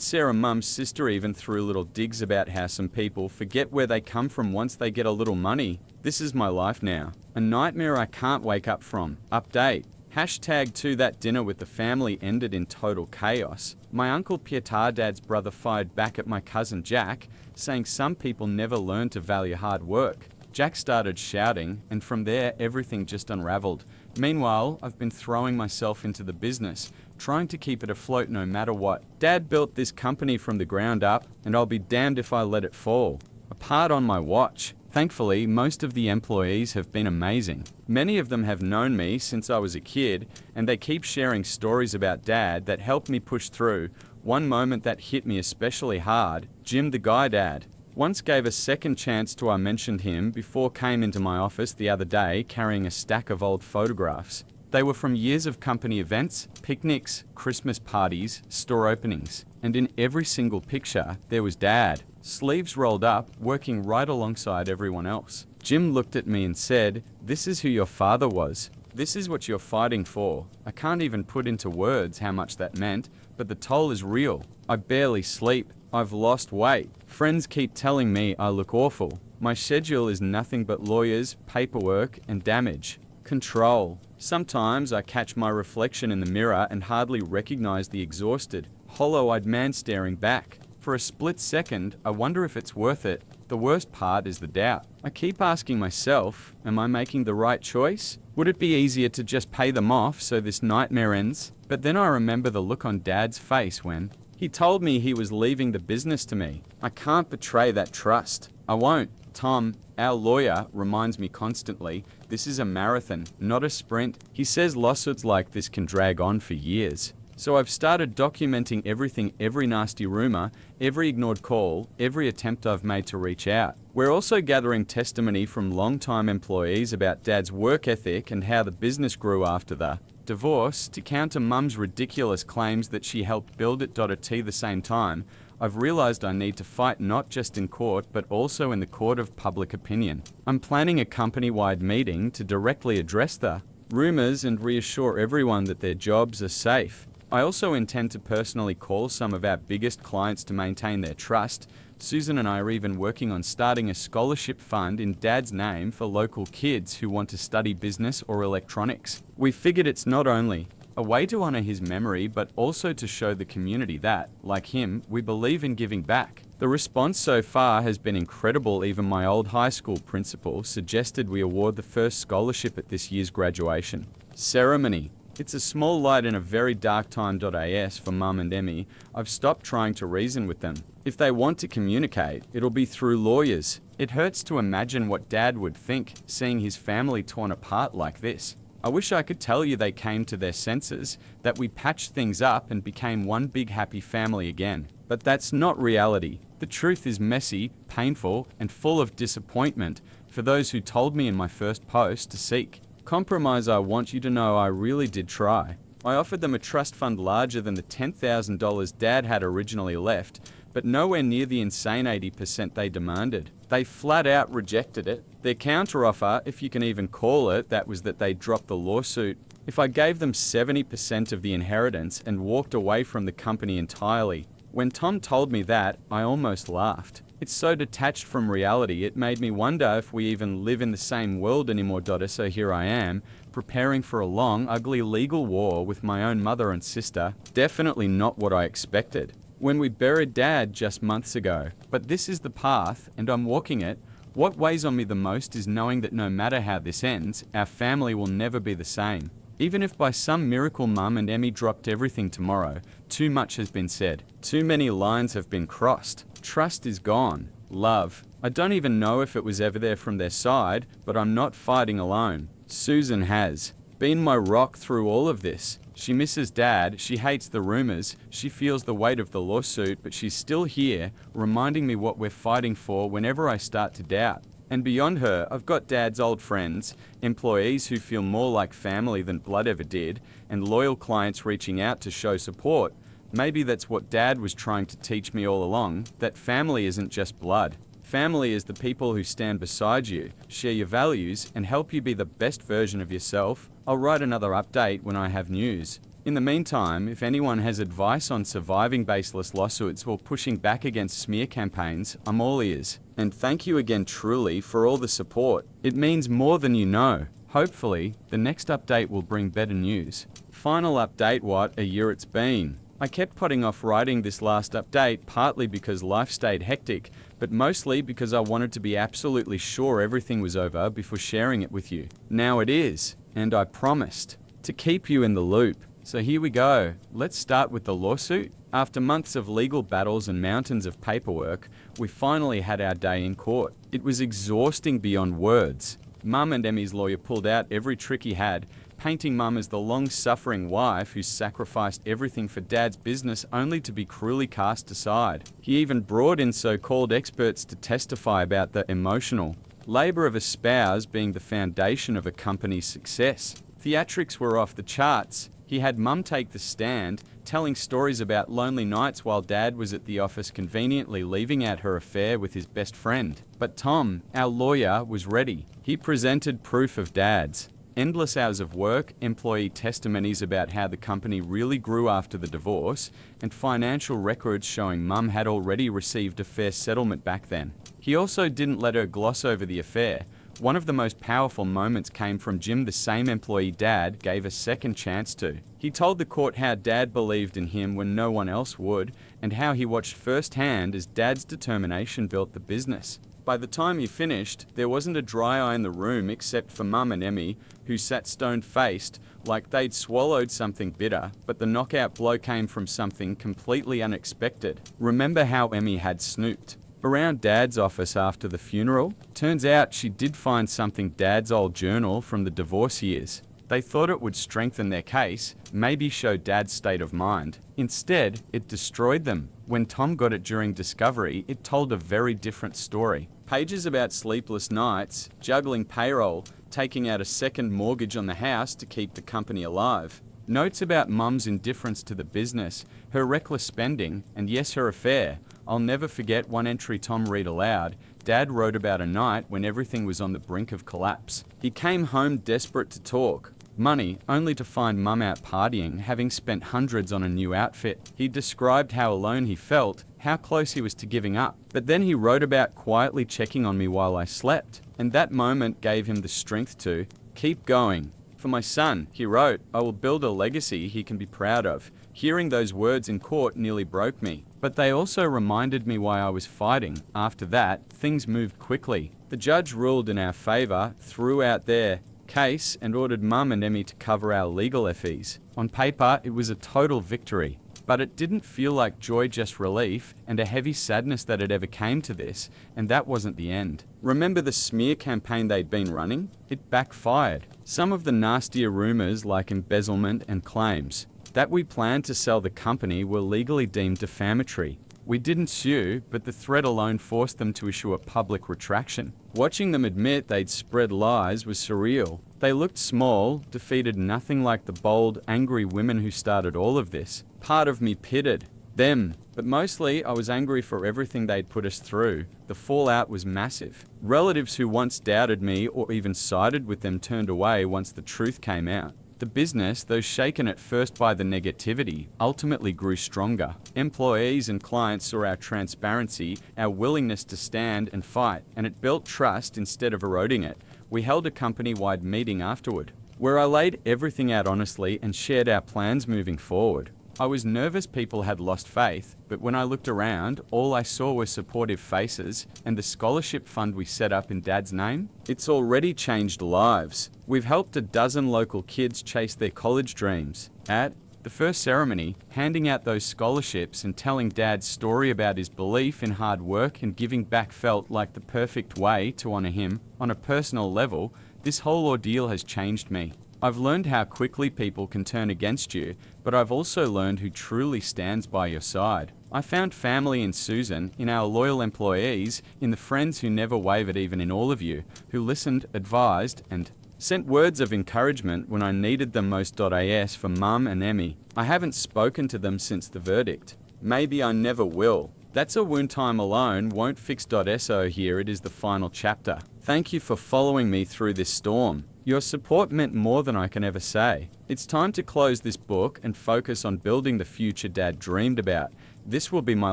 Sarah, Mum's sister, even threw little digs about how some people forget where they come from once they get a little money. This is my life now. A nightmare I can't wake up from. Update. #2 that dinner with the family ended in total chaos. My uncle Pietar, Dad's brother, fired back at my cousin Jack, saying some people never learn to value hard work. Jack started shouting, and from there everything just unraveled. Meanwhile, I've been throwing myself into the business, trying to keep it afloat no matter what. Dad built this company from the ground up, and I'll be damned if I let it fall apart on my watch. Thankfully, most of the employees have been amazing. Many of them have known me since I was a kid, and they keep sharing stories about Dad that helped me push through. One moment that hit me especially hard, Jim the guy Dad once gave a second chance to. I mentioned him before came into my office the other day carrying a stack of old photographs. They were from years of company events, picnics, Christmas parties, store openings. And in every single picture, there was Dad, sleeves rolled up, working right alongside everyone else. Jim looked at me and said, "This is who your father was. This is what you're fighting for." I can't even put into words how much that meant, but the toll is real. I barely sleep. I've lost weight. Friends keep telling me I look awful. My schedule is nothing but lawyers, paperwork, and damage control. Sometimes I catch my reflection in the mirror and hardly recognize the exhausted, hollow-eyed man staring back. For a split second, I wonder if it's worth it. The worst part is the doubt. I keep asking myself, am I making the right choice? Would it be easier to just pay them off so this nightmare ends? But then I remember the look on Dad's face when he told me he was leaving the business to me. I can't betray that trust. I won't. Tom, our lawyer, reminds me constantly, this is a marathon, not a sprint. He says lawsuits like this can drag on for years. So I've started documenting everything, every nasty rumor, every ignored call, every attempt I've made to reach out. We're also gathering testimony from long-time employees about Dad's work ethic and how the business grew after the divorce. To counter Mum's ridiculous claims that she helped build it. At the same time, I've realized I need to fight not just in court, but also in the court of public opinion. I'm planning a company-wide meeting to directly address the rumors and reassure everyone that their jobs are safe. I also intend to personally call some of our biggest clients to maintain their trust. Susan and I are even working on starting a scholarship fund in Dad's name for local kids who want to study business or electronics. We figured it's not only a way to honor his memory, but also to show the community that, like him, we believe in giving back. The response so far has been incredible. Even my old high school principal suggested we award the first scholarship at this year's graduation ceremony. It's a small light in a very dark time. As for Mum and Emmy, I've stopped trying to reason with them. If they want to communicate, it'll be through lawyers. It hurts to imagine what Dad would think, seeing his family torn apart like this. I wish I could tell you they came to their senses, that we patched things up and became one big happy family again. But that's not reality. The truth is messy, painful, and full of disappointment for those who told me in my first post to seek compromise. I want you to know I really did try. I offered them a trust fund larger than the $10,000 Dad had originally left, but nowhere near the insane 80% they demanded. They flat out rejected it. Their counteroffer, if you can even call it, that was that they dropped the lawsuit. If I gave them 70% of the inheritance and walked away from the company entirely. When Tom told me that, I almost laughed. It's so detached from reality, it made me wonder if we even live in the same world anymore. So here I am, preparing for a long, ugly legal war with my own mother and sister. Definitely not what I expected when we buried Dad just months ago. But this is the path, and I'm walking it. What weighs on me the most is knowing that no matter how this ends, our family will never be the same. Even if by some miracle Mum and Emmy dropped everything tomorrow, too much has been said. Too many lines have been crossed. Trust is gone. Love. I don't even know if it was ever there from their side, but I'm not fighting alone. Susan has been my rock through all of this. She misses Dad, she hates the rumors, she feels the weight of the lawsuit, but she's still here, reminding me what we're fighting for whenever I start to doubt. And beyond her, I've got Dad's old friends, employees who feel more like family than blood ever did, and loyal clients reaching out to show support. Maybe that's what Dad was trying to teach me all along, that family isn't just blood. Family is the people who stand beside you, share your values, and help you be the best version of yourself. I'll write another update when I have news. In the meantime, if anyone has advice on surviving baseless lawsuits or pushing back against smear campaigns, I'm all ears. And thank you again truly for all the support. It means more than you know. Hopefully, the next update will bring better news. Final update, what a year it's been. I kept putting off writing this last update, partly because life stayed hectic, but mostly because I wanted to be absolutely sure everything was over before sharing it with you. Now it is, and I promised to keep you in the loop. So here we go. Let's start with the lawsuit. After months of legal battles and mountains of paperwork, we finally had our day in court. It was exhausting beyond words. Mum and Emmy's lawyer pulled out every trick he had, painting Mum as the long-suffering wife who sacrificed everything for Dad's business only to be cruelly cast aside. He even brought in so-called experts to testify about the emotional labor of a spouse being the foundation of a company's success. Theatrics were off the charts. He had Mum take the stand, telling stories about lonely nights while Dad was at the office conveniently leaving out her affair with his best friend. But Tom, our lawyer, was ready. He presented proof of Dad's endless hours of work, employee testimonies about how the company really grew after the divorce, and financial records showing Mum had already received a fair settlement back then. He also didn't let her gloss over the affair, One of the most powerful moments came from Jim, the same employee Dad gave a second chance to. He told the court how Dad believed in him when no one else would, and how he watched firsthand as Dad's determination built the business. By the time he finished, there wasn't a dry eye in the room except for Mum and Emmy, who sat stone-faced, like they'd swallowed something bitter, but the knockout blow came from something completely unexpected. Remember how Emmy had snooped around Dad's office after the funeral? Turns out she did find something Dad's old journal from the divorce years. They thought it would strengthen their case, maybe show Dad's state of mind. Instead, it destroyed them. When Tom got it during discovery, it told a very different story. Pages about sleepless nights, juggling payroll, taking out a second mortgage on the house to keep the company alive. Notes about Mum's indifference to the business, her reckless spending, and yes, her affair. I'll never forget one entry Tom read aloud. Dad wrote about a night when everything was on the brink of collapse. He came home desperate to talk money, only to find Mum out partying, having spent hundreds on a new outfit. He described how alone he felt, how close he was to giving up. But then he wrote about quietly checking on me while I slept. And that moment gave him the strength to keep going. For my son, he wrote, I will build a legacy he can be proud of. Hearing those words in court nearly broke me. But they also reminded me why I was fighting. After that, things moved quickly. The judge ruled in our favor, threw out their case, and ordered Mum and Emmy to cover our legal fees. On paper, it was a total victory. But it didn't feel like joy, just relief, and a heavy sadness that it ever came to this, and that wasn't the end. Remember the smear campaign they'd been running? It backfired. Some of the nastier rumors, like embezzlement and claims that we planned to sell the company, were legally deemed defamatory. We didn't sue, but the threat alone forced them to issue a public retraction. Watching them admit they'd spread lies was surreal. They looked small, defeated, nothing like the bold, angry women who started all of this. Part of me pitted them, but mostly I was angry for everything they'd put us through. The fallout was massive. Relatives who once doubted me or even sided with them turned away once the truth came out. The business, though shaken at first by the negativity, ultimately grew stronger. Employees and clients saw our transparency, our willingness to stand and fight, and it built trust instead of eroding it. We held a company-wide meeting afterward, where I laid everything out honestly and shared our plans moving forward. I was nervous people had lost faith, but when I looked around, all I saw were supportive faces, and the scholarship fund we set up in Dad's name, it's already changed lives. We've helped a dozen local kids chase their college dreams. At the first ceremony, handing out those scholarships and telling Dad's story about his belief in hard work and giving back felt like the perfect way to honor him. On a personal level, this whole ordeal has changed me. I've learned how quickly people can turn against you, but I've also learned who truly stands by your side. I found family in Susan, in our loyal employees, in the friends who never wavered even in all of you, who listened, advised, and sent words of encouragement when I needed them most. As for Mum and Emmy, I haven't spoken to them since the verdict. Maybe I never will. That's a wound time alone won't fix. So here it is, the final chapter. Thank you for following me through this storm. Your support meant more than I can ever say. It's time to close this book and focus on building the future Dad dreamed about. This will be my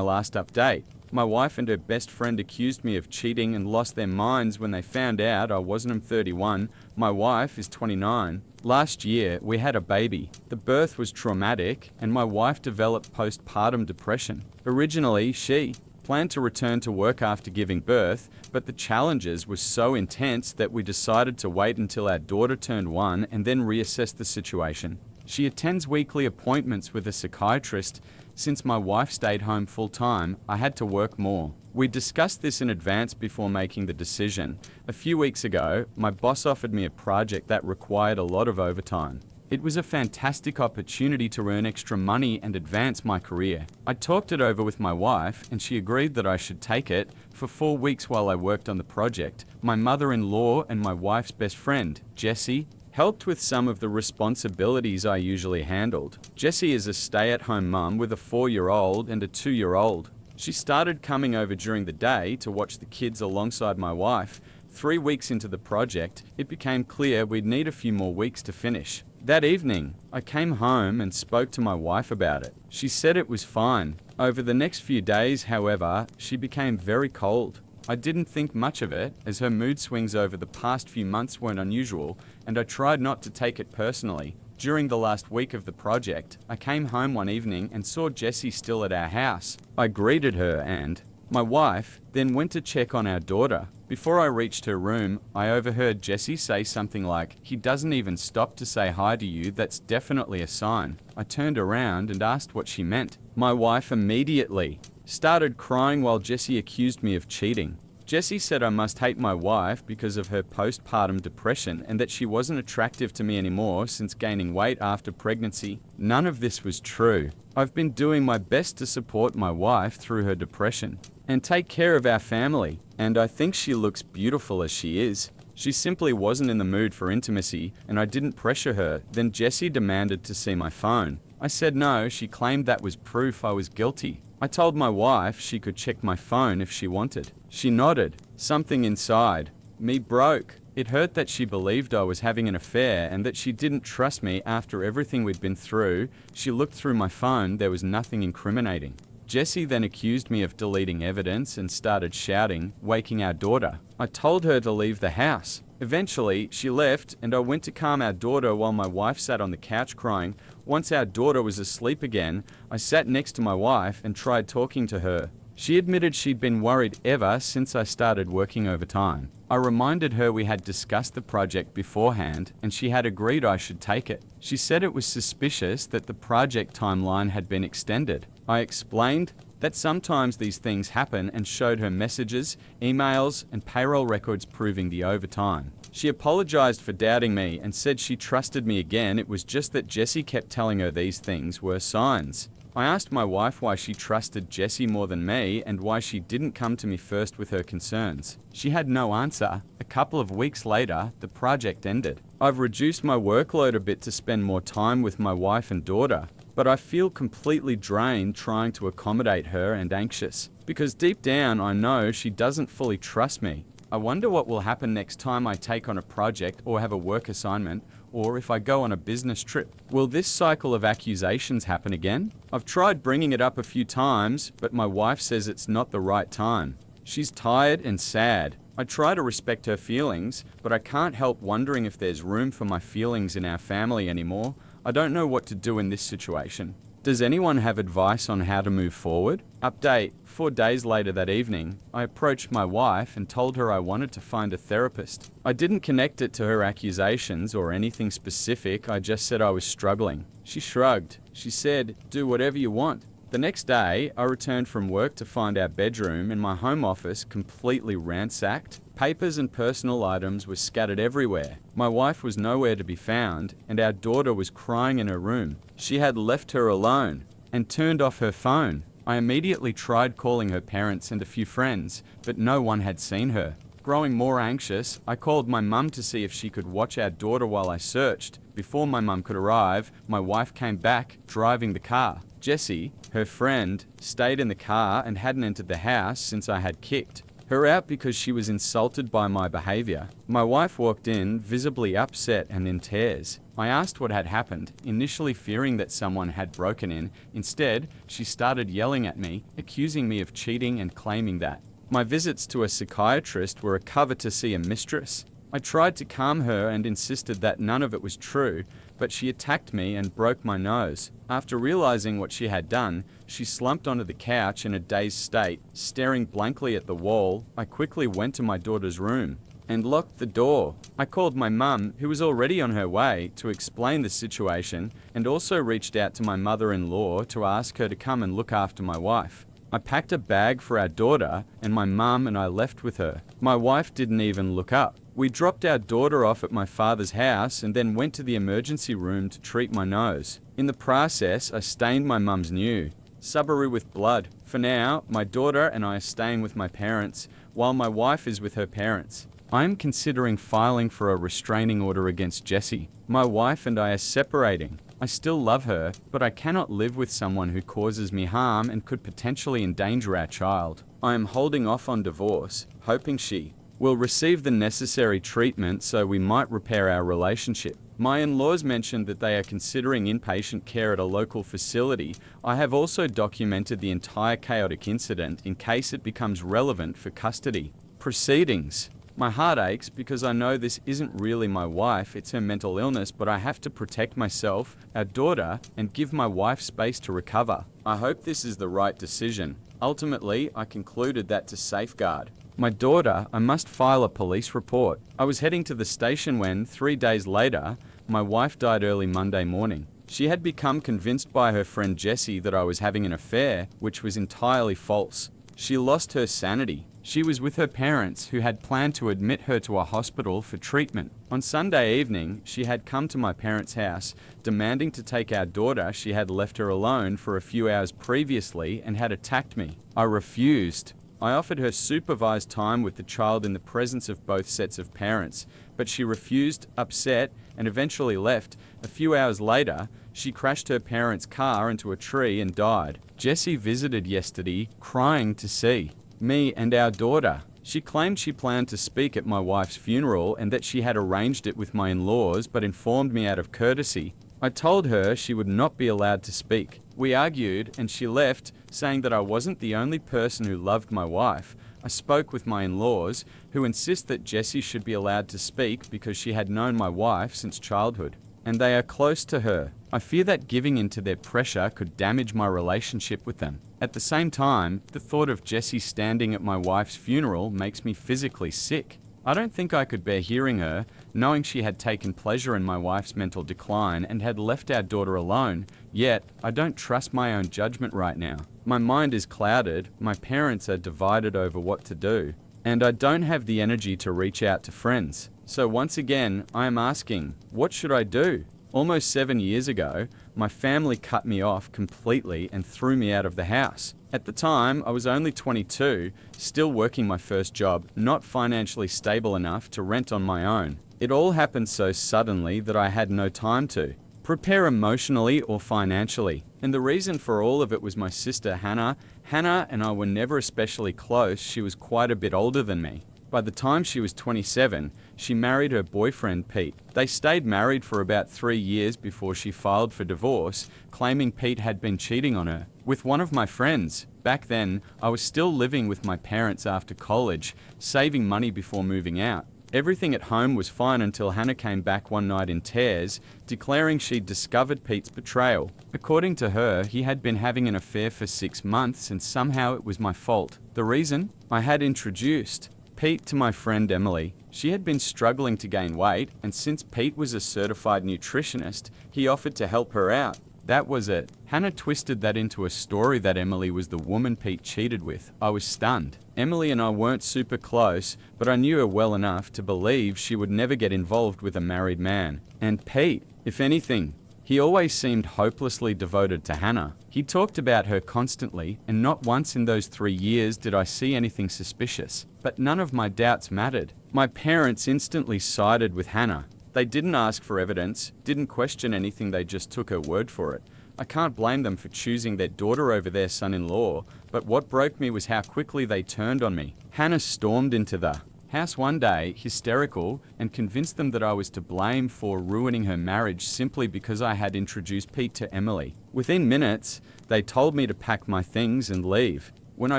last update. My wife and her best friend accused me of cheating and lost their minds when they found out I wasn't. I'm 31. My wife is 29. Last year, we had a baby. The birth was traumatic, and my wife developed postpartum depression. Originally, she planned to return to work after giving birth, but the challenges were so intense that we decided to wait until our daughter turned 1 and then reassess the situation. She attends weekly appointments with a psychiatrist. Since my wife stayed home full-time, I had to work more. We discussed this in advance before making the decision. A few weeks ago, my boss offered me a project that required a lot of overtime. It was a fantastic opportunity to earn extra money and advance my career. I talked it over with my wife, and she agreed that I should take it. For 4 weeks while I worked on the project, my mother-in-law and my wife's best friend, Jessie, helped with some of the responsibilities I usually handled. Jessie is a stay-at-home mum with a 4-year-old and a 2-year-old. She started coming over during the day to watch the kids alongside my wife. 3 weeks into the project, it became clear we'd need a few more weeks to finish. That evening, I came home and spoke to my wife about it. She said it was fine. Over the next few days, however, she became very cold. I didn't think much of it, as her mood swings over the past few months weren't unusual, and I tried not to take it personally. During the last week of the project, I came home one evening and saw Jessie still at our house. I greeted her and my wife, then went to check on our daughter. Before I reached her room, I overheard Jessie say something like, "He doesn't even stop to say hi to you, that's definitely a sign." I turned around and asked what she meant. My wife immediately started crying while Jessie accused me of cheating. Jessie said I must hate my wife because of her postpartum depression and that she wasn't attractive to me anymore since gaining weight after pregnancy. None of this was true. I've been doing my best to support my wife through her depression and take care of our family, and I think she looks beautiful as she is. She simply wasn't in the mood for intimacy, and I didn't pressure her. Then Jessie demanded to see my phone. I said no. She claimed that was proof I was guilty. I told my wife she could check my phone if she wanted. She nodded. Something inside me broke. It hurt that she believed I was having an affair and that she didn't trust me after everything we'd been through. She looked through my phone. There was nothing incriminating. Jessie then accused me of deleting evidence and started shouting, waking our daughter. I told her to leave the house. Eventually, she left and I went to calm our daughter while my wife sat on the couch crying. Once our daughter was asleep again, I sat next to my wife and tried talking to her. She admitted she'd been worried ever since I started working overtime. I reminded her we had discussed the project beforehand and she had agreed I should take it. She said it was suspicious that the project timeline had been extended. I explained that sometimes these things happen and showed her messages, emails, and payroll records proving the overtime. She apologized for doubting me and said she trusted me again. It was just that Jessie kept telling her these things were signs. I asked my wife why she trusted Jessie more than me and why she didn't come to me first with her concerns. She had no answer. A couple of weeks later, the project ended. I've reduced my workload a bit to spend more time with my wife and daughter, but I feel completely drained trying to accommodate her and anxious, because deep down I know she doesn't fully trust me. I wonder what will happen next time I take on a project or have a work assignment, or if I go on a business trip. Will this cycle of accusations happen again? I've tried bringing it up a few times, but my wife says it's not the right time. She's tired and sad. I try to respect her feelings, but I can't help wondering if there's room for my feelings in our family anymore. I don't know what to do in this situation. Does anyone have advice on how to move forward? Update: 4 days later that evening, I approached my wife and told her I wanted to find a therapist. I didn't connect it to her accusations or anything specific, I just said I was struggling. She shrugged. She said, "Do whatever you want." The next day, I returned from work to find our bedroom in my home office completely ransacked. Papers and personal items were scattered everywhere. My wife was nowhere to be found, and our daughter was crying in her room. She had left her alone and turned off her phone. I immediately tried calling her parents and a few friends, but no one had seen her. Growing more anxious, I called my mum to see if she could watch our daughter while I searched. Before my mum could arrive, my wife came back, driving the car. Jessie, her friend, stayed in the car and hadn't entered the house since I had kicked her out because she was insulted by my behavior. My wife walked in, visibly upset and in tears. I asked what had happened, initially fearing that someone had broken in. Instead, she started yelling at me, accusing me of cheating and claiming that my visits to a psychiatrist were a cover to see a mistress. I tried to calm her and insisted that none of it was true, but she attacked me and broke my nose. After realizing what she had done, she slumped onto the couch in a dazed state, staring blankly at the wall. I quickly went to my daughter's room and locked the door. I called my mum, who was already on her way, to explain the situation, and also reached out to my mother-in-law to ask her to come and look after my wife. I packed a bag for our daughter, and my mum and I left with her. My wife didn't even look up. We dropped our daughter off at my father's house and then went to the emergency room to treat my nose. In the process, I stained my mum's new Subaru with blood. For now, my daughter and I are staying with my parents, while my wife is with her parents. I am considering filing for a restraining order against Jessie. My wife and I are separating. I still love her, but I cannot live with someone who causes me harm and could potentially endanger our child. I am holding off on divorce, hoping she will receive the necessary treatment so we might repair our relationship. My in-laws mentioned that they are considering inpatient care at a local facility. I have also documented the entire chaotic incident in case it becomes relevant for custody proceedings. My heart aches because I know this isn't really my wife, it's her mental illness, but I have to protect myself, our daughter, and give my wife space to recover. I hope this is the right decision. Ultimately, I concluded that to safeguard my daughter, I must file a police report. I was heading to the station when, 3 days later, my wife died early Monday morning. She had become convinced by her friend Jessie that I was having an affair, which was entirely false. She lost her sanity. She was with her parents, who had planned to admit her to a hospital for treatment. On Sunday evening, she had come to my parents' house, demanding to take our daughter. She had left her alone for a few hours previously and had attacked me. I refused. I offered her supervised time with the child in the presence of both sets of parents, but she refused, upset, and eventually left. A few hours later, she crashed her parents' car into a tree and died. Jessie visited yesterday, crying to see me and our daughter. She claimed she planned to speak at my wife's funeral and that she had arranged it with my in-laws, but informed me out of courtesy. I told her she would not be allowed to speak. We argued and she left, saying that I wasn't the only person who loved my wife. I spoke with my in-laws, who insist that Jessie should be allowed to speak because she had known my wife since childhood, and they are close to her. I fear that giving in to their pressure could damage my relationship with them. At the same time, the thought of Jessie standing at my wife's funeral makes me physically sick. I don't think I could bear hearing her, knowing she had taken pleasure in my wife's mental decline and had left our daughter alone, yet I don't trust my own judgment right now. My mind is clouded, my parents are divided over what to do, and I don't have the energy to reach out to friends. So once again, I am asking, what should I do? Almost 7 years ago, my family cut me off completely and threw me out of the house. At the time, I was only 22, still working my first job, not financially stable enough to rent on my own. It all happened so suddenly that I had no time to prepare emotionally or financially. And the reason for all of it was my sister Hannah. Hannah and I were never especially close. She was quite a bit older than me. By the time she was 27, she married her boyfriend Pete. They stayed married for about 3 years before she filed for divorce, claiming Pete had been cheating on her with one of my friends. Back then, I was still living with my parents after college, saving money before moving out. Everything at home was fine until Hannah came back one night in tears, declaring she'd discovered Pete's betrayal. According to her, he had been having an affair for 6 months and somehow it was my fault. The reason? I had introduced Pete to my friend Emily. She had been struggling to gain weight, and since Pete was a certified nutritionist, he offered to help her out. That was it. Hannah twisted that into a story that Emily was the woman Pete cheated with. I was stunned. Emily and I weren't super close, but I knew her well enough to believe she would never get involved with a married man. And Pete, if anything, he always seemed hopelessly devoted to Hannah. He talked about her constantly, and not once in those 3 years did I see anything suspicious. But none of my doubts mattered. My parents instantly sided with Hannah. They didn't ask for evidence, didn't question anything, they just took her word for it. I can't blame them for choosing their daughter over their son-in-law, but what broke me was how quickly they turned on me. Hannah stormed into the house one day, hysterical, and convinced them that I was to blame for ruining her marriage simply because I had introduced Pete to Emily. Within minutes, they told me to pack my things and leave. When I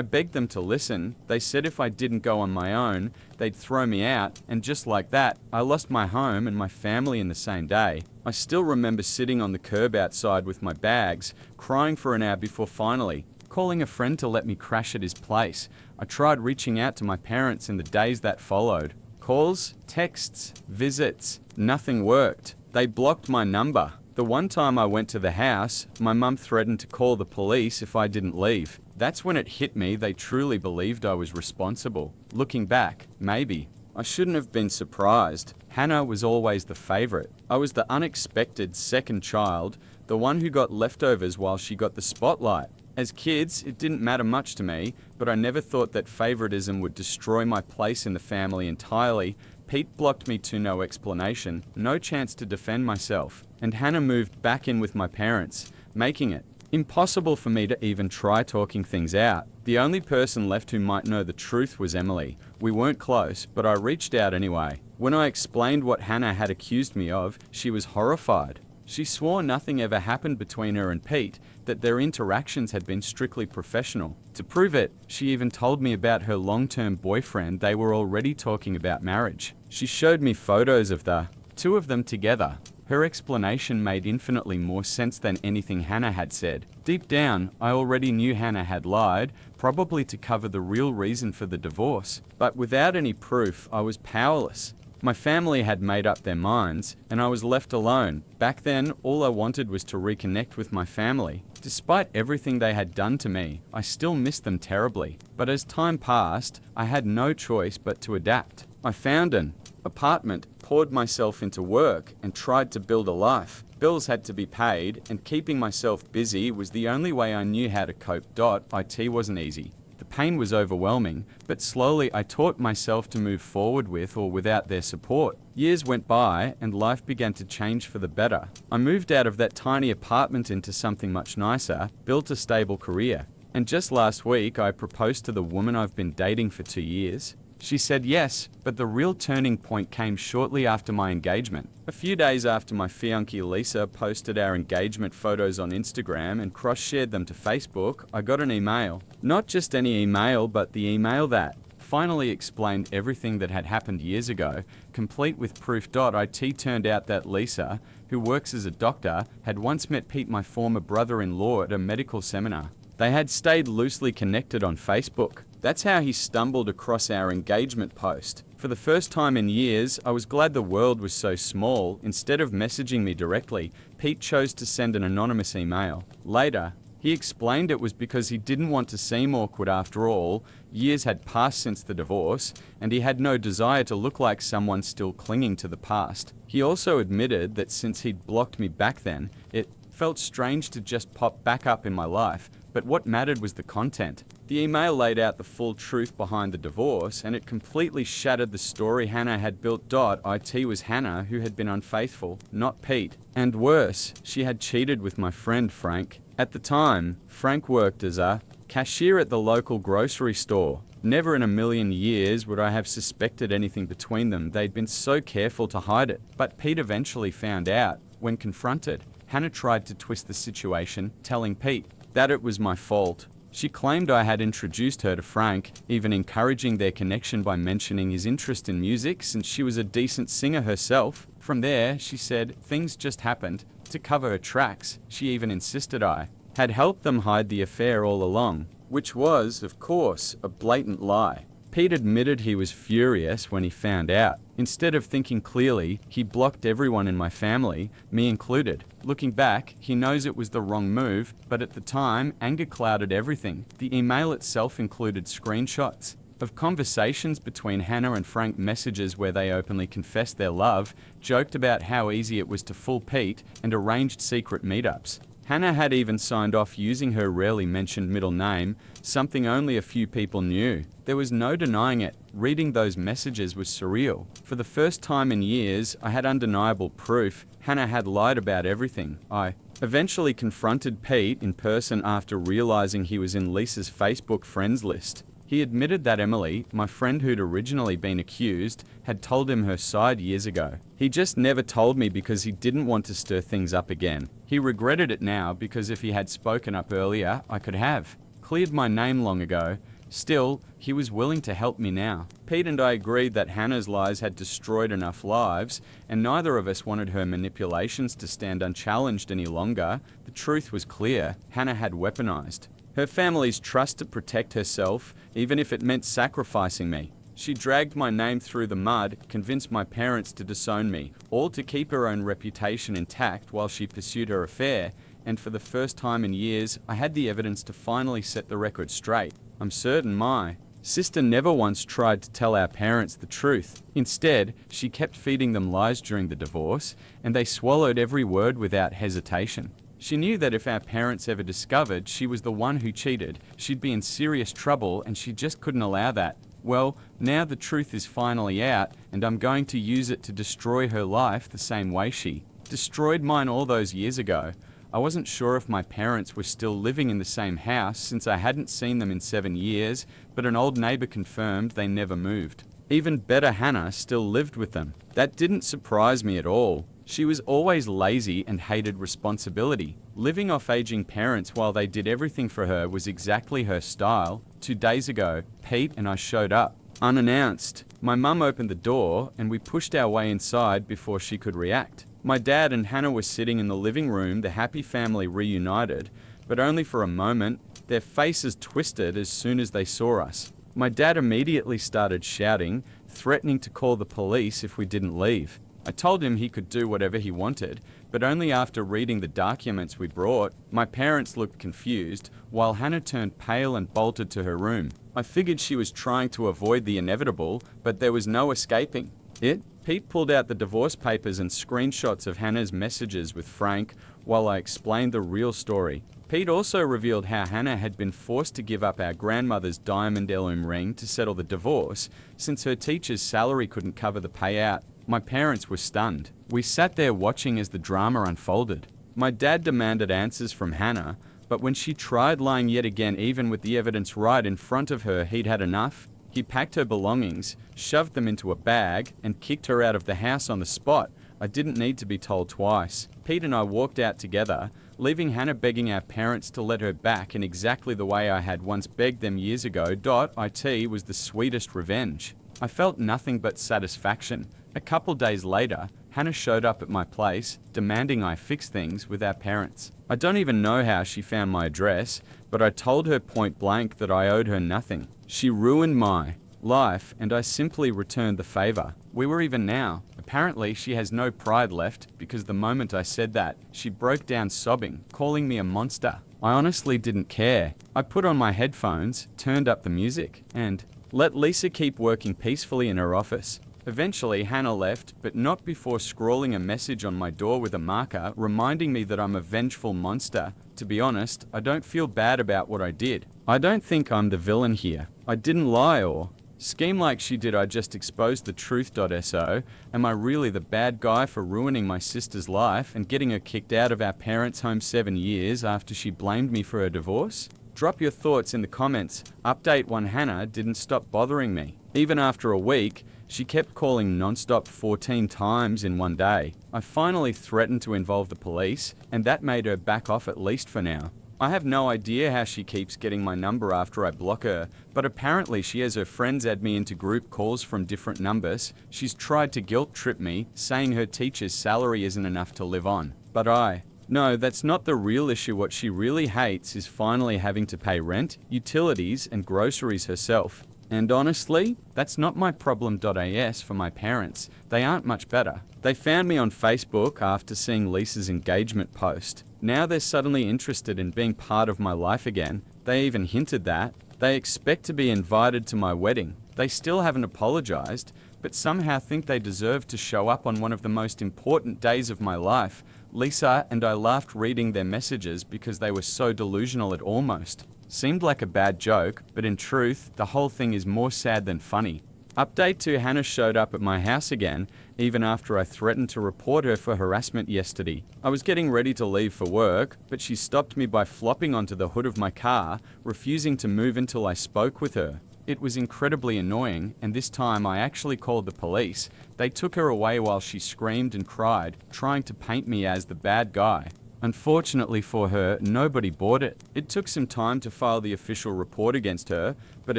begged them to listen, they said if I didn't go on my own, they'd throw me out, and just like that, I lost my home and my family in the same day. I still remember sitting on the curb outside with my bags, crying for an hour before finally calling a friend to let me crash at his place. I tried reaching out to my parents in the days that followed. Calls, texts, visits, nothing worked. They blocked my number. The one time I went to the house, my mum threatened to call the police if I didn't leave. That's when it hit me they truly believed I was responsible. Looking back, maybe. I shouldn't have been surprised. Hannah was always the favorite. I was the unexpected second child, the one who got leftovers while she got the spotlight. As kids, it didn't matter much to me, but I never thought that favoritism would destroy my place in the family entirely. Pete blocked me to no explanation, no chance to defend myself, and Hannah moved back in with my parents, making it impossible for me to even try talking things out. The only person left who might know the truth was Emily. We weren't close, but I reached out anyway. When I explained what Hannah had accused me of, she was horrified. She swore nothing ever happened between her and Pete, that their interactions had been strictly professional. To prove it, she even told me about her long-term boyfriend. They were already talking about marriage. She showed me photos of the two of them together. Her explanation made infinitely more sense than anything Hannah had said. Deep down, I already knew Hannah had lied, probably to cover the real reason for the divorce. But without any proof, I was powerless. My family had made up their minds, and I was left alone. Back then, all I wanted was to reconnect with my family. Despite everything they had done to me, I still missed them terribly. But as time passed, I had no choice but to adapt. I found an apartment, poured myself into work, and tried to build a life. Bills had to be paid, and keeping myself busy was the only way I knew how to cope. It wasn't easy. The pain was overwhelming, but slowly I taught myself to move forward with or without their support. Years went by, and life began to change for the better. I moved out of that tiny apartment into something much nicer, built a stable career. And just last week, I proposed to the woman I've been dating for 2 years. She said yes, but the real turning point came shortly after my engagement. A few days after my fiancée Lisa posted our engagement photos on Instagram and cross-shared them to Facebook, I got an email. Not just any email, but the email that finally explained everything that had happened years ago, complete with proof. It turned out that Lisa, who works as a doctor, had once met Pete, my former brother-in-law, at a medical seminar. They had stayed loosely connected on Facebook. That's how he stumbled across our engagement post. For the first time in years, I was glad the world was so small. Instead of messaging me directly, Pete chose to send an anonymous email. Later, he explained it was because he didn't want to seem awkward. After all, years had passed since the divorce, and he had no desire to look like someone still clinging to the past. He also admitted that since he'd blocked me back then, it felt strange to just pop back up in my life. But what mattered was the content. The email laid out the full truth behind the divorce, and it completely shattered the story Hannah had built. It was Hannah who had been unfaithful, not Pete. And worse, she had cheated with my friend Frank. At the time, Frank worked as a cashier at the local grocery store. Never in a million years would I have suspected anything between them. They'd been so careful to hide it. But Pete eventually found out. When confronted, Hannah tried to twist the situation, telling Pete that it was my fault. She claimed I had introduced her to Frank, even encouraging their connection by mentioning his interest in music since she was a decent singer herself. From there, she said, things just happened. To cover her tracks, she even insisted I had helped them hide the affair all along, which was, of course, a blatant lie. Pete admitted he was furious when he found out. Instead of thinking clearly, he blocked everyone in my family, me included. Looking back, he knows it was the wrong move, but at the time, anger clouded everything. The email itself included screenshots of conversations between Hannah and Frank, messages where they openly confessed their love, joked about how easy it was to fool Pete, and arranged secret meetups. Hannah had even signed off using her rarely mentioned middle name, something only a few people knew. There was no denying it. Reading those messages was surreal. For the first time in years, I had undeniable proof. Hannah had lied about everything. I eventually confronted Pete in person after realizing he was in Lisa's Facebook friends list. He admitted that Emily, my friend who'd originally been accused, had told him her side years ago. He just never told me because he didn't want to stir things up again. He regretted it now because if he had spoken up earlier, I could have cleared my name long ago. Still, he was willing to help me now. Pete and I agreed that Hannah's lies had destroyed enough lives, and neither of us wanted her manipulations to stand unchallenged any longer. The truth was clear. Hannah had weaponized her family's trust to protect herself, even if it meant sacrificing me. She dragged my name through the mud, convinced my parents to disown me, all to keep her own reputation intact while she pursued her affair, and for the first time in years, I had the evidence to finally set the record straight. I'm certain my sister never once tried to tell our parents the truth. Instead, she kept feeding them lies during the divorce, and they swallowed every word without hesitation. She knew that if our parents ever discovered she was the one who cheated, she'd be in serious trouble, and she just couldn't allow that. Well, now the truth is finally out, and I'm going to use it to destroy her life the same way she destroyed mine all those years ago. I wasn't sure if my parents were still living in the same house since I hadn't seen them in 7 years, but an old neighbor confirmed they never moved. Even better, Hannah still lived with them. That didn't surprise me at all. She was always lazy and hated responsibility. Living off aging parents while they did everything for her was exactly her style. 2 days ago, Pete and I showed up, unannounced. My mum opened the door and we pushed our way inside before she could react. My dad and Hannah were sitting in the living room, the happy family reunited, but only for a moment. Their faces twisted as soon as they saw us. My dad immediately started shouting, threatening to call the police if we didn't leave. I told him he could do whatever he wanted, but only after reading the documents we brought. My parents looked confused, while Hannah turned pale and bolted to her room. I figured she was trying to avoid the inevitable, but there was no escaping it. Pete pulled out the divorce papers and screenshots of Hannah's messages with Frank while I explained the real story. Pete also revealed how Hannah had been forced to give up our grandmother's diamond heirloom ring to settle the divorce, since her teacher's salary couldn't cover the payout. My parents were stunned. We sat there watching as the drama unfolded. My dad demanded answers from Hannah, but when she tried lying yet again, even with the evidence right in front of her, he'd had enough. He packed her belongings, shoved them into a bag, and kicked her out of the house on the spot. I didn't need to be told twice. Pete and I walked out together, leaving Hannah begging our parents to let her back in exactly the way I had once begged them years ago. It was the sweetest revenge. I felt nothing but satisfaction. A couple days later, Hannah showed up at my place, demanding I fix things with our parents. I don't even know how she found my address, but I told her point blank that I owed her nothing. She ruined my life, and I simply returned the favor. We were even now. Apparently, she has no pride left, because the moment I said that, she broke down sobbing, calling me a monster. I honestly didn't care. I put on my headphones, turned up the music, and let Lisa keep working peacefully in her office. Eventually, Hannah left, but not before scrawling a message on my door with a marker, reminding me that I'm a vengeful monster. To be honest, I don't feel bad about what I did. I don't think I'm the villain here. I didn't lie or scheme like she did. I just exposed the truth.so. Am I really the bad guy for ruining my sister's life and getting her kicked out of our parents' home 7 years after she blamed me for her divorce? Drop your thoughts in the comments. Update 1: Hannah didn't stop bothering me. Even after a week, she kept calling non-stop 14 times in one day. I finally threatened to involve the police, and that made her back off at least for now. I have no idea how she keeps getting my number after I block her, but apparently she has her friends add me into group calls from different numbers. She's tried to guilt trip me, saying her teacher's salary isn't enough to live on. But no, that's not the real issue. What she really hates is finally having to pay rent, utilities, and groceries herself. And honestly, that's not my problem.as for my parents. They aren't much better. They found me on Facebook after seeing Lisa's engagement post. Now they're suddenly interested in being part of my life again. They even hinted that. They expect to be invited to my wedding. They still haven't apologized, but somehow think they deserve to show up on one of the most important days of my life. Lisa and I laughed reading their messages because they were so delusional it almost seemed like a bad joke, but in truth, the whole thing is more sad than funny. Update 2: Hannah showed up at my house again, even after I threatened to report her for harassment yesterday. I was getting ready to leave for work, but she stopped me by flopping onto the hood of my car, refusing to move until I spoke with her. It was incredibly annoying, and this time I actually called the police. They took her away while she screamed and cried, trying to paint me as the bad guy. Unfortunately for her, nobody bought it. It took some time to file the official report against her, but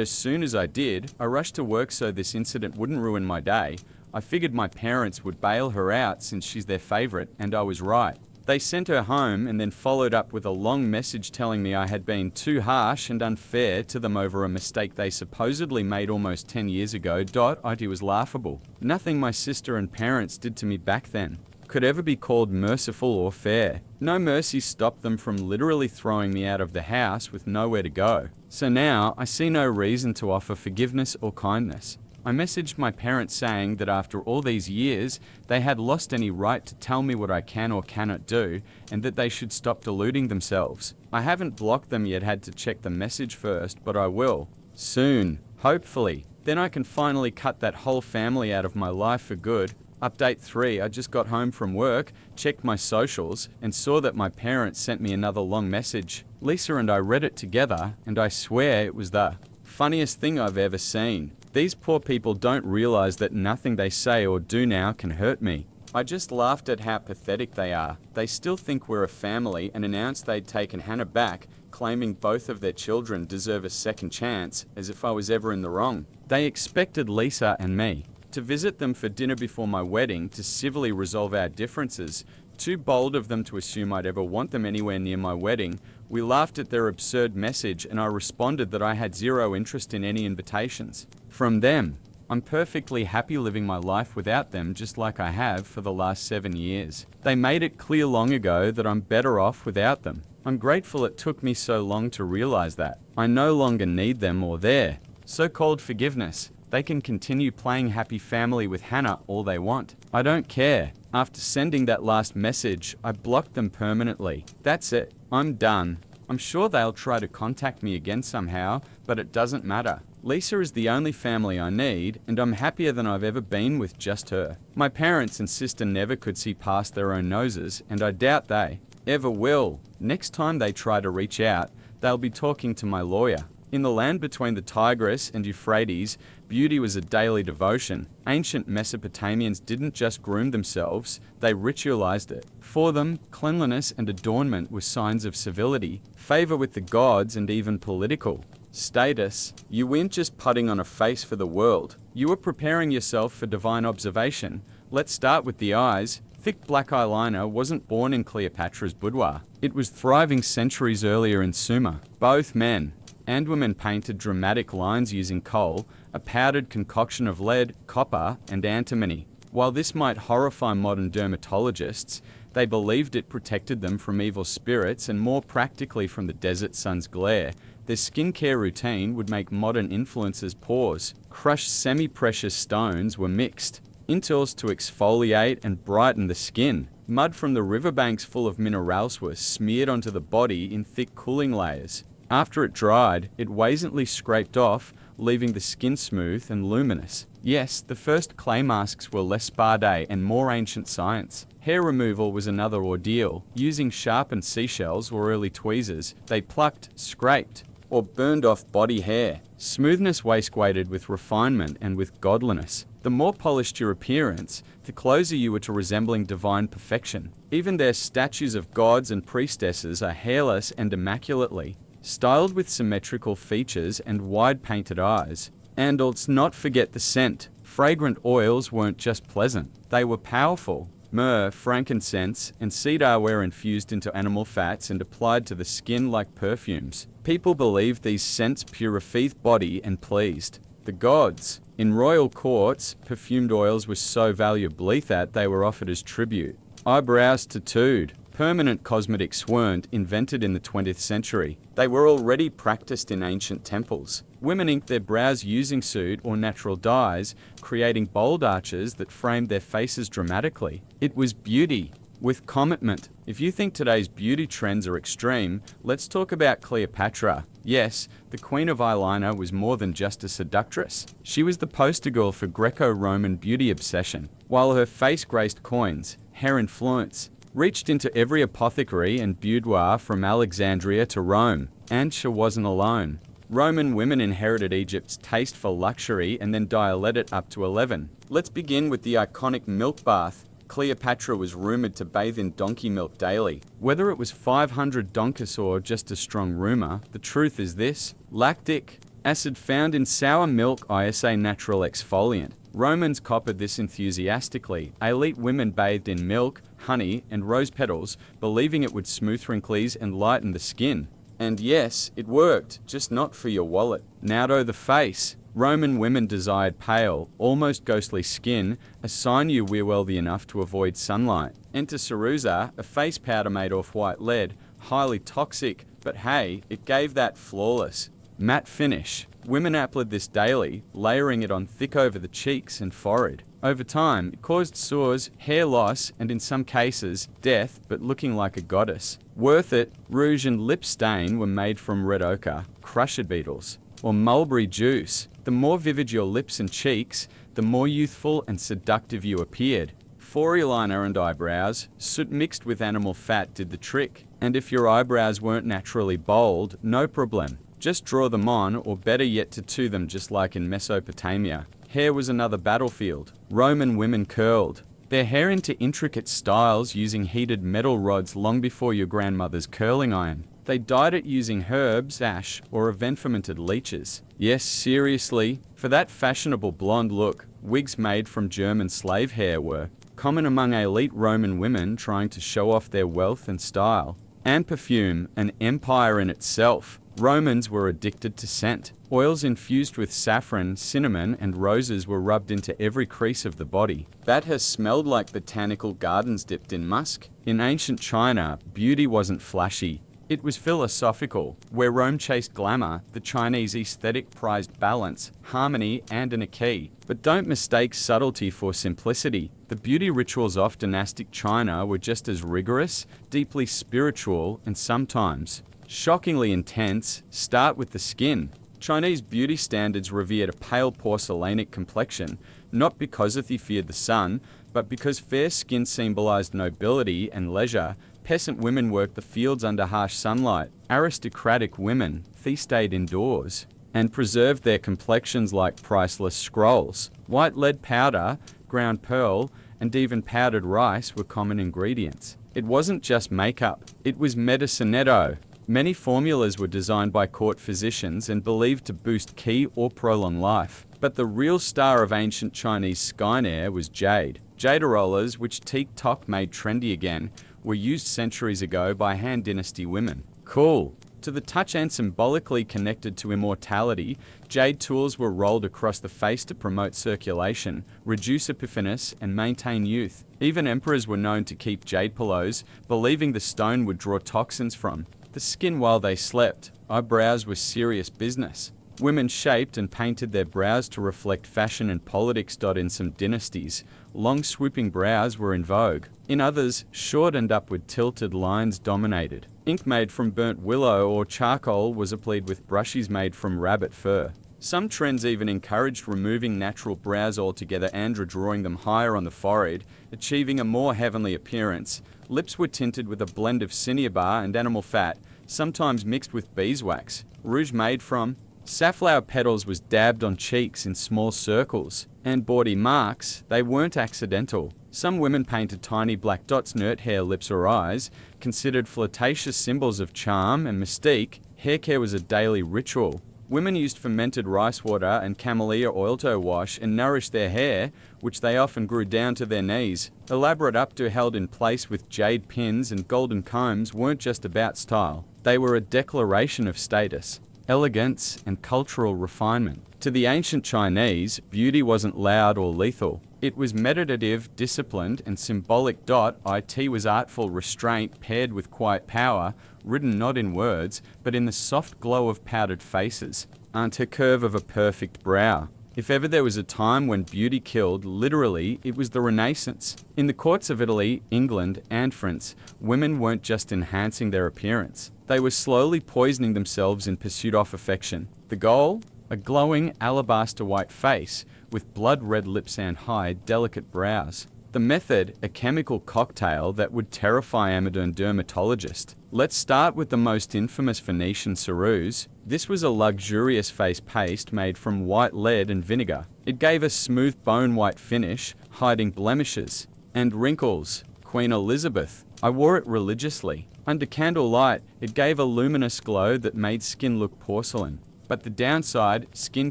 as soon as I did, I rushed to work so this incident wouldn't ruin my day. I figured my parents would bail her out since she's their favorite, and I was right. They sent her home and then followed up with a long message telling me I had been too harsh and unfair to them over a mistake they supposedly made almost 10 years ago. It was laughable. Nothing my sister and parents did to me back then could ever be called merciful or fair. No mercy stopped them from literally throwing me out of the house with nowhere to go. So now, I see no reason to offer forgiveness or kindness. I messaged my parents saying that after all these years, they had lost any right to tell me what I can or cannot do, and that they should stop deluding themselves. I haven't blocked them yet, had to check the message first, but I will. Soon, hopefully. Then I can finally cut that whole family out of my life for good. Update 3, I just got home from work, checked my socials, and saw that my parents sent me another long message. Lisa and I read it together, and I swear it was the funniest thing I've ever seen. These poor people don't realize that nothing they say or do now can hurt me. I just laughed at how pathetic they are. They still think we're a family and announced they'd taken Hannah back, claiming both of their children deserve a second chance, as if I was ever in the wrong. They expected Lisa and me to visit them for dinner before my wedding to civilly resolve our differences. Too bold of them to assume I'd ever want them anywhere near my wedding. We laughed at their absurd message and I responded that I had zero interest in any invitations from them. I'm perfectly happy living my life without them just like I have for the last 7 years. They made it clear long ago that I'm better off without them. I'm grateful it took me so long to realize that. I no longer need them or their so-called forgiveness. They can continue playing happy family with Hannah all they want. I don't care. After sending that last message, I blocked them permanently. That's it. I'm done. I'm sure they'll try to contact me again somehow, but it doesn't matter. Lisa is the only family I need, and I'm happier than I've ever been with just her. My parents and sister never could see past their own noses, and I doubt they ever will. Next time they try to reach out, they'll be talking to my lawyer. In the land between the Tigris and Euphrates, beauty was a daily devotion. Ancient Mesopotamians didn't just groom themselves, they ritualized it. For them, cleanliness and adornment were signs of civility, favor with the gods, and even political status. You weren't just putting on a face for the world. You were preparing yourself for divine observation. Let's start with the eyes. Thick black eyeliner wasn't born in Cleopatra's boudoir. It was thriving centuries earlier in Sumer. Both men and women painted dramatic lines using kohl, a powdered concoction of lead, copper, and antimony. While this might horrify modern dermatologists, they believed it protected them from evil spirits and more practically from the desert sun's glare. Their skincare routine would make modern influencers pause. Crushed semi-precious stones were mixed. Intels to exfoliate and brighten the skin. Mud from the riverbanks full of minerals was smeared onto the body in thick cooling layers. After it dried, it wasently scraped off, leaving the skin smooth and luminous. Yes, the first clay masks were less spa day and more ancient science. Hair removal was another ordeal. Using sharpened seashells or early tweezers, they plucked, scraped, or burned off body hair. Smoothness waist-weighted with refinement and with godliness. The more polished your appearance, the closer you were to resembling divine perfection. Even their statues of gods and priestesses are hairless and immaculately styled with symmetrical features and wide painted eyes. And let's not forget the scent. Fragrant oils weren't just pleasant, they were powerful. Myrrh, frankincense, and cedar were infused into animal fats and applied to the skin like perfumes. People believed these scents purified body and pleased the gods. In royal courts, perfumed oils were so valuable that they were offered as tribute. Eyebrows tattooed. Permanent cosmetics weren't invented in the 20th century. They were already practiced in ancient temples. Women inked their brows using soot or natural dyes, creating bold arches that framed their faces dramatically. It was beauty with commitment. If you think today's beauty trends are extreme, let's talk about Cleopatra. Yes, the queen of eyeliner was more than just a seductress. She was the poster girl for Greco-Roman beauty obsession. While her face graced coins, her influence reached into every apothecary and boudoir from Alexandria to Rome. And she wasn't alone. Roman women inherited Egypt's taste for luxury and then dialed it up to 11. Let's begin with the iconic milk bath. Cleopatra was rumored to bathe in donkey milk daily. Whether it was 500 donkeys or just a strong rumor, the truth is this: lactic acid found in sour milk, ISA natural exfoliant. Romans copied this enthusiastically. Elite women bathed in milk, honey, and rose petals, believing it would smooth wrinkles and lighten the skin. And yes, it worked, just not for your wallet. Now to the face. Roman women desired pale, almost ghostly skin, a sign you were wealthy enough to avoid sunlight. Enter ceruza, a face powder made off white lead, highly toxic, but hey, it gave that flawless matte finish. Women applied this daily, layering it on thick over the cheeks and forehead. Over time, it caused sores, hair loss, and in some cases, death, but looking like a goddess. Worth it. Rouge and lip stain were made from red ochre, crushed beetles. or mulberry juice. The more vivid your lips and cheeks, the more youthful and seductive you appeared. Foreign liner and eyebrows, soot mixed with animal fat did the trick. And if your eyebrows weren't naturally bold, no problem. Just draw them on, or better yet tattoo them just like in Mesopotamia. Hair was another battlefield. Roman women curled their hair into intricate styles using heated metal rods long before your grandmother's curling iron. They dyed it using herbs, ash, or event-fermented leeches. Yes, seriously, for that fashionable blonde look, wigs made from German slave hair were common among elite Roman women trying to show off their wealth and style. And perfume, an empire in itself. Romans were addicted to scent. Oils infused with saffron, cinnamon, and roses were rubbed into every crease of the body. That has smelled like botanical gardens dipped in musk. In ancient China, beauty wasn't flashy. It was philosophical. Where Rome chased glamour, the Chinese aesthetic prized balance, harmony, and a key. But don't mistake subtlety for simplicity. The beauty rituals of dynastic China were just as rigorous, deeply spiritual, and sometimes shockingly intense. Start with the skin. Chinese beauty standards revered a pale porcelainic complexion, not because they feared the sun, but because fair skin symbolized nobility and leisure. Peasant women worked the fields under harsh sunlight. Aristocratic women feasted indoors and preserved their complexions like priceless scrolls. White lead powder, ground pearl, and even powdered rice were common ingredients. It wasn't just makeup, it was medicinetto. Many formulas were designed by court physicians and believed to boost ki or prolong life. But the real star of ancient Chinese skincare was jade. Jade rollers, which TikTok made trendy again, were used centuries ago by Han Dynasty women. Cool. To the touch and symbolically connected to immortality, jade tools were rolled across the face to promote circulation, reduce epiphanis, and maintain youth. Even emperors were known to keep jade pillows, believing the stone would draw toxins from the skin while they slept. Eyebrows were serious business. Women shaped and painted their brows to reflect fashion and politics. In some dynasties, long swooping brows were in vogue. In others, short and upward tilted lines dominated. Ink made from burnt willow or charcoal was applied with brushes made from rabbit fur. Some trends even encouraged removing natural brows altogether and drawing them higher on the forehead, achieving a more heavenly appearance. Lips were tinted with a blend of cinnabar and animal fat, sometimes mixed with beeswax. Rouge made from safflower petals was dabbed on cheeks in small circles. And bawdy marks, they weren't accidental. Some women painted tiny black dots near hair, lips, or eyes, considered flirtatious symbols of charm and mystique. Hair care was a daily ritual. Women used fermented rice water and camellia oil to wash and nourish their hair, which they often grew down to their knees. Elaborate updo held in place with jade pins and golden combs weren't just about style. They were a declaration of status, elegance, and cultural refinement. To the ancient Chinese, beauty wasn't loud or lethal. It was meditative, disciplined, and symbolic. It was artful restraint paired with quiet power, written not in words, but in the soft glow of powdered faces, and the curve of a perfect brow. If ever there was a time when beauty killed, literally, it was the Renaissance. In the courts of Italy, England, and France, women weren't just enhancing their appearance. They were slowly poisoning themselves in pursuit of affection. The goal? A glowing alabaster white face with blood-red lips and high, delicate brows. The method, a chemical cocktail that would terrify a modern dermatologist. Let's start with the most infamous Venetian ceruse. This was a luxurious face paste made from white lead and vinegar. It gave a smooth bone-white finish, hiding blemishes and wrinkles. Queen Elizabeth. I wore it religiously. Under candlelight, it gave a luminous glow that made skin look porcelain. But the downside, skin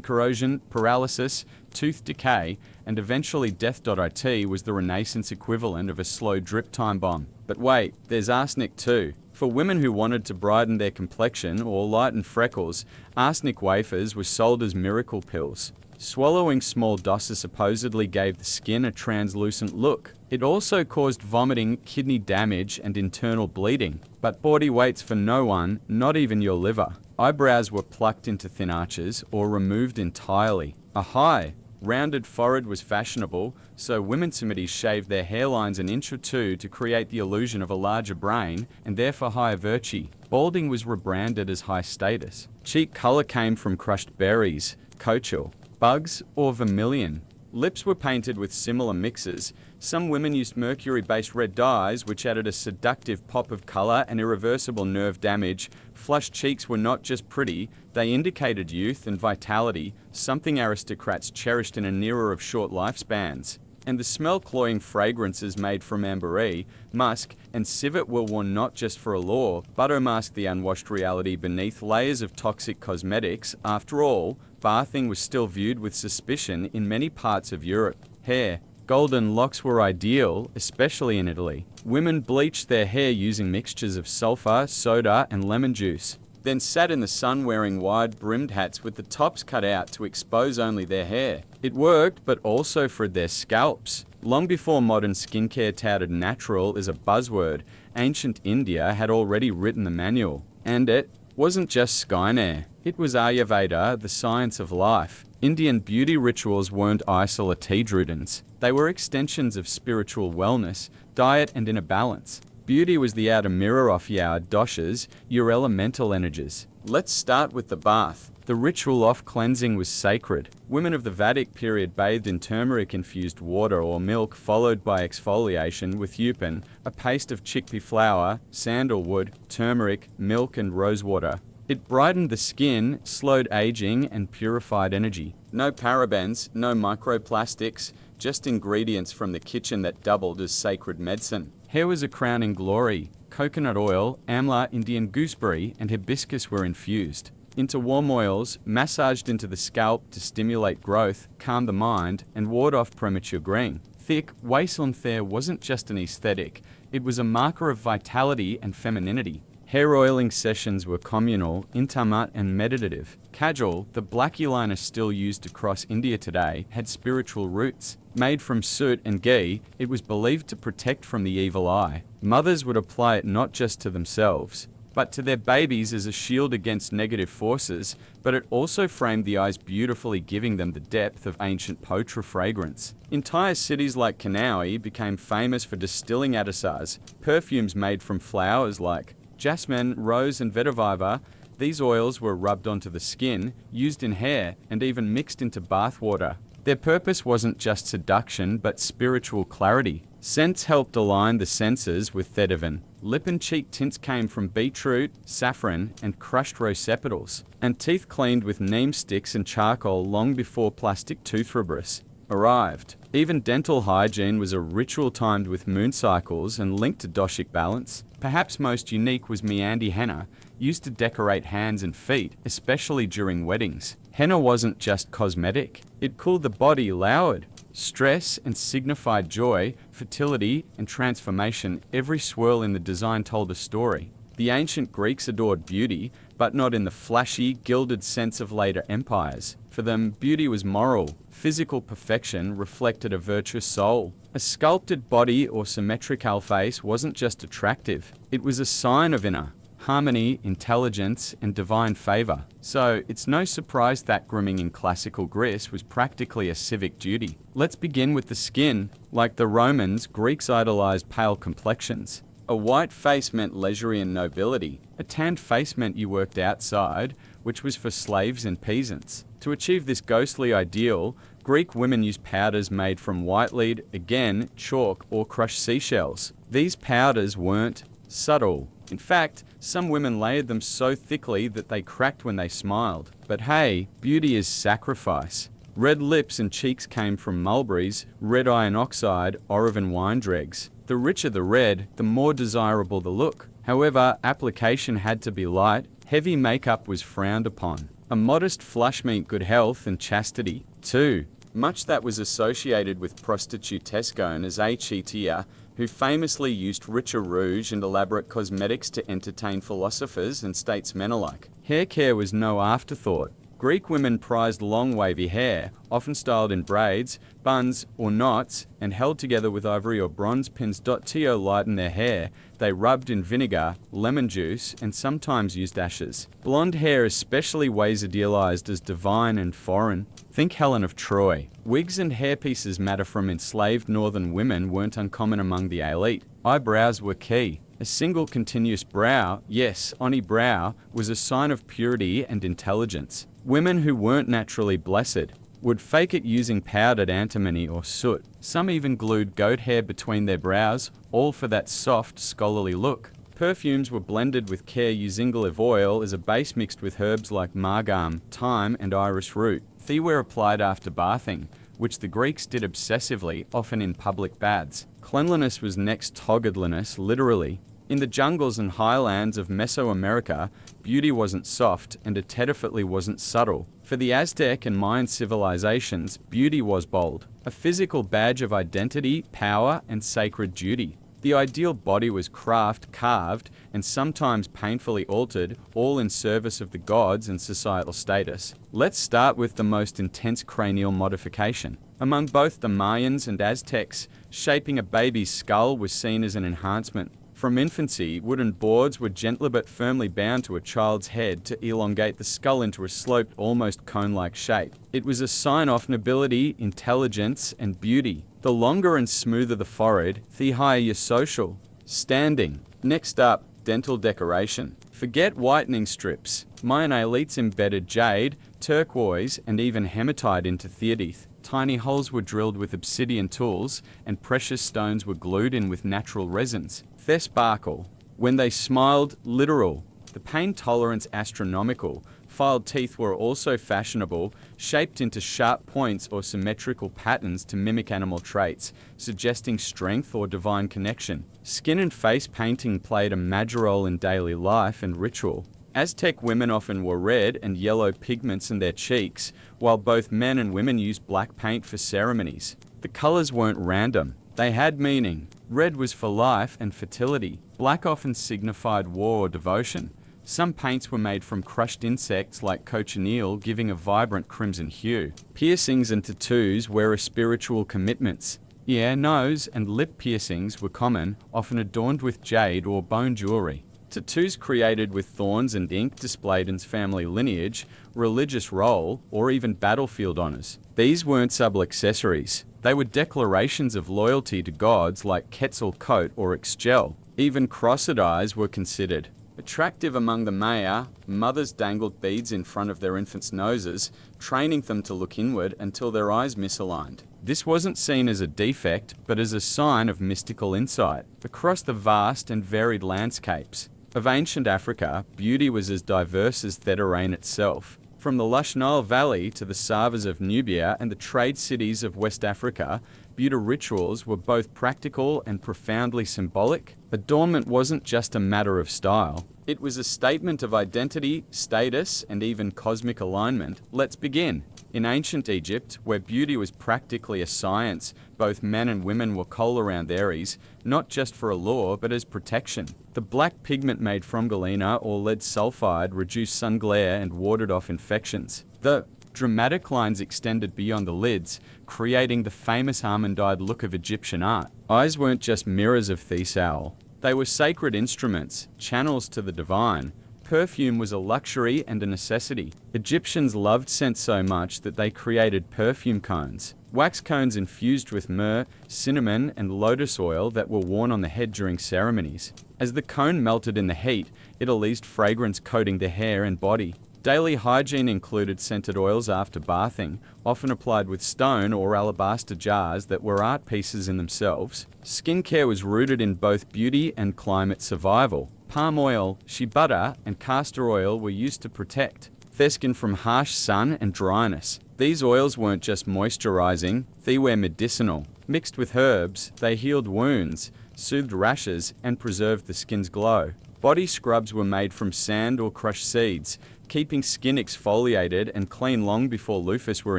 corrosion, paralysis, tooth decay, and eventually death. It was the Renaissance equivalent of a slow drip time bomb. But wait, there's arsenic too. For women who wanted to brighten their complexion or lighten freckles, arsenic wafers were sold as miracle pills. Swallowing small doses supposedly gave the skin a translucent look. It also caused vomiting, kidney damage, and internal bleeding. But body waits for no one, not even your liver. Eyebrows were plucked into thin arches or removed entirely. A high. Rounded forehead was fashionable, so women's Semites shaved their hairlines an inch or two to create the illusion of a larger brain and therefore higher virtue. Balding was rebranded as high status. Cheek color came from crushed berries, kochel, bugs, or vermilion. Lips were painted with similar mixes. Some women used mercury-based red dyes, which added a seductive pop of color and irreversible nerve damage. Flushed cheeks were not just pretty, they indicated youth and vitality, something aristocrats cherished in an era of short lifespans. And the smell-cloying fragrances made from ambergris, musk, and civet were worn not just for allure, but to mask the unwashed reality beneath layers of toxic cosmetics. After all, bathing was still viewed with suspicion in many parts of Europe. Hair. Golden locks were ideal, especially in Italy. Women bleached their hair using mixtures of sulfur, soda, and lemon juice, then sat in the sun wearing wide-brimmed hats with the tops cut out to expose only their hair. It worked, but also fried their scalps. Long before modern skincare touted natural as a buzzword, ancient India had already written the manual. And it wasn't just Skynair. It was Ayurveda, the science of life. Indian beauty rituals weren't isolated routines. They were extensions of spiritual wellness, diet, and inner balance. Beauty was the outer mirror of your doshas, your elemental energies. Let's start with the bath. The ritual of cleansing was sacred. Women of the Vedic period bathed in turmeric-infused water or milk, followed by exfoliation with upin, a paste of chickpea flour, sandalwood, turmeric, milk, and rosewater. It brightened the skin, slowed aging, and purified energy. No parabens, no microplastics, just ingredients from the kitchen that doubled as sacred medicine. Hair was a crowning glory. Coconut oil, amla, Indian gooseberry, and hibiscus were infused into warm oils, massaged into the scalp to stimulate growth, calm the mind, and ward off premature graying. Thick, waistline hair wasn't just an aesthetic, it was a marker of vitality and femininity. Hair oiling sessions were communal, intimate, and meditative. Kajal, the black eyeliner still used across India today, had spiritual roots. Made from soot and ghee, it was believed to protect from the evil eye. Mothers would apply it not just to themselves, but to their babies as a shield against negative forces, but it also framed the eyes beautifully, giving them the depth of ancient potra fragrance. Entire cities like Kanaui became famous for distilling adhesars, perfumes made from flowers like jasmine, rose, and vetiver. These oils were rubbed onto the skin, used in hair, and even mixed into bath water. Their purpose wasn't just seduction, but spiritual clarity. Scents helped align the senses with thetavan. Lip and cheek tints came from beetroot, saffron, and crushed rose petals. And teeth cleaned with neem sticks and charcoal long before plastic toothbrush arrived. Even dental hygiene was a ritual timed with moon cycles and linked to doshic balance. Perhaps most unique was meandi henna, used to decorate hands and feet, especially during weddings. Henna wasn't just cosmetic. It cooled the body, lowered stress, and signified joy, fertility, and transformation. Every swirl in the design told a story. The ancient Greeks adored beauty, but not in the flashy, gilded sense of later empires. For them, beauty was moral. Physical perfection reflected a virtuous soul. A sculpted body or symmetrical face wasn't just attractive. It was a sign of inner harmony, intelligence, and divine favor. So, it's no surprise that grooming in classical Greece was practically a civic duty. Let's begin with the skin. Like the Romans, Greeks idolized pale complexions. A white face meant leisure and nobility. A tanned face meant you worked outside, which was for slaves and peasants. To achieve this ghostly ideal, Greek women used powders made from white lead, again, chalk, or crushed seashells. These powders weren't subtle. In fact, some women layered them so thickly that they cracked when they smiled. But hey, beauty is sacrifice. Red lips and cheeks came from mulberries, red iron oxide, Orevan wine dregs. The richer the red, the more desirable the look. However, application had to be light. Heavy makeup was frowned upon. A modest flush meant good health and chastity. 2. Much that was associated with prostitutesco as Achetia, who famously used richer rouge and elaborate cosmetics to entertain philosophers and statesmen alike. Hair care was no afterthought. Greek women prized long wavy hair, often styled in braids, buns, or knots, and held together with ivory or bronze pins. To lighten their hair, they rubbed in vinegar, lemon juice, and sometimes used ashes. Blonde hair especially was idealized as divine and foreign. Think Helen of Troy. Wigs and hairpieces matter from enslaved northern women weren't uncommon among the elite. Eyebrows were key. A single continuous brow, yes, oni brow, was a sign of purity and intelligence. Women who weren't naturally blessed would fake it using powdered antimony or soot. Some even glued goat hair between their brows, all for that soft, scholarly look. Perfumes were blended with care using olive oil as a base mixed with herbs like margam, thyme, and iris root. They were applied after bathing, which the Greeks did obsessively, often in public baths. Cleanliness was next to godliness, literally. In the jungles and highlands of Mesoamerica, beauty wasn't soft and aesthetically wasn't subtle. For the Aztec and Mayan civilizations, beauty was bold, a physical badge of identity, power, and sacred duty. The ideal body was carved, and sometimes painfully altered, all in service of the gods and societal status. Let's start with the most intense cranial modification. Among both the Mayans and Aztecs, shaping a baby's skull was seen as an enhancement. From infancy, wooden boards were gently but firmly bound to a child's head to elongate the skull into a sloped, almost cone-like shape. It was a sign of nobility, intelligence, and beauty. The longer and smoother the forehead, the higher your social standing. Next up, dental decoration. Forget whitening strips. Mayan elites embedded jade, turquoise, and even hematite into their teeth. Tiny holes were drilled with obsidian tools, and precious stones were glued in with natural resins. Their sparkle. When they smiled, literal. The pain tolerance astronomical. Filed teeth were also fashionable, shaped into sharp points or symmetrical patterns to mimic animal traits, suggesting strength or divine connection. Skin and face painting played a major role in daily life and ritual. Aztec women often wore red and yellow pigments in their cheeks, while both men and women used black paint for ceremonies. The colors weren't random. They had meaning. Red was for life and fertility. Black often signified war or devotion. Some paints were made from crushed insects like cochineal, giving a vibrant crimson hue. Piercings and tattoos were spiritual commitments. Ear, nose, and lip piercings were common, often adorned with jade or bone jewelry. Tattoos created with thorns and ink displayed in family lineage, religious role, or even battlefield honors. These weren't subtle accessories. They were declarations of loyalty to gods like Quetzalcoatl or Ixchel. Even crossed eyes were considered. Attractive among the Maya, mothers dangled beads in front of their infants' noses, training them to look inward until their eyes misaligned. This wasn't seen as a defect, but as a sign of mystical insight. Across the vast and varied landscapes of ancient Africa, beauty was as diverse as the terrain itself. From the lush Nile Valley to the Savas of Nubia and the trade cities of West Africa, beauty rituals were both practical and profoundly symbolic. Adornment wasn't just a matter of style. It was a statement of identity, status, and even cosmic alignment. Let's begin. In ancient Egypt, where beauty was practically a science, both men and women wore kohl around their ears, not just for allure, but as protection. The black pigment made from galena or lead sulfide reduced sun glare and warded off infections. The dramatic lines extended beyond the lids, creating the famous almond-eyed look of Egyptian art. Eyes weren't just mirrors of Thesaul. They were sacred instruments, channels to the divine. Perfume was a luxury and a necessity. Egyptians loved scent so much that they created perfume cones. Wax cones infused with myrrh, cinnamon, and lotus oil that were worn on the head during ceremonies. As the cone melted in the heat, it released fragrance coating the hair and body. Daily hygiene included scented oils after bathing, often applied with stone or alabaster jars that were art pieces in themselves. Skincare was rooted in both beauty and climate survival. Palm oil, shea butter, and castor oil were used to protect their skin from harsh sun and dryness. These oils weren't just moisturizing, they were medicinal. Mixed with herbs, they healed wounds, soothed rashes, and preserved the skin's glow. Body scrubs were made from sand or crushed seeds, keeping skin exfoliated and clean long before loofahs were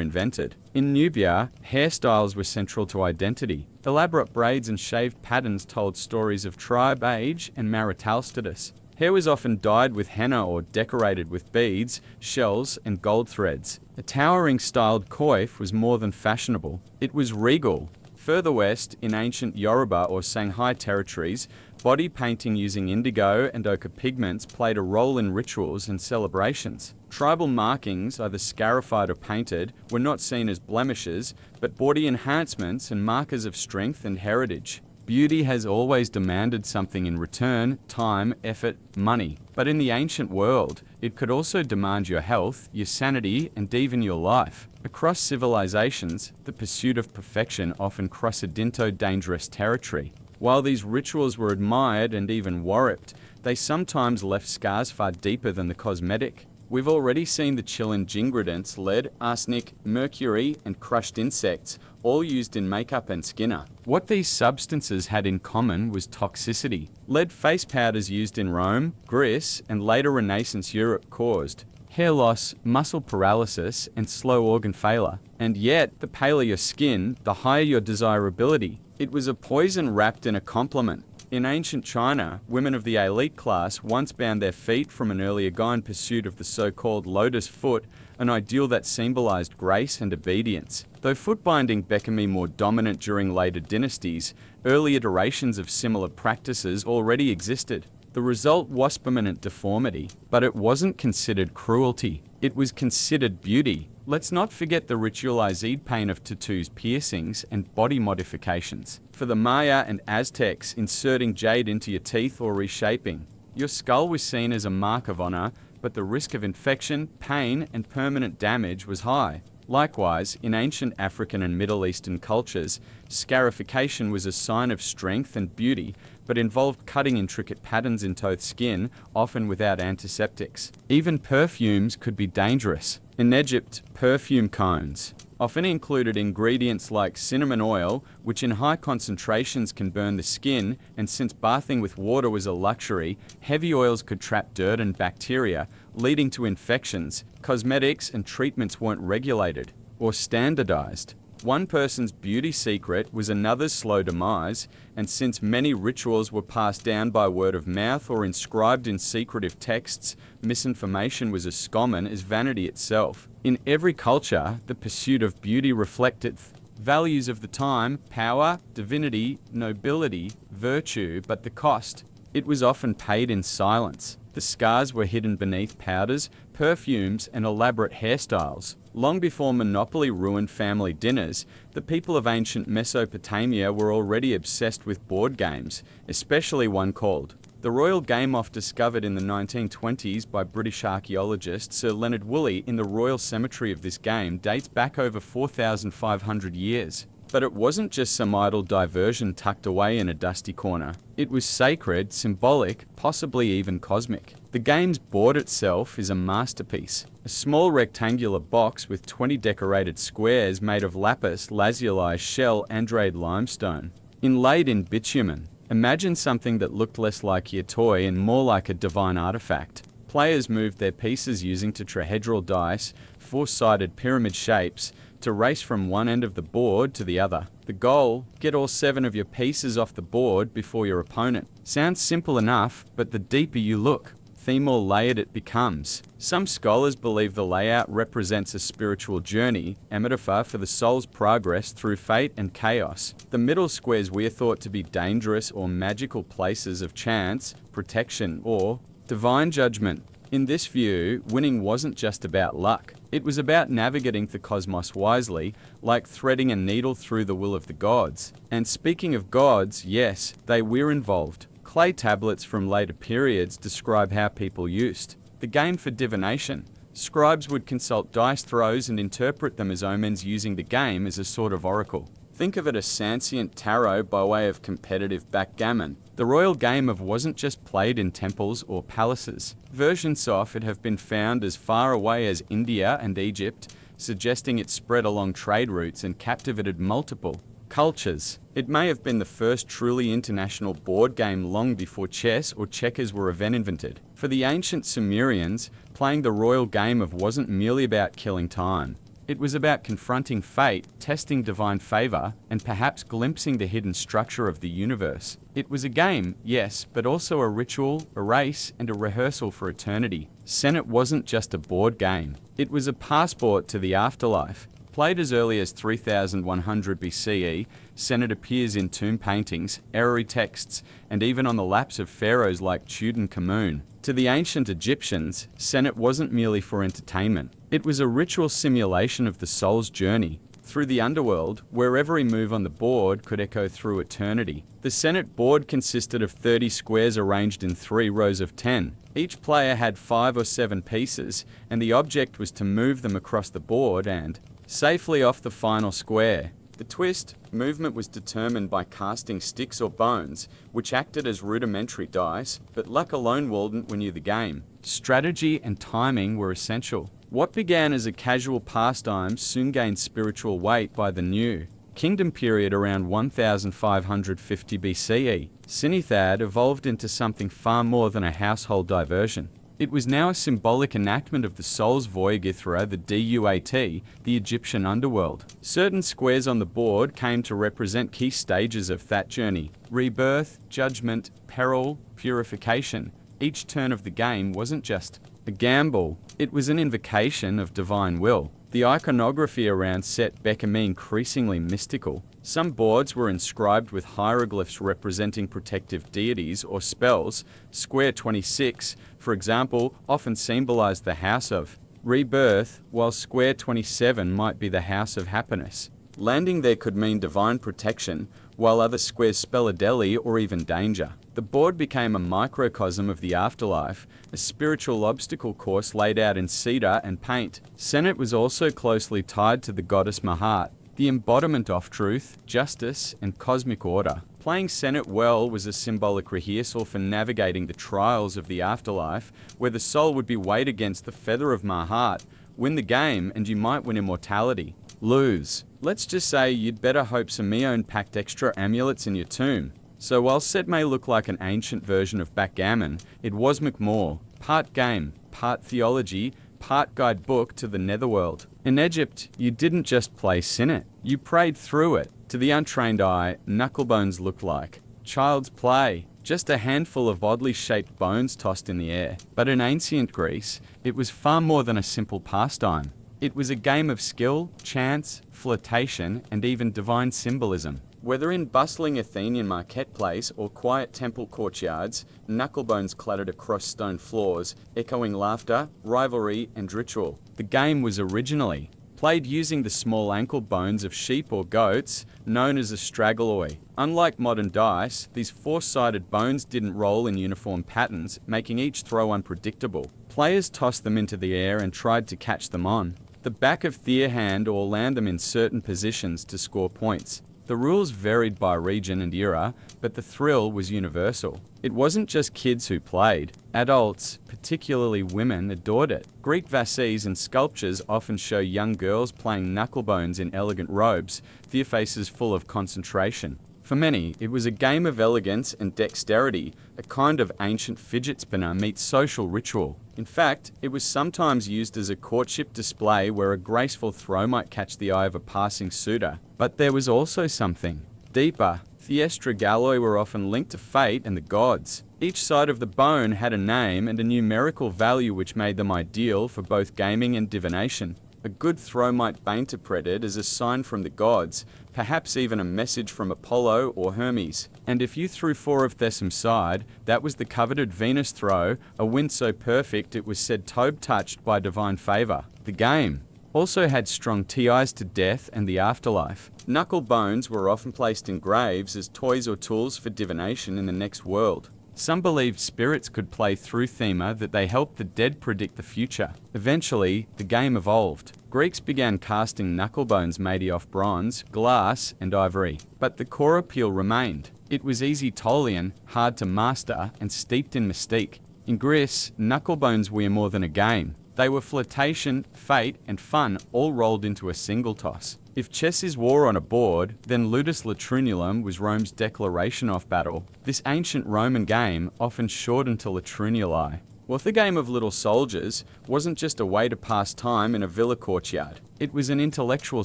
invented. In Nubia, hairstyles were central to identity. Elaborate braids and shaved patterns told stories of tribe, age, and marital status. Hair was often dyed with henna or decorated with beads, shells, and gold threads. A towering styled coif was more than fashionable. It was regal. Further west, in ancient Yoruba or Shanghai territories, body painting using indigo and ochre pigments played a role in rituals and celebrations. Tribal markings, either scarified or painted, were not seen as blemishes, but body enhancements and markers of strength and heritage. Beauty has always demanded something in return: time, effort, money. But in the ancient world, it could also demand your health, your sanity, and even your life. Across civilizations, the pursuit of perfection often crossed into dangerous territory. While these rituals were admired and even worshipped, they sometimes left scars far deeper than the cosmetic. We've already seen the chilling ingredients: lead, arsenic, mercury, and crushed insects, all used in makeup and skinner. What these substances had in common was toxicity. Lead face powders used in Rome, Greece, and later Renaissance Europe caused hair loss, muscle paralysis, and slow organ failure. And yet, the paler your skin, the higher your desirability. It was a poison wrapped in a compliment. In ancient China, women of the elite class once bound their feet from an earlier guy in pursuit of the so-called lotus foot, an ideal that symbolized grace and obedience. Though foot binding became more dominant during later dynasties, early iterations of similar practices already existed. The result was permanent deformity, but it wasn't considered cruelty. It was considered beauty. Let's not forget the ritualized pain of tattoos, piercings, and body modifications. For the Maya and Aztecs, inserting jade into your teeth or reshaping your skull was seen as a mark of honor, but the risk of infection, pain, and permanent damage was high. Likewise, in ancient African and Middle Eastern cultures, scarification was a sign of strength and beauty, but involved cutting intricate patterns into skin, often without antiseptics. Even perfumes could be dangerous. In Egypt, perfume cones often included ingredients like cinnamon oil, which in high concentrations can burn the skin, and since bathing with water was a luxury, heavy oils could trap dirt and bacteria, leading to infections. Cosmetics and treatments weren't regulated or standardized. One person's beauty secret was another's slow demise, and since many rituals were passed down by word of mouth or inscribed in secretive texts, misinformation was as common as vanity itself. In every culture, the pursuit of beauty reflected values of the time: power, divinity, nobility, virtue, but the cost. It was often paid in silence. The scars were hidden beneath powders, perfumes, and elaborate hairstyles. Long before monopoly ruined family dinners, the people of ancient Mesopotamia were already obsessed with board games, especially one called the Royal Game, off discovered in the 1920s by British archaeologist Sir Leonard Woolley in the Royal Cemetery of this game, dates back over 4,500 years. But it wasn't just some idle diversion tucked away in a dusty corner. It was sacred, symbolic, possibly even cosmic. The game's board itself is a masterpiece. A small rectangular box with 20 decorated squares made of lapis lazuli shell andrade limestone, inlaid in bitumen. Imagine something that looked less like your toy and more like a divine artifact. Players moved their pieces using tetrahedral dice, four-sided pyramid shapes, to race from one end of the board to the other. The goal: get all 7 of your pieces off the board before your opponent. Sounds simple enough, but the deeper you look, the more layered it becomes. Some scholars believe the layout represents a spiritual journey, a metaphor for the soul's progress through fate and chaos. The middle squares were thought to be dangerous or magical places of chance, protection, or divine judgment. In this view, winning wasn't just about luck. It was about navigating the cosmos wisely, like threading a needle through the will of the gods. And speaking of gods, yes, they were involved. Clay tablets from later periods describe how people used the game for divination. Scribes would consult dice throws and interpret them as omens, using the game as a sort of oracle. Think of it as sentient tarot by way of competitive backgammon. The royal game wasn't just played in temples or palaces. Versions of it have been found as far away as India and Egypt, suggesting it spread along trade routes and captivated multiple cultures. It may have been the first truly international board game long before chess or checkers were even invented. For the ancient Sumerians, playing the royal game wasn't merely about killing time. It was about confronting fate, testing divine favor, and perhaps glimpsing the hidden structure of the universe. It was a game, yes, but also a ritual, a race, and a rehearsal for eternity. Senet wasn't just a board game. It was a passport to the afterlife. Played as early as 3100 BCE, Senet appears in tomb paintings, Error texts, and even on the laps of pharaohs like Tutankhamun. To the ancient Egyptians, Senet wasn't merely for entertainment. It was a ritual simulation of the soul's journey through the underworld, where every move on the board could echo through eternity. The Senet board consisted of 30 squares arranged in 3 rows of 10. Each player had 5 or 7 pieces, and the object was to move them across the board and safely off the final square. The twist, movement was determined by casting sticks or bones, which acted as rudimentary dice, but luck alone wouldn't win you the game. Strategy and timing were essential. What began as a casual pastime soon gained spiritual weight by the new Kingdom period around 1550 BCE. Sinithad evolved into something far more than a household diversion. It was now a symbolic enactment of the soul's Voyagithra, the Duat, the Egyptian underworld. Certain squares on the board came to represent key stages of that journey: rebirth, judgment, peril, purification. Each turn of the game wasn't just a gamble, it was an invocation of divine will. The iconography around Set became increasingly mystical. Some boards were inscribed with hieroglyphs representing protective deities or spells. Square 26, for example, often symbolized the house of rebirth, while square 27 might be the house of happiness. Landing there could mean divine protection, while other squares spell a deli or even danger. The board became a microcosm of the afterlife, a spiritual obstacle course laid out in cedar and paint. Senet was also closely tied to the goddess Mahat, the embodiment of truth, justice, and cosmic order. Playing Senet well was a symbolic rehearsal for navigating the trials of the afterlife, where the soul would be weighed against the feather of Mahat. Win the game and you might win immortality. Lose. Let's just say you'd better hope Simeon packed extra amulets in your tomb. So while Set may look like an ancient version of backgammon, it was McMore, part game, part theology, part guidebook to the netherworld. In Egypt, you didn't just play Senet, you prayed through it. To the untrained eye, knucklebones looked like child's play, just a handful of oddly shaped bones tossed in the air. But in ancient Greece, it was far more than a simple pastime. It was a game of skill, chance, flirtation, and even divine symbolism. Whether in bustling Athenian marketplace or quiet temple courtyards, knucklebones clattered across stone floors, echoing laughter, rivalry, and ritual. The game was originally played using the small ankle bones of sheep or goats, known as a straggloi. Unlike modern dice, these four-sided bones didn't roll in uniform patterns, making each throw unpredictable. Players tossed them into the air and tried to catch them on the back of their hand or land them in certain positions to score points. The rules varied by region and era, but the thrill was universal. It wasn't just kids who played. Adults, particularly women, adored it. Greek vases and sculptures often show young girls playing knucklebones in elegant robes, their faces full of concentration. For many, it was a game of elegance and dexterity, a kind of ancient fidget spinner meets social ritual. In fact, it was sometimes used as a courtship display where a graceful throw might catch the eye of a passing suitor. But there was also something deeper. The estragalloi were often linked to fate and the gods. Each side of the bone had a name and a numerical value which made them ideal for both gaming and divination. A good throw might be interpreted as a sign from the gods, perhaps even a message from Apollo or Hermes. And if you threw 4 of Thesum's side, that was the coveted Venus throw, a win so perfect it was said Tobe touched by divine favor. The game also had strong ties to death and the afterlife. Knuckle bones were often placed in graves as toys or tools for divination in the next world. Some believed spirits could play through thema that they helped the dead predict the future. Eventually, the game evolved. Greeks began casting knucklebones made of bronze, glass, and ivory. But the core appeal remained. It was easy Tolian, hard to master, and steeped in mystique. In Greece, knucklebones were more than a game. They were flirtation, fate, and fun all rolled into a single toss. If chess is war on a board, then ludus latrinulum was Rome's declaration of battle. This ancient Roman game often shortened to latrinulae. Well, the game of Little Soldiers wasn't just a way to pass time in a villa courtyard. It was an intellectual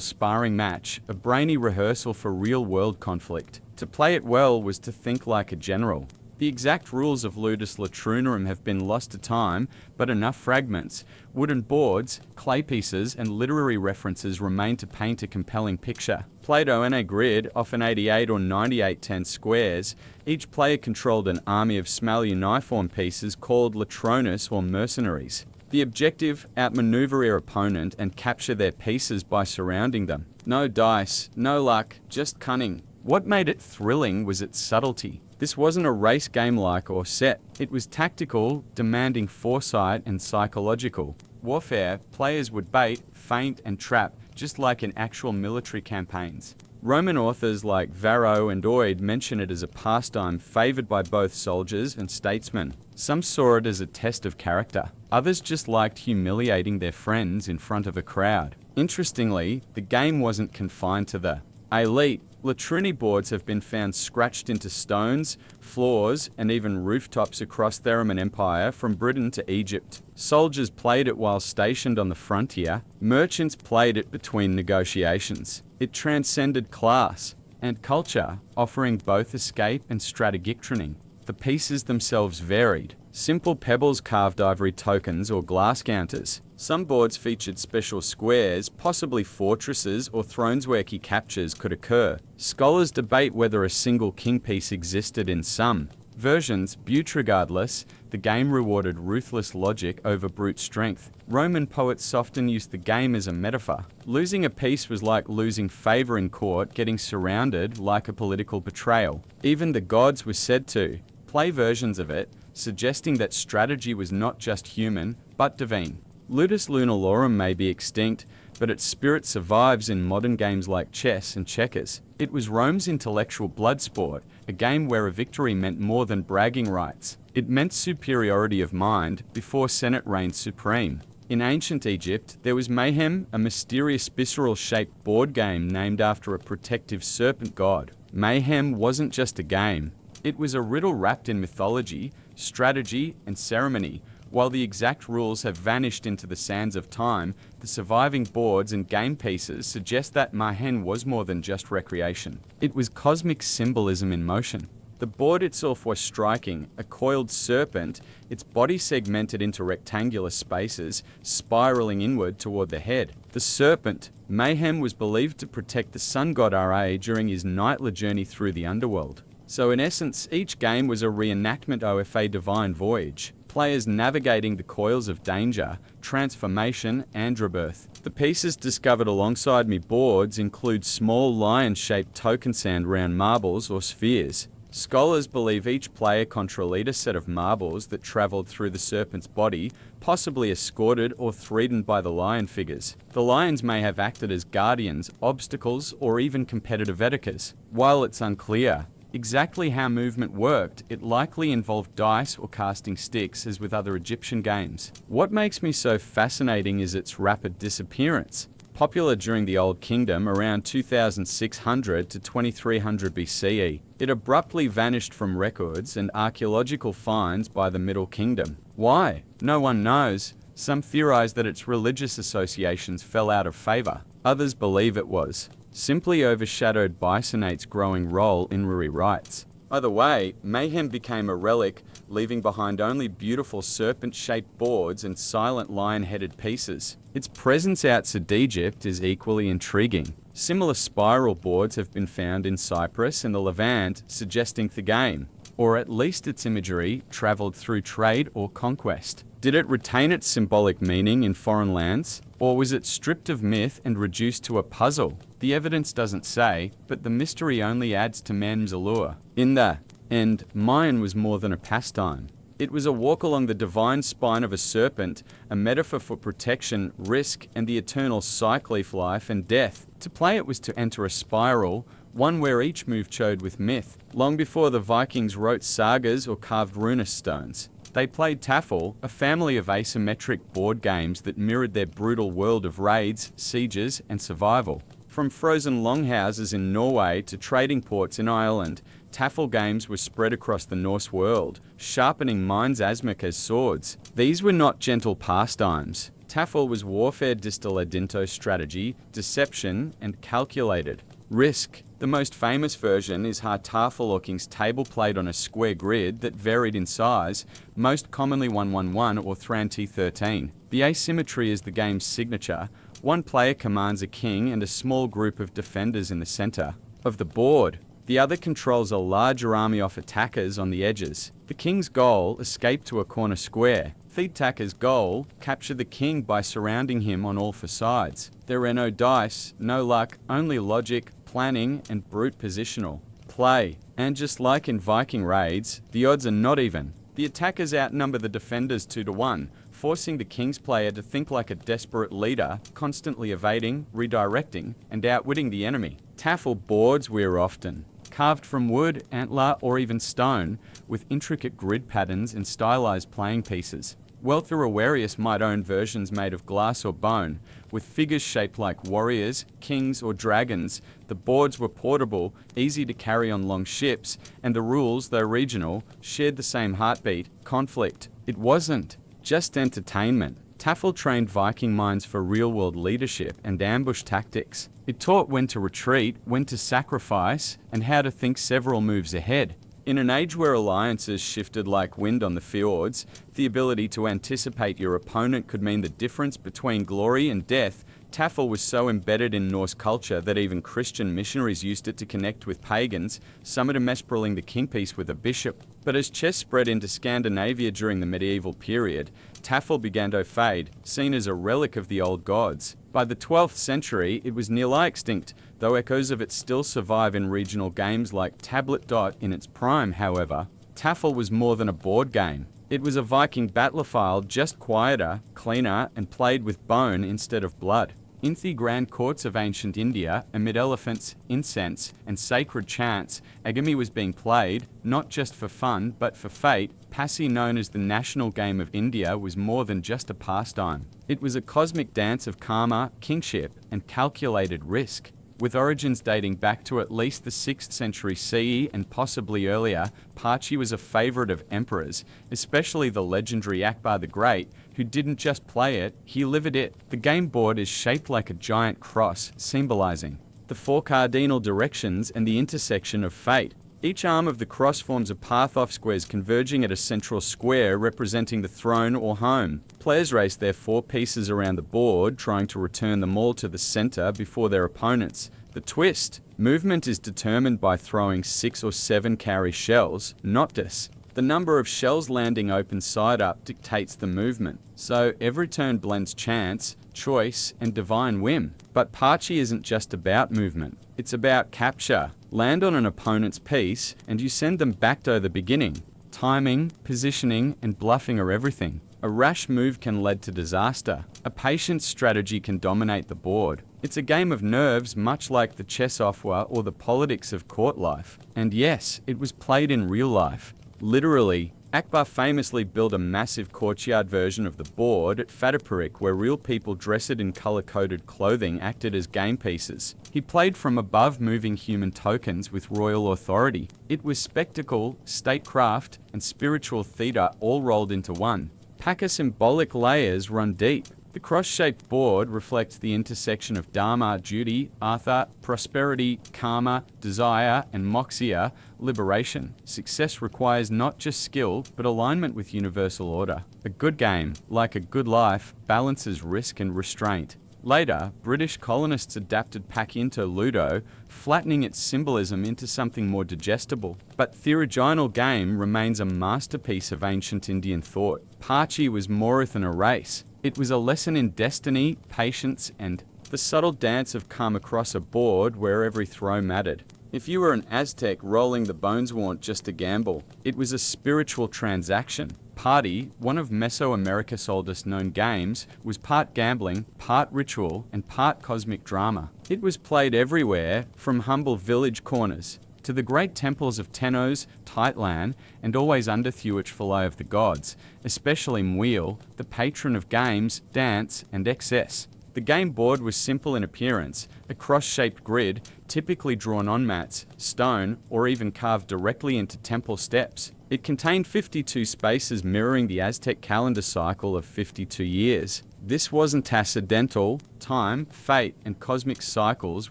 sparring match, a brainy rehearsal for real-world conflict. To play it well was to think like a general. The exact rules of Ludus Latruniorum have been lost to time, but enough fragments, wooden boards, clay pieces, and literary references remain to paint a compelling picture. Plato in a grid, often 88 or 98 10 squares, each player controlled an army of smallioniform pieces called latronus or mercenaries. The objective, outmaneuver your opponent and capture their pieces by surrounding them. No dice, no luck, just cunning. What made it thrilling was its subtlety. This wasn't a race game like or set. It was tactical, demanding foresight and psychological. Warfare, players would bait, feint and trap, just like in actual military campaigns. Roman authors like Varro and Oid mention it as a pastime favoured by both soldiers and statesmen. Some saw it as a test of character. Others just liked humiliating their friends in front of a crowd. Interestingly, the game wasn't confined to the elite. Latruni boards have been found scratched into stones, floors, and even rooftops across the Roman Empire from Britain to Egypt. Soldiers played it while stationed on the frontier. Merchants played it between negotiations. It transcended class and culture, offering both escape and strategic training. The pieces themselves varied. Simple pebbles carved ivory tokens or glass counters. Some boards featured special squares, possibly fortresses or thrones where key captures could occur. Scholars debate whether a single king piece existed in some versions, but regardless, the game rewarded ruthless logic over brute strength. Roman poets often used the game as a metaphor. Losing a piece was like losing favor in court, getting surrounded like a political betrayal. Even the gods were said to play versions of it, suggesting that strategy was not just human, but divine. Ludus Lunolorum may be extinct, but its spirit survives in modern games like chess and checkers. It was Rome's intellectual blood sport, a game where a victory meant more than bragging rights. It meant superiority of mind before Senate reigned supreme. In ancient Egypt, there was Mayhem, a mysterious visceral-shaped board game named after a protective serpent god. Mayhem wasn't just a game. It was a riddle wrapped in mythology, strategy, and ceremony. While the exact rules have vanished into the sands of time, the surviving boards and game pieces suggest that Mayhem was more than just recreation. It was cosmic symbolism in motion. The board itself was striking, a coiled serpent, its body segmented into rectangular spaces, spiraling inward toward the head. The serpent, Mayhem, was believed to protect the sun god Ra during his nightly journey through the underworld. So in essence, each game was a reenactment of a divine voyage. Players navigating the coils of danger, transformation, and rebirth. The pieces discovered alongside me boards include small lion-shaped token sand round marbles or spheres. Scholars believe each player controlled a set of marbles that travelled through the serpent's body, possibly escorted or threatened by the lion figures. The lions may have acted as guardians, obstacles, or even competitive etiquettes. While it's unclear exactly how movement worked, it likely involved dice or casting sticks as with other Egyptian games. What makes me so fascinating is its rapid disappearance. Popular during the Old Kingdom around 2600 to 2300 BCE, it abruptly vanished from records and archaeological finds by the Middle Kingdom. Why? No one knows. Some theorize that its religious associations fell out of favor. Others believe it was simply overshadowed Bisonate's growing role in Ruri rites. Either way, Mayhem became a relic, leaving behind only beautiful serpent-shaped boards and silent lion-headed pieces. Its presence outside Egypt is equally intriguing. Similar spiral boards have been found in Cyprus and the Levant, suggesting the game, or at least its imagery, travelled through trade or conquest. Did it retain its symbolic meaning in foreign lands, or was it stripped of myth and reduced to a puzzle? The evidence doesn't say, but the mystery only adds to Mayhem's allure. In the end, Mayan was more than a pastime. It was a walk along the divine spine of a serpent, a metaphor for protection, risk, and the eternal cycle of life and death. To play it was to enter a spiral, one where each move chode with myth. Long before the Vikings wrote sagas or carved runous stones, they played Tafel, a family of asymmetric board games that mirrored their brutal world of raids, sieges, and survival. From frozen longhouses in Norway to trading ports in Ireland, Taffel games were spread across the Norse world, sharpening minds as much as swords. These were not gentle pastimes. Taffel was warfare distilladinto strategy, deception, and calculated risk. The most famous version is Hartafeloking's table played on a square grid that varied in size, most commonly 1-1-1 or Thranti 13. The asymmetry is the game's signature. One player commands a king and a small group of defenders in the center of the board. The other controls a larger army of attackers on the edges. The king's goal, escape to a corner square. The attacker's goal, capture the king by surrounding him on all four sides. There are no dice, no luck, only logic, planning, and brute positional play. And just like in Viking raids, the odds are not even. The attackers outnumber the defenders 2-1, forcing the king's player to think like a desperate leader, constantly evading, redirecting, and outwitting the enemy. Taffel boards were often carved from wood, antler, or even stone, with intricate grid patterns and stylized playing pieces. Wealthier Awarius might own versions made of glass or bone, with figures shaped like warriors, kings, or dragons. The boards were portable, easy to carry on long ships, and the rules, though regional, shared the same heartbeat: conflict. It wasn't just entertainment. Taffel trained Viking minds for real-world leadership and ambush tactics. It taught when to retreat, when to sacrifice, and how to think several moves ahead. In an age where alliances shifted like wind on the fjords, the ability to anticipate your opponent could mean the difference between glory and death. Taffel was so embedded in Norse culture that even Christian missionaries used it to connect with pagans, some at mespreling the kingpiece with a bishop. But as chess spread into Scandinavia during the medieval period, Taffel began to fade, seen as a relic of the old gods. By the 12th century, it was nearly extinct, though echoes of it still survive in regional games like Tablet Dot. In its prime, however, Taffel was more than a board game. It was a Viking battlefield, just quieter, cleaner, and played with bone instead of blood. In the grand courts of ancient India, amid elephants, incense, and sacred chants, agami was being played, not just for fun, but for fate. Passi, known as the national game of India, was more than just a pastime. It was a cosmic dance of karma, kingship, and calculated risk. With origins dating back to at least the 6th century CE and possibly earlier, Pachi was a favorite of emperors, especially the legendary Akbar the Great, who didn't just play it, he lived it. The game board is shaped like a giant cross, symbolizing the four cardinal directions and the intersection of fate. Each arm of the cross forms a path of squares converging at a central square representing the throne or home. Players race their 4 pieces around the board, trying to return them all to the center before their opponents. The twist: movement is determined by throwing 6 or 7 carry shells, not dis. The number of shells landing open side up dictates the movement, so every turn blends chance, choice, and divine whim. But Pachi isn't just about movement, it's about capture. Land on an opponent's piece, and you send them back to the beginning. Timing, positioning, and bluffing are everything. A rash move can lead to disaster. A patient strategy can dominate the board. It's a game of nerves, much like the chess offer or the politics of court life. And yes, it was played in real life. Literally, Akbar famously built a massive courtyard version of the board at Fatapurik, where real people dressed in color-coded clothing acted as game pieces. He played from above, moving human tokens with royal authority. It was spectacle, statecraft, and spiritual theater all rolled into one. Paka symbolic layers run deep. The cross-shaped board reflects the intersection of dharma, duty, artha, prosperity, karma, desire, and moksha, liberation. Success requires not just skill, but alignment with universal order. A good game, like a good life, balances risk and restraint. Later, British colonists adapted Pak into Ludo, flattening its symbolism into something more digestible. But the original game remains a masterpiece of ancient Indian thought. Pachi was more than a race. It was a lesson in destiny, patience, and the subtle dance of come across a board where every throw mattered. If you were an Aztec, rolling the bones weren't just a gamble. It was a spiritual transaction. Party, one of Mesoamerica's oldest known games, was part gambling, part ritual, and part cosmic drama. It was played everywhere, from humble village corners to the great temples of Tenos, Tightlan, and always under Thuich of the gods, especially Mwil, the patron of games, dance, and excess. The game board was simple in appearance, a cross-shaped grid, typically drawn on mats, stone, or even carved directly into temple steps. It contained 52 spaces mirroring the Aztec calendar cycle of 52 years. This wasn't accidental. Time, fate, and cosmic cycles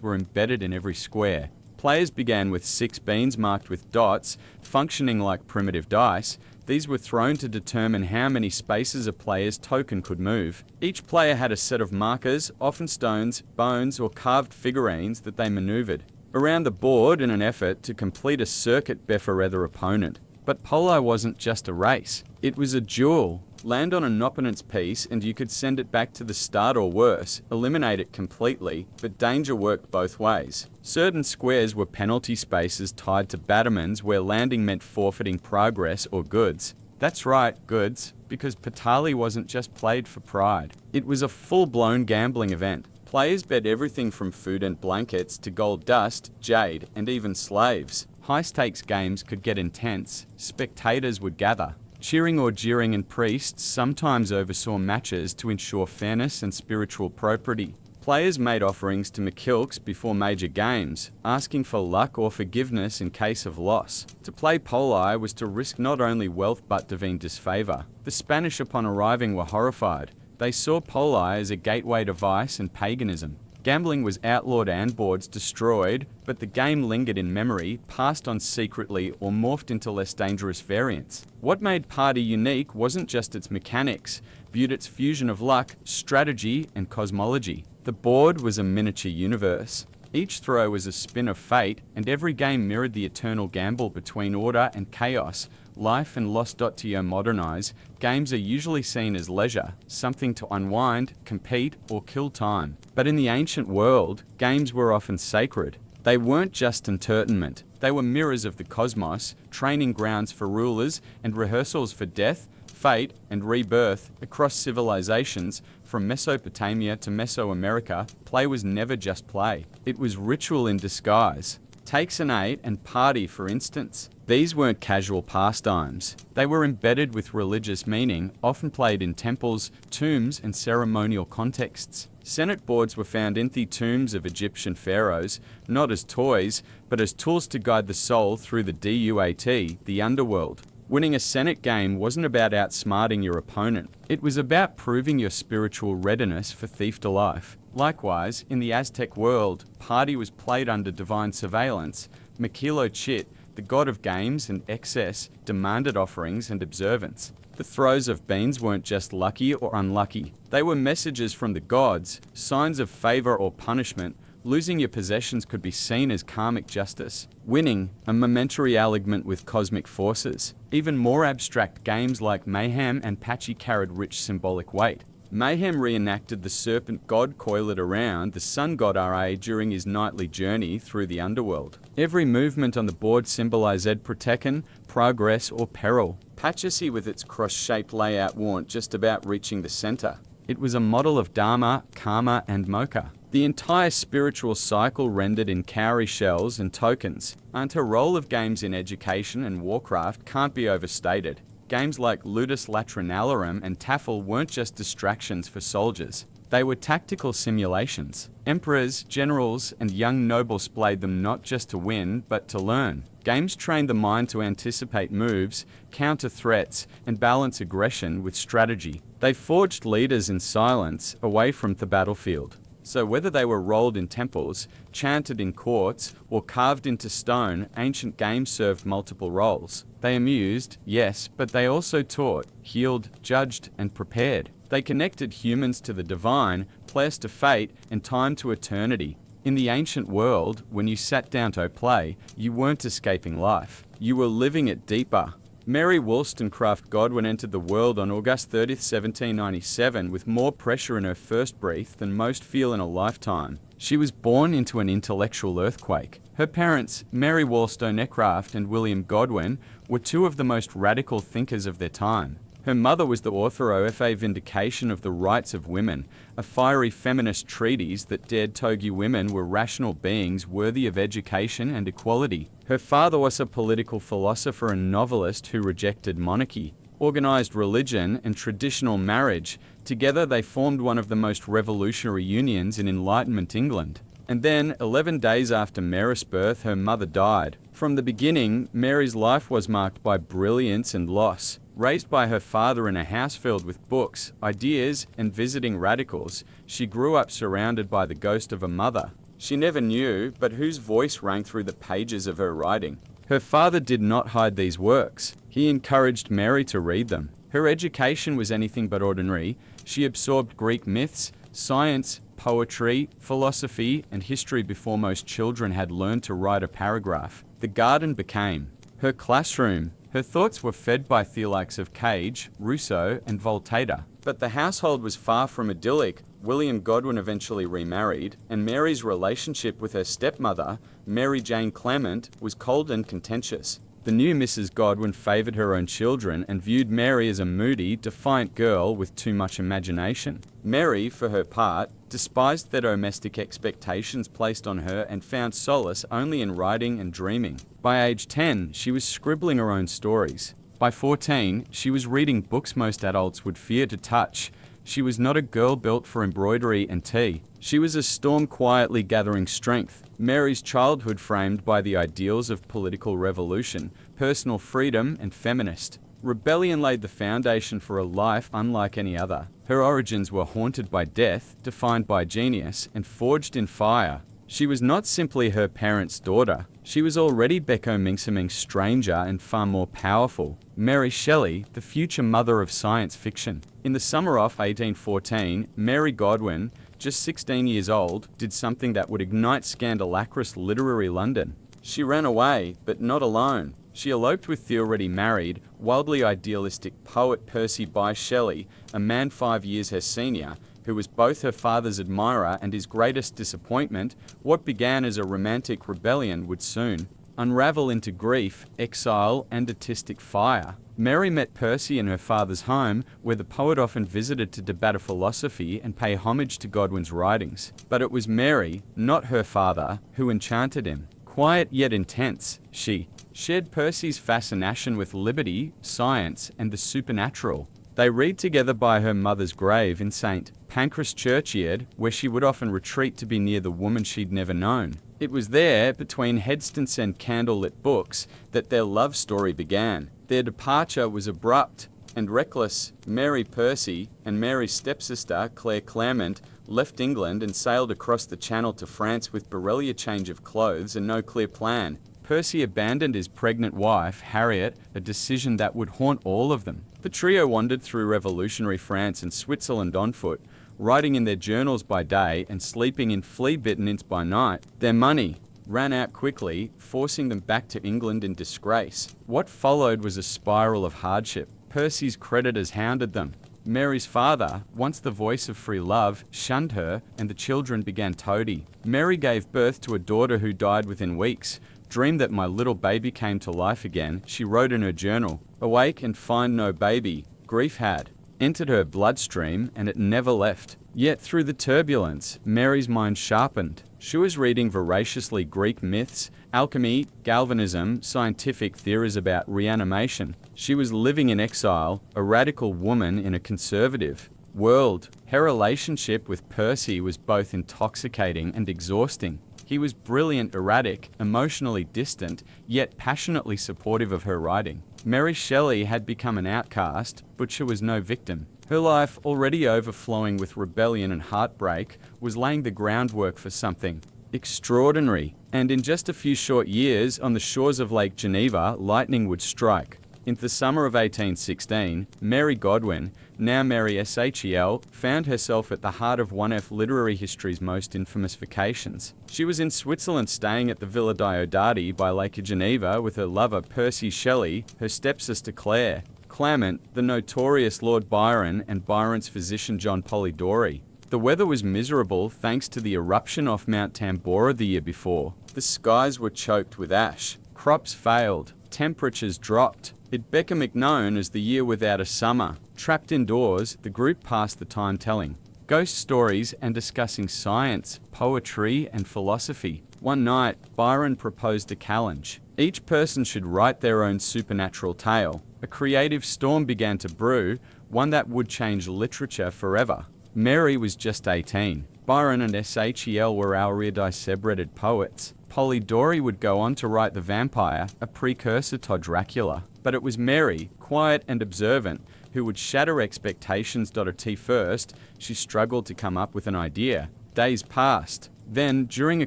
were embedded in every square. Players began with 6 beans marked with dots, functioning like primitive dice. These were thrown to determine how many spaces a player's token could move. Each player had a set of markers, often stones, bones, or carved figurines that they maneuvered around the board in an effort to complete a circuit before their opponent. But polo wasn't just a race. It was a duel. Land on an opponent's piece and you could send it back to the start or worse, eliminate it completely, but danger worked both ways. Certain squares were penalty spaces tied to battlements where landing meant forfeiting progress or goods. That's right, goods, because Patali wasn't just played for pride. It was a full-blown gambling event. Players bet everything from food and blankets to gold dust, jade, and even slaves. High-stakes games could get intense. Spectators would gather. Cheering or jeering, and priests sometimes oversaw matches to ensure fairness and spiritual propriety. Players made offerings to McKilks before major games, asking for luck or forgiveness in case of loss. To play poli was to risk not only wealth but divine disfavor. The Spanish upon arriving were horrified. They saw poli as a gateway to vice and paganism. Gambling was outlawed and boards destroyed, but the game lingered in memory, passed on secretly, or morphed into less dangerous variants. What made Party unique wasn't just its mechanics, viewed its fusion of luck, strategy, and cosmology. The board was a miniature universe. Each throw was a spin of fate, and every game mirrored the eternal gamble between order and chaos. Life and loss. To modernize, games are usually seen as leisure, something to unwind, compete, or kill time. But in the ancient world, games were often sacred. They weren't just entertainment. They were mirrors of the cosmos, training grounds for rulers, and rehearsals for death, fate, and rebirth. Across civilizations, from Mesopotamia to Mesoamerica, play was never just play. It was ritual in disguise. Take Senate and Party, for instance. These weren't casual pastimes. They were embedded with religious meaning, often played in temples, tombs, and ceremonial contexts. Senate boards were found in the tombs of Egyptian pharaohs, not as toys, but as tools to guide the soul through the DUAT, the underworld. Winning a Senate game wasn't about outsmarting your opponent. It was about proving your spiritual readiness for thief to life. Likewise, in the Aztec world, Party was played under divine surveillance. Maquilo Chit, the god of games and excess, demanded offerings and observance. The throws of beans weren't just lucky or unlucky. They were messages from the gods, signs of favor or punishment. Losing your possessions could be seen as karmic justice. Winning, a momentary alignment with cosmic forces. Even more abstract games like Mayhem and Patchy carried rich symbolic weight. Mayhem reenacted the serpent god coiled around the sun god Ra during his nightly journey through the underworld. Every movement on the board symbolized protection, progress, or peril. Patchacy with its cross-shaped layout weren't just about reaching the center. It was a model of Dharma, Karma, and Moksha. The entire spiritual cycle rendered in cowrie shells and tokens. And her role of games in education and warcraft can't be overstated. Games like Ludus Latrinalarum and Taffel weren't just distractions for soldiers. They were tactical simulations. Emperors, generals, and young nobles played them not just to win, but to learn. Games trained the mind to anticipate moves, counter threats, and balance aggression with strategy. They forged leaders in silence, away from the battlefield. So whether they were rolled in temples, chanted in courts, or carved into stone, ancient games served multiple roles. They amused, yes, but they also taught, healed, judged, and prepared. They connected humans to the divine, players to fate, and time to eternity. In the ancient world, when you sat down to play, you weren't escaping life. You were living it deeper. Mary Wollstonecraft Godwin entered the world on August 30, 1797, with more pressure in her first breath than most feel in a lifetime. She was born into an intellectual earthquake. Her parents, Mary Wollstonecraft and William Godwin, were two of the most radical thinkers of their time. Her mother was the author of A Vindication of the Rights of Women, a fiery feminist treatise that dared argue women were rational beings worthy of education and equality. Her father was a political philosopher and novelist who rejected monarchy. organised religion, and traditional marriage. Together they formed one of the most revolutionary unions in Enlightenment England. And then, 11 days after Mary's birth, her mother died. From the beginning, Mary's life was marked by brilliance and loss. Raised by her father in a house filled with books, ideas, and visiting radicals, she grew up surrounded by the ghost of a mother she never knew, but whose voice rang through the pages of her writing. Her father did not hide these works. He encouraged Mary to read them. Her education was anything but ordinary. She absorbed Greek myths, science, poetry, philosophy, and history before most children had learned to write a paragraph. The garden became her classroom. Her thoughts were fed by theologians of Cage, Rousseau, and Voltaire. But the household was far from idyllic. William Godwin eventually remarried, and Mary's relationship with her stepmother, Mary Jane Clement, was cold and contentious. The new Mrs. Godwin favoured her own children and viewed Mary as a moody, defiant girl with too much imagination. Mary, for her part, despised the domestic expectations placed on her and found solace only in writing and dreaming. By age 10, she was scribbling her own stories. By 14, she was reading books most adults would fear to touch. She was not a girl built for embroidery and tea. She was a storm quietly gathering strength. Mary's childhood framed by the ideals of political revolution, personal freedom, and feminist. Rebellion laid the foundation for a life unlike any other. Her origins were haunted by death, defined by genius, and forged in fire. She was not simply her parents' daughter. She was already Beko Minceming's stranger and far more powerful. Mary Shelley, the future mother of science fiction. In the summer of 1814, Mary Godwin, just 16 years old, did something that would ignite scandalacrous literary London. She ran away, but not alone. She eloped with the already married, wildly idealistic poet Percy Bysshe Shelley, a man 5 years her senior, who was both her father's admirer and his greatest disappointment. What began as a romantic rebellion would soon unravel into grief, exile, and artistic fire. Mary met Percy in her father's home, where the poet often visited to debate philosophy and pay homage to Godwin's writings. But it was Mary, not her father, who enchanted him. Quiet yet intense, she shared Percy's fascination with liberty, science, and the supernatural. They read together by her mother's grave in St. Pancras churchyard, where she would often retreat to be near the woman she'd never known. It was there, between headstones and candlelit books, that their love story began. Their departure was abrupt and reckless. Mary Percy and Mary's stepsister, Claire Clairmont, left England and sailed across the Channel to France with barely a change of clothes and no clear plan. Percy abandoned his pregnant wife, Harriet, a decision that would haunt all of them. The trio wandered through revolutionary France and Switzerland on foot, writing in their journals by day and sleeping in flea-bitten inns by night. Their money ran out quickly, forcing them back to England in disgrace. What followed was a spiral of hardship. Percy's creditors hounded them. Mary's father, once the voice of free love, shunned her, and the children began toady. Mary gave birth to a daughter who died within weeks. Dreamed that my little baby came to life again, she wrote in her journal. Awake and find no baby. Grief had entered her bloodstream, and it never left. Yet through the turbulence, Mary's mind sharpened. She was reading voraciously Greek myths, alchemy, galvanism, scientific theories about reanimation. She was living in exile, a radical woman in a conservative world. Her relationship with Percy was both intoxicating and exhausting. He was brilliant, erratic, emotionally distant, yet passionately supportive of her writing. Mary Shelley had become an outcast, but she was no victim. Her life, already overflowing with rebellion and heartbreak, was laying the groundwork for something extraordinary. And in just a few short years, on the shores of Lake Geneva, lightning would strike. In the summer of 1816, Mary Godwin, now Mary Shel, found herself at the heart of one of literary history's most infamous vacations. She was in Switzerland, staying at the Villa Diodati by Lake Geneva with her lover Percy Shelley, her stepsister Claire Clairmont, the notorious Lord Byron, and Byron's physician John Polidori. The weather was miserable thanks to the eruption off Mount Tambora the year before. The skies were choked with ash. Crops failed. Temperatures dropped. It became known as the year without a summer. Trapped indoors, the group passed the time telling ghost stories and discussing science, poetry, and philosophy. One night, Byron proposed a challenge. Each person should write their own supernatural tale. A creative storm began to brew, one that would change literature forever. Mary was just 18. Byron and Shel were our iridescebreted poets. Polidori would go on to write The Vampire, a precursor to Dracula. But it was Mary, quiet and observant, who would shatter expectations. At first, she struggled to come up with an idea. Days passed. Then, during a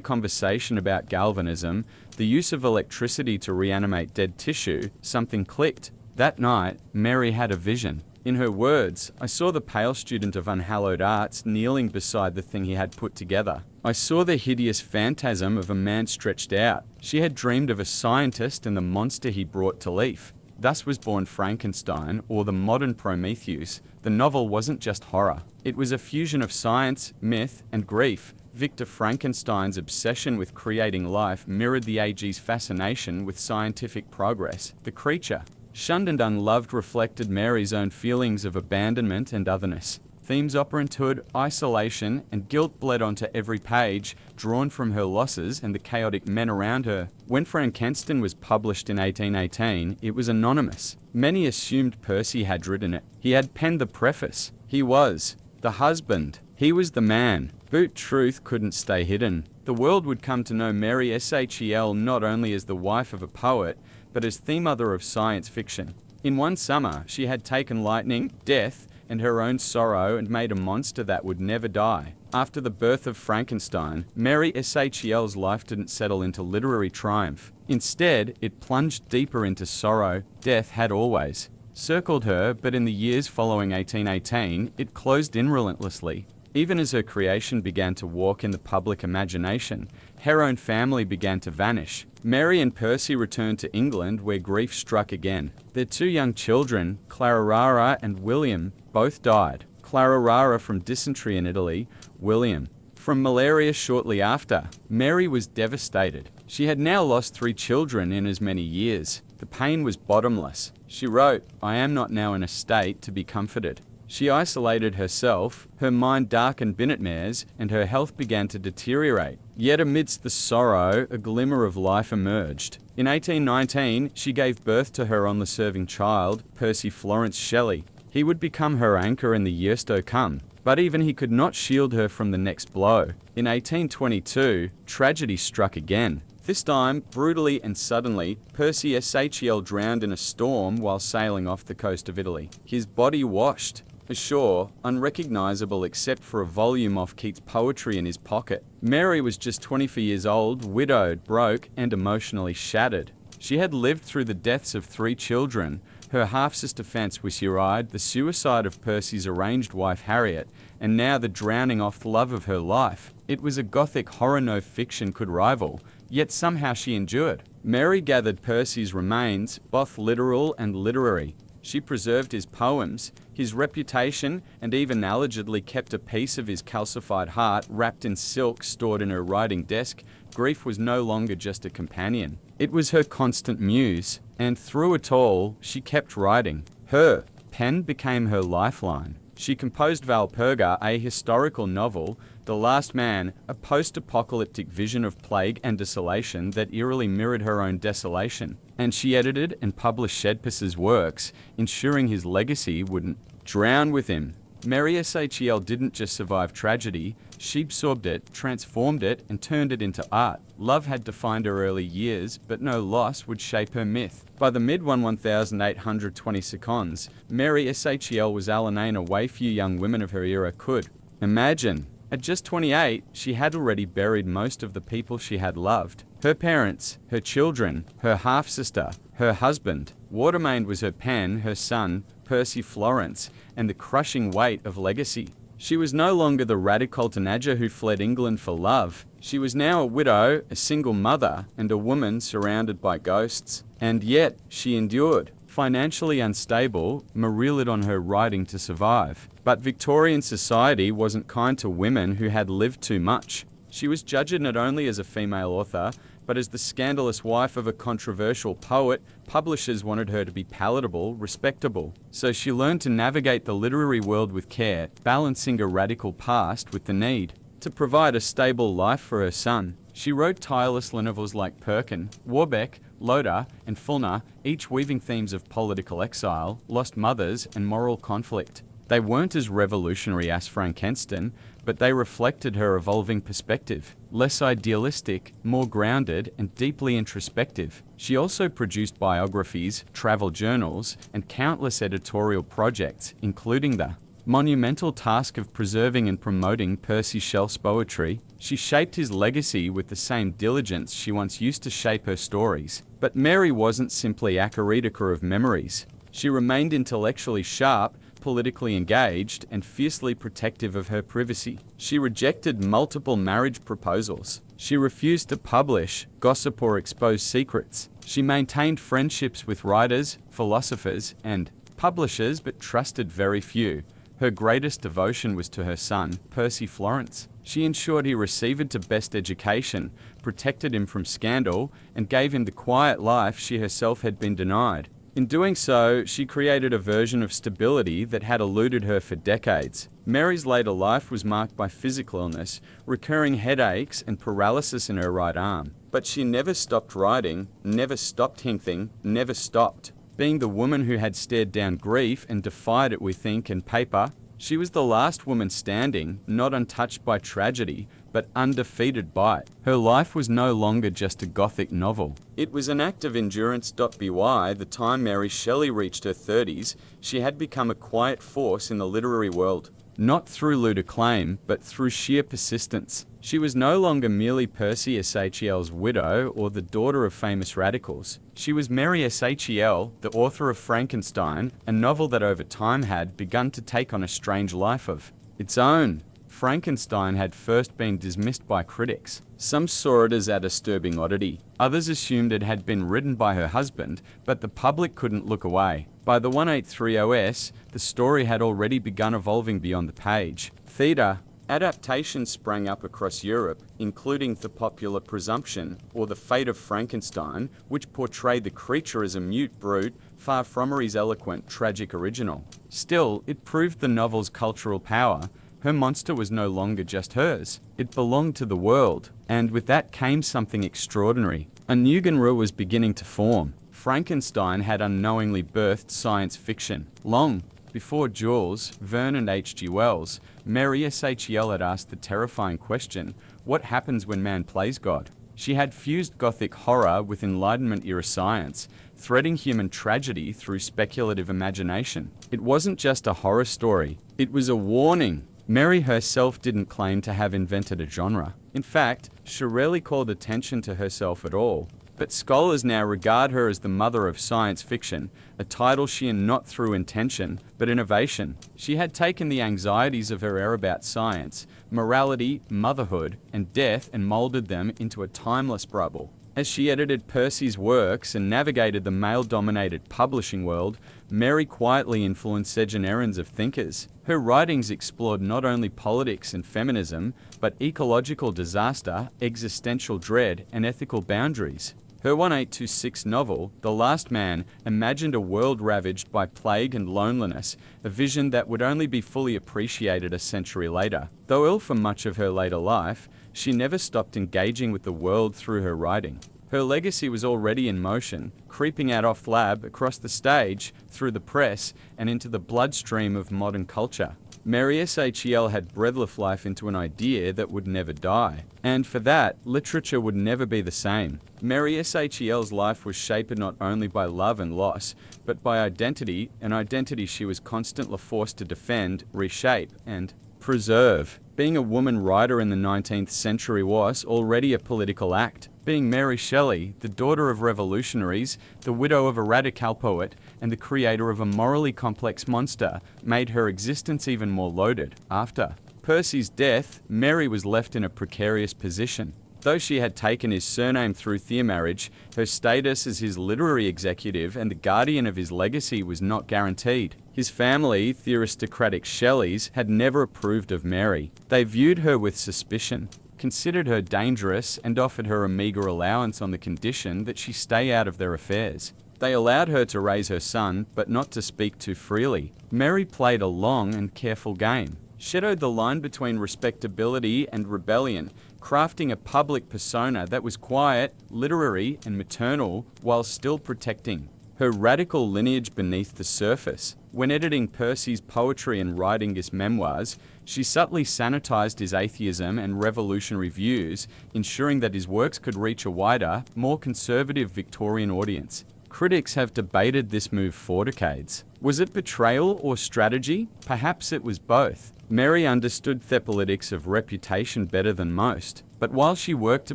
conversation about galvanism, the use of electricity to reanimate dead tissue, something clicked. That night, Mary had a vision. In her words, I saw the pale student of unhallowed arts kneeling beside the thing he had put together. I saw the hideous phantasm of a man stretched out. She had dreamed of a scientist and the monster he brought to life. Thus was born Frankenstein, or the modern Prometheus. The novel wasn't just horror. It was a fusion of science, myth, and grief. Victor Frankenstein's obsession with creating life mirrored the AG's fascination with scientific progress. The creature, shunned and unloved, reflected Mary's own feelings of abandonment and otherness. Themes of parenthood, isolation, and guilt bled onto every page, drawn from her losses and the chaotic men around her. When Frankenstein was published in 1818, it was anonymous. Many assumed Percy had written it. He had penned the preface. He was the husband. He was the man. But truth couldn't stay hidden. The world would come to know Mary Shel not only as the wife of a poet, but as the mother of science fiction. In one summer, she had taken lightning, death, and her own sorrow and made a monster that would never die. After the birth of Frankenstein, Mary Shel's life didn't settle into literary triumph. Instead, it plunged deeper into sorrow. Death had always circled her, but in the years following 1818, it closed in relentlessly. Even as her creation began to walk in the public imagination, her own family began to vanish. Mary and Percy returned to England, where grief struck again. Their two young children, Clara and William, both died. Clara from dysentery in Italy, William from malaria shortly after. Mary was devastated. She had now lost 3 children in as many years. The pain was bottomless. She wrote, I am not now in a state to be comforted. She isolated herself, her mind darkened nightmares, and her health began to deteriorate. Yet amidst the sorrow, a glimmer of life emerged. In 1819, she gave birth to her only-serving child, Percy Florence Shelley. He would become her anchor in the years to come. But even he could not shield her from the next blow. In 1822, tragedy struck again. This time, brutally and suddenly, Percy Shel drowned in a storm while sailing off the coast of Italy. His body washed ashore, unrecognizable except for a volume of Keats' poetry in his pocket. Mary was just 24 years old, widowed, broke, and emotionally shattered. She had lived through the deaths of 3 children, her half-sister Frances Uride, the suicide of Percy's arranged wife Harriet, and now the drowning off the love of her life. It was a gothic horror no fiction could rival, yet somehow she endured. Mary gathered Percy's remains, both literal and literary. She preserved his poems, his reputation, and even allegedly kept a piece of his calcified heart wrapped in silk stored in her writing desk. Grief was no longer just a companion. It was her constant muse, and through it all, she kept writing. Her pen became her lifeline. She composed Valperga, a historical novel, The Last Man, a post-apocalyptic vision of plague and desolation that eerily mirrored her own desolation. And she edited and published Shedpus's works, ensuring his legacy wouldn't drown with him. Mary Shel didn't just survive tragedy, she absorbed it, transformed it, and turned it into art. Love had defined her early years, but no loss would shape her myth. By the mid-1820 seconds, Mary Shel was Alanine in a way few young women of her era could. Imagine. At just 28, she had already buried most of the people she had loved. Her parents, her children, her half-sister, her husband. Watermain was her pen, her son, Percy Florence, and the crushing weight of legacy. She was no longer the radical teenager who fled England for love. She was now a widow, a single mother, and a woman surrounded by ghosts. And yet, she endured. Financially unstable, relied on her writing to survive. But Victorian society wasn't kind to women who had lived too much. She was judged not only as a female author, but as the scandalous wife of a controversial poet. Publishers wanted her to be palatable, respectable. So she learned to navigate the literary world with care, balancing a radical past with the need to provide a stable life for her son. She wrote tireless novels like Perkin, Warbeck, Loder, and Fulner, each weaving themes of political exile, lost mothers, and moral conflict. They weren't as revolutionary as Frankenstein, but they reflected her evolving perspective, less idealistic, more grounded, and deeply introspective. She also produced biographies, travel journals, and countless editorial projects, including the monumental task of preserving and promoting Percy Shelley's poetry. She shaped his legacy with the same diligence she once used to shape her stories. But Mary wasn't simply a reader of memories. She remained intellectually sharp, politically engaged, and fiercely protective of her privacy. She rejected multiple marriage proposals. She refused to publish, gossip, or expose secrets. She maintained friendships with writers, philosophers, and publishers, but trusted very few. Her greatest devotion was to her son, Percy Florence. She ensured he received the best education, protected him from scandal, and gave him the quiet life she herself had been denied. In doing so, she created a version of stability that had eluded her for decades. Mary's later life was marked by physical illness, recurring headaches, and paralysis in her right arm. But she never stopped writing, never stopped hinting, never stopped. Being the woman who had stared down grief and defied it with ink and paper, she was the last woman standing, not untouched by tragedy, but undefeated by it. Her life was no longer just a Gothic novel. It was an act of endurance. By the time Mary Shelley reached her 30s, she had become a quiet force in the literary world. Not through lewd acclaim, but through sheer persistence. She was no longer merely Percy Shelley's widow or the daughter of famous radicals. She was Mary Shelley, the author of Frankenstein, a novel that over time had begun to take on a strange life of its own. Frankenstein had first been dismissed by critics. Some saw it as a disturbing oddity. Others assumed it had been written by her husband, but the public couldn't look away. By the 1830s, the story had already begun evolving beyond the page. Theatre adaptations sprang up across Europe, including The Popular Presumption or The Fate of Frankenstein, which portrayed the creature as a mute brute, far from Mary's eloquent, tragic original. Still, it proved the novel's cultural power. Her monster was no longer just hers. It belonged to the world, and with that came something extraordinary. A new genre was beginning to form. Frankenstein had unknowingly birthed science fiction. Long before Jules Verne and H.G. Wells, Mary Shelley had asked the terrifying question, what happens when man plays God? She had fused Gothic horror with Enlightenment-era science, threading human tragedy through speculative imagination. It wasn't just a horror story, it was a warning. Mary herself didn't claim to have invented a genre. In fact, she rarely called attention to herself at all. But scholars now regard her as the mother of science fiction, a title she earned not through intention, but innovation. She had taken the anxieties of her era about science, morality, motherhood, and death and molded them into a timeless bubble. As she edited Percy's works and navigated the male-dominated publishing world, Mary quietly influenced generations of thinkers. Her writings explored not only politics and feminism, but ecological disaster, existential dread, and ethical boundaries. Her 1826 novel, The Last Man, imagined a world ravaged by plague and loneliness, a vision that would only be fully appreciated a century later. Though ill for much of her later life, she never stopped engaging with the world through her writing. Her legacy was already in motion, creeping out off lab, across the stage, through the press, and into the bloodstream of modern culture. Mary Shelley had breathed life into an idea that would never die. And for that, literature would never be the same. Mary Shelley's life was shaped not only by love and loss, but by identity, an identity she was constantly forced to defend, reshape, and preserve. Being a woman writer in the 19th century was already a political act. Being Mary Shelley, the daughter of revolutionaries, the widow of a radical poet, and the creator of a morally complex monster, made her existence even more loaded. After Percy's death, Mary was left in a precarious position. Though she had taken his surname through their marriage, her status as his literary executive and the guardian of his legacy was not guaranteed. His family, the aristocratic Shelleys, had never approved of Mary. They viewed her with suspicion, considered her dangerous, and offered her a meagre allowance on the condition that she stay out of their affairs. They allowed her to raise her son, but not to speak too freely. Mary played a long and careful game, shadowed the line between respectability and rebellion, crafting a public persona that was quiet, literary, and maternal while still protecting her radical lineage beneath the surface. When editing Percy's poetry and writing his memoirs, she subtly sanitized his atheism and revolutionary views, ensuring that his works could reach a wider, more conservative Victorian audience. Critics have debated this move for decades. Was it betrayal or strategy? Perhaps it was both. Mary understood the politics of reputation better than most, but while she worked to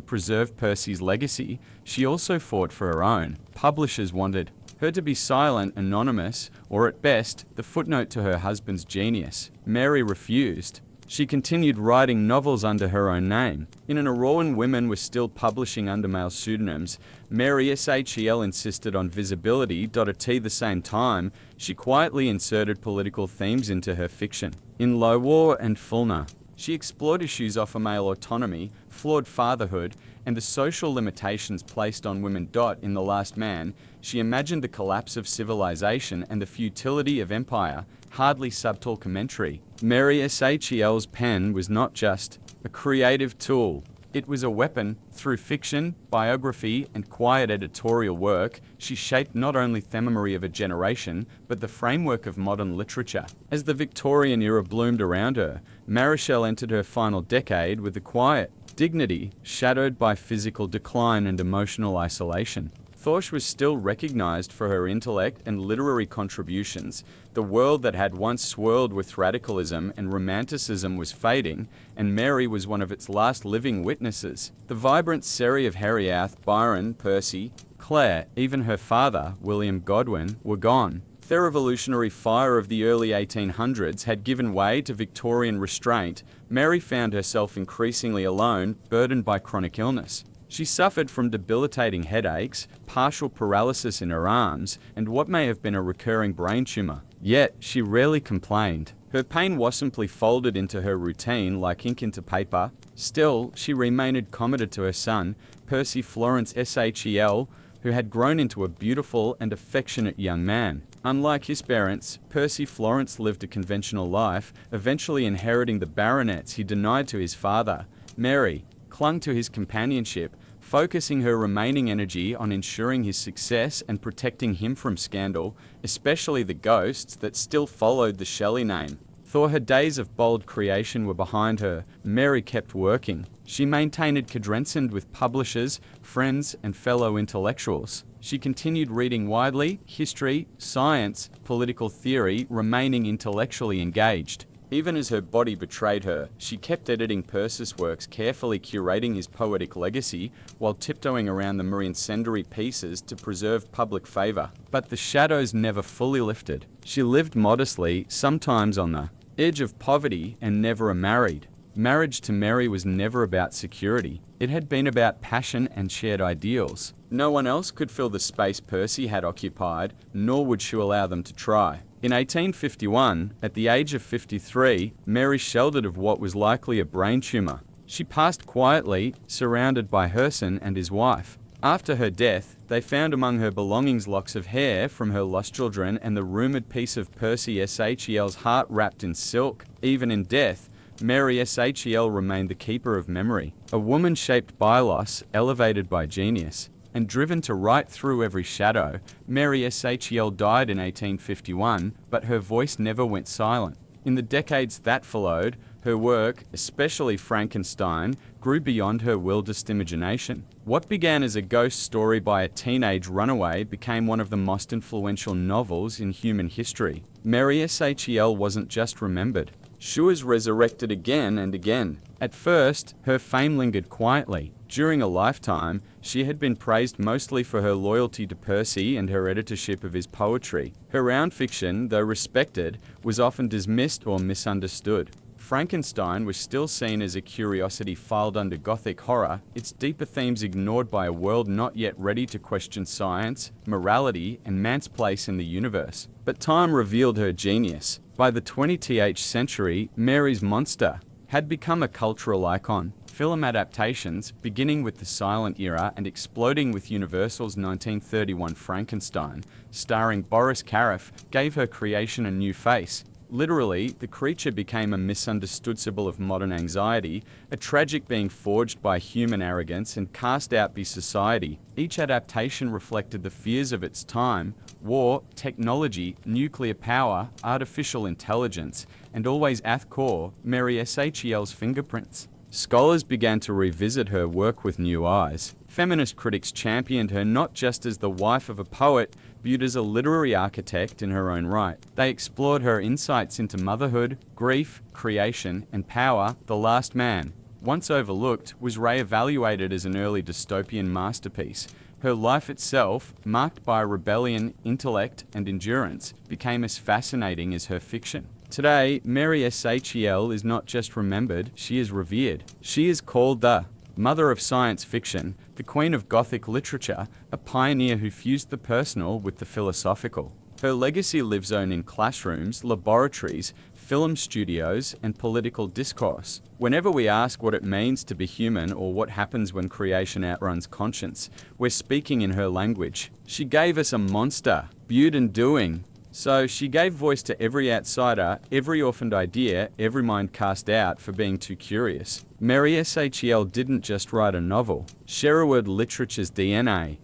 preserve Percy's legacy, she also fought for her own. Publishers wanted her to be silent, anonymous, or at best, the footnote to her husband's genius. Mary refused. She continued writing novels under her own name. In an era when women were still publishing under male pseudonyms, Mary Shel insisted on visibility. At the same time, she quietly inserted political themes into her fiction. In Low War and Fulner, she explored issues of male autonomy, flawed fatherhood, and the social limitations placed on women. In The Last Man, she imagined the collapse of civilization and the futility of empire, hardly subtle commentary. Mary Shel's pen was not just a creative tool. It was a weapon. Through fiction, biography, and quiet editorial work, she shaped not only the memory of a generation, but the framework of modern literature. As the Victorian era bloomed around her, Mary Shel entered her final decade with a quiet dignity shadowed by physical decline and emotional isolation. Thorsch was still recognized for her intellect and literary contributions. The world that had once swirled with radicalism and romanticism was fading, and Mary was one of its last living witnesses. The vibrant serie of Harriet, Byron, Percy, Clare, even her father, William Godwin, were gone. The revolutionary fire of the early 1800s had given way to Victorian restraint. Mary found herself increasingly alone, burdened by chronic illness. She suffered from debilitating headaches, partial paralysis in her arms, and what may have been a recurring brain tumor. Yet, she rarely complained. Her pain was simply folded into her routine like ink into paper. Still, she remained committed to her son, Percy Florence Shel, who had grown into a beautiful and affectionate young man. Unlike his parents, Percy Florence lived a conventional life, eventually inheriting the baronets he denied to his father. Mary clung to his companionship, focusing her remaining energy on ensuring his success and protecting him from scandal, especially the ghosts that still followed the Shelley name. Though her days of bold creation were behind her, Mary kept working. She maintained cadence with publishers, friends, and fellow intellectuals. She continued reading widely, history, science, political theory, remaining intellectually engaged. Even as her body betrayed her, she kept editing Percy's works, carefully curating his poetic legacy, while tiptoeing around the more incendiary pieces to preserve public favour. But the shadows never fully lifted. She lived modestly, sometimes on the edge of poverty, and never married. Marriage to Mary was never about security. It had been about passion and shared ideals. No one else could fill the space Percy had occupied, nor would she allow them to try. In 1851, at the age of 53, Mary sheltered of what was likely a brain tumour. She passed quietly, surrounded by Herson and his wife. After her death, they found among her belongings locks of hair from her lost children and the rumoured piece of Percy Shel's heart wrapped in silk. Even in death, Mary Shel remained the keeper of memory, a woman shaped by loss, elevated by genius, and driven to write through every shadow. Mary Shel died in 1851, but her voice never went silent. In the decades that followed, her work, especially Frankenstein, grew beyond her wildest imagination. What began as a ghost story by a teenage runaway became one of the most influential novels in human history. Mary Shel wasn't just remembered. She was resurrected again and again. At first, her fame lingered quietly. During a lifetime, she had been praised mostly for her loyalty to Percy and her editorship of his poetry. Her round fiction, though respected, was often dismissed or misunderstood. Frankenstein was still seen as a curiosity filed under Gothic horror, its deeper themes ignored by a world not yet ready to question science, morality, and man's place in the universe. But time revealed her genius. By the 20th century, Mary's monster had become a cultural icon. Film adaptations, beginning with the silent era and exploding with Universal's 1931 Frankenstein, starring Boris Karloff, gave her creation a new face. Literally, the creature became a misunderstood symbol of modern anxiety, a tragic being forged by human arrogance and cast out by society. Each adaptation reflected the fears of its time: war, technology, nuclear power, artificial intelligence, and always at the core, Mary Shel's fingerprints. Scholars began to revisit her work with new eyes. Feminist critics championed her not just as the wife of a poet, viewed as a literary architect in her own right. They explored her insights into motherhood, grief, creation, and power. The Last Man, once overlooked, was re-evaluated as an early dystopian masterpiece. Her life itself, marked by rebellion, intellect, and endurance, became as fascinating as her fiction. Today, Mary Shel is not just remembered, she is revered. She is called the mother of science fiction, the queen of Gothic literature, a pioneer who fused the personal with the philosophical. Her legacy lives on in classrooms, laboratories, film studios, and political discourse. Whenever we ask what it means to be human or what happens when creation outruns conscience, we're speaking in her language. She gave us a monster, viewed and doing. So she gave voice to every outsider, every orphaned idea, every mind cast out for being too curious. Mary Shel didn't just write a novel. Sherwood literature's DNA.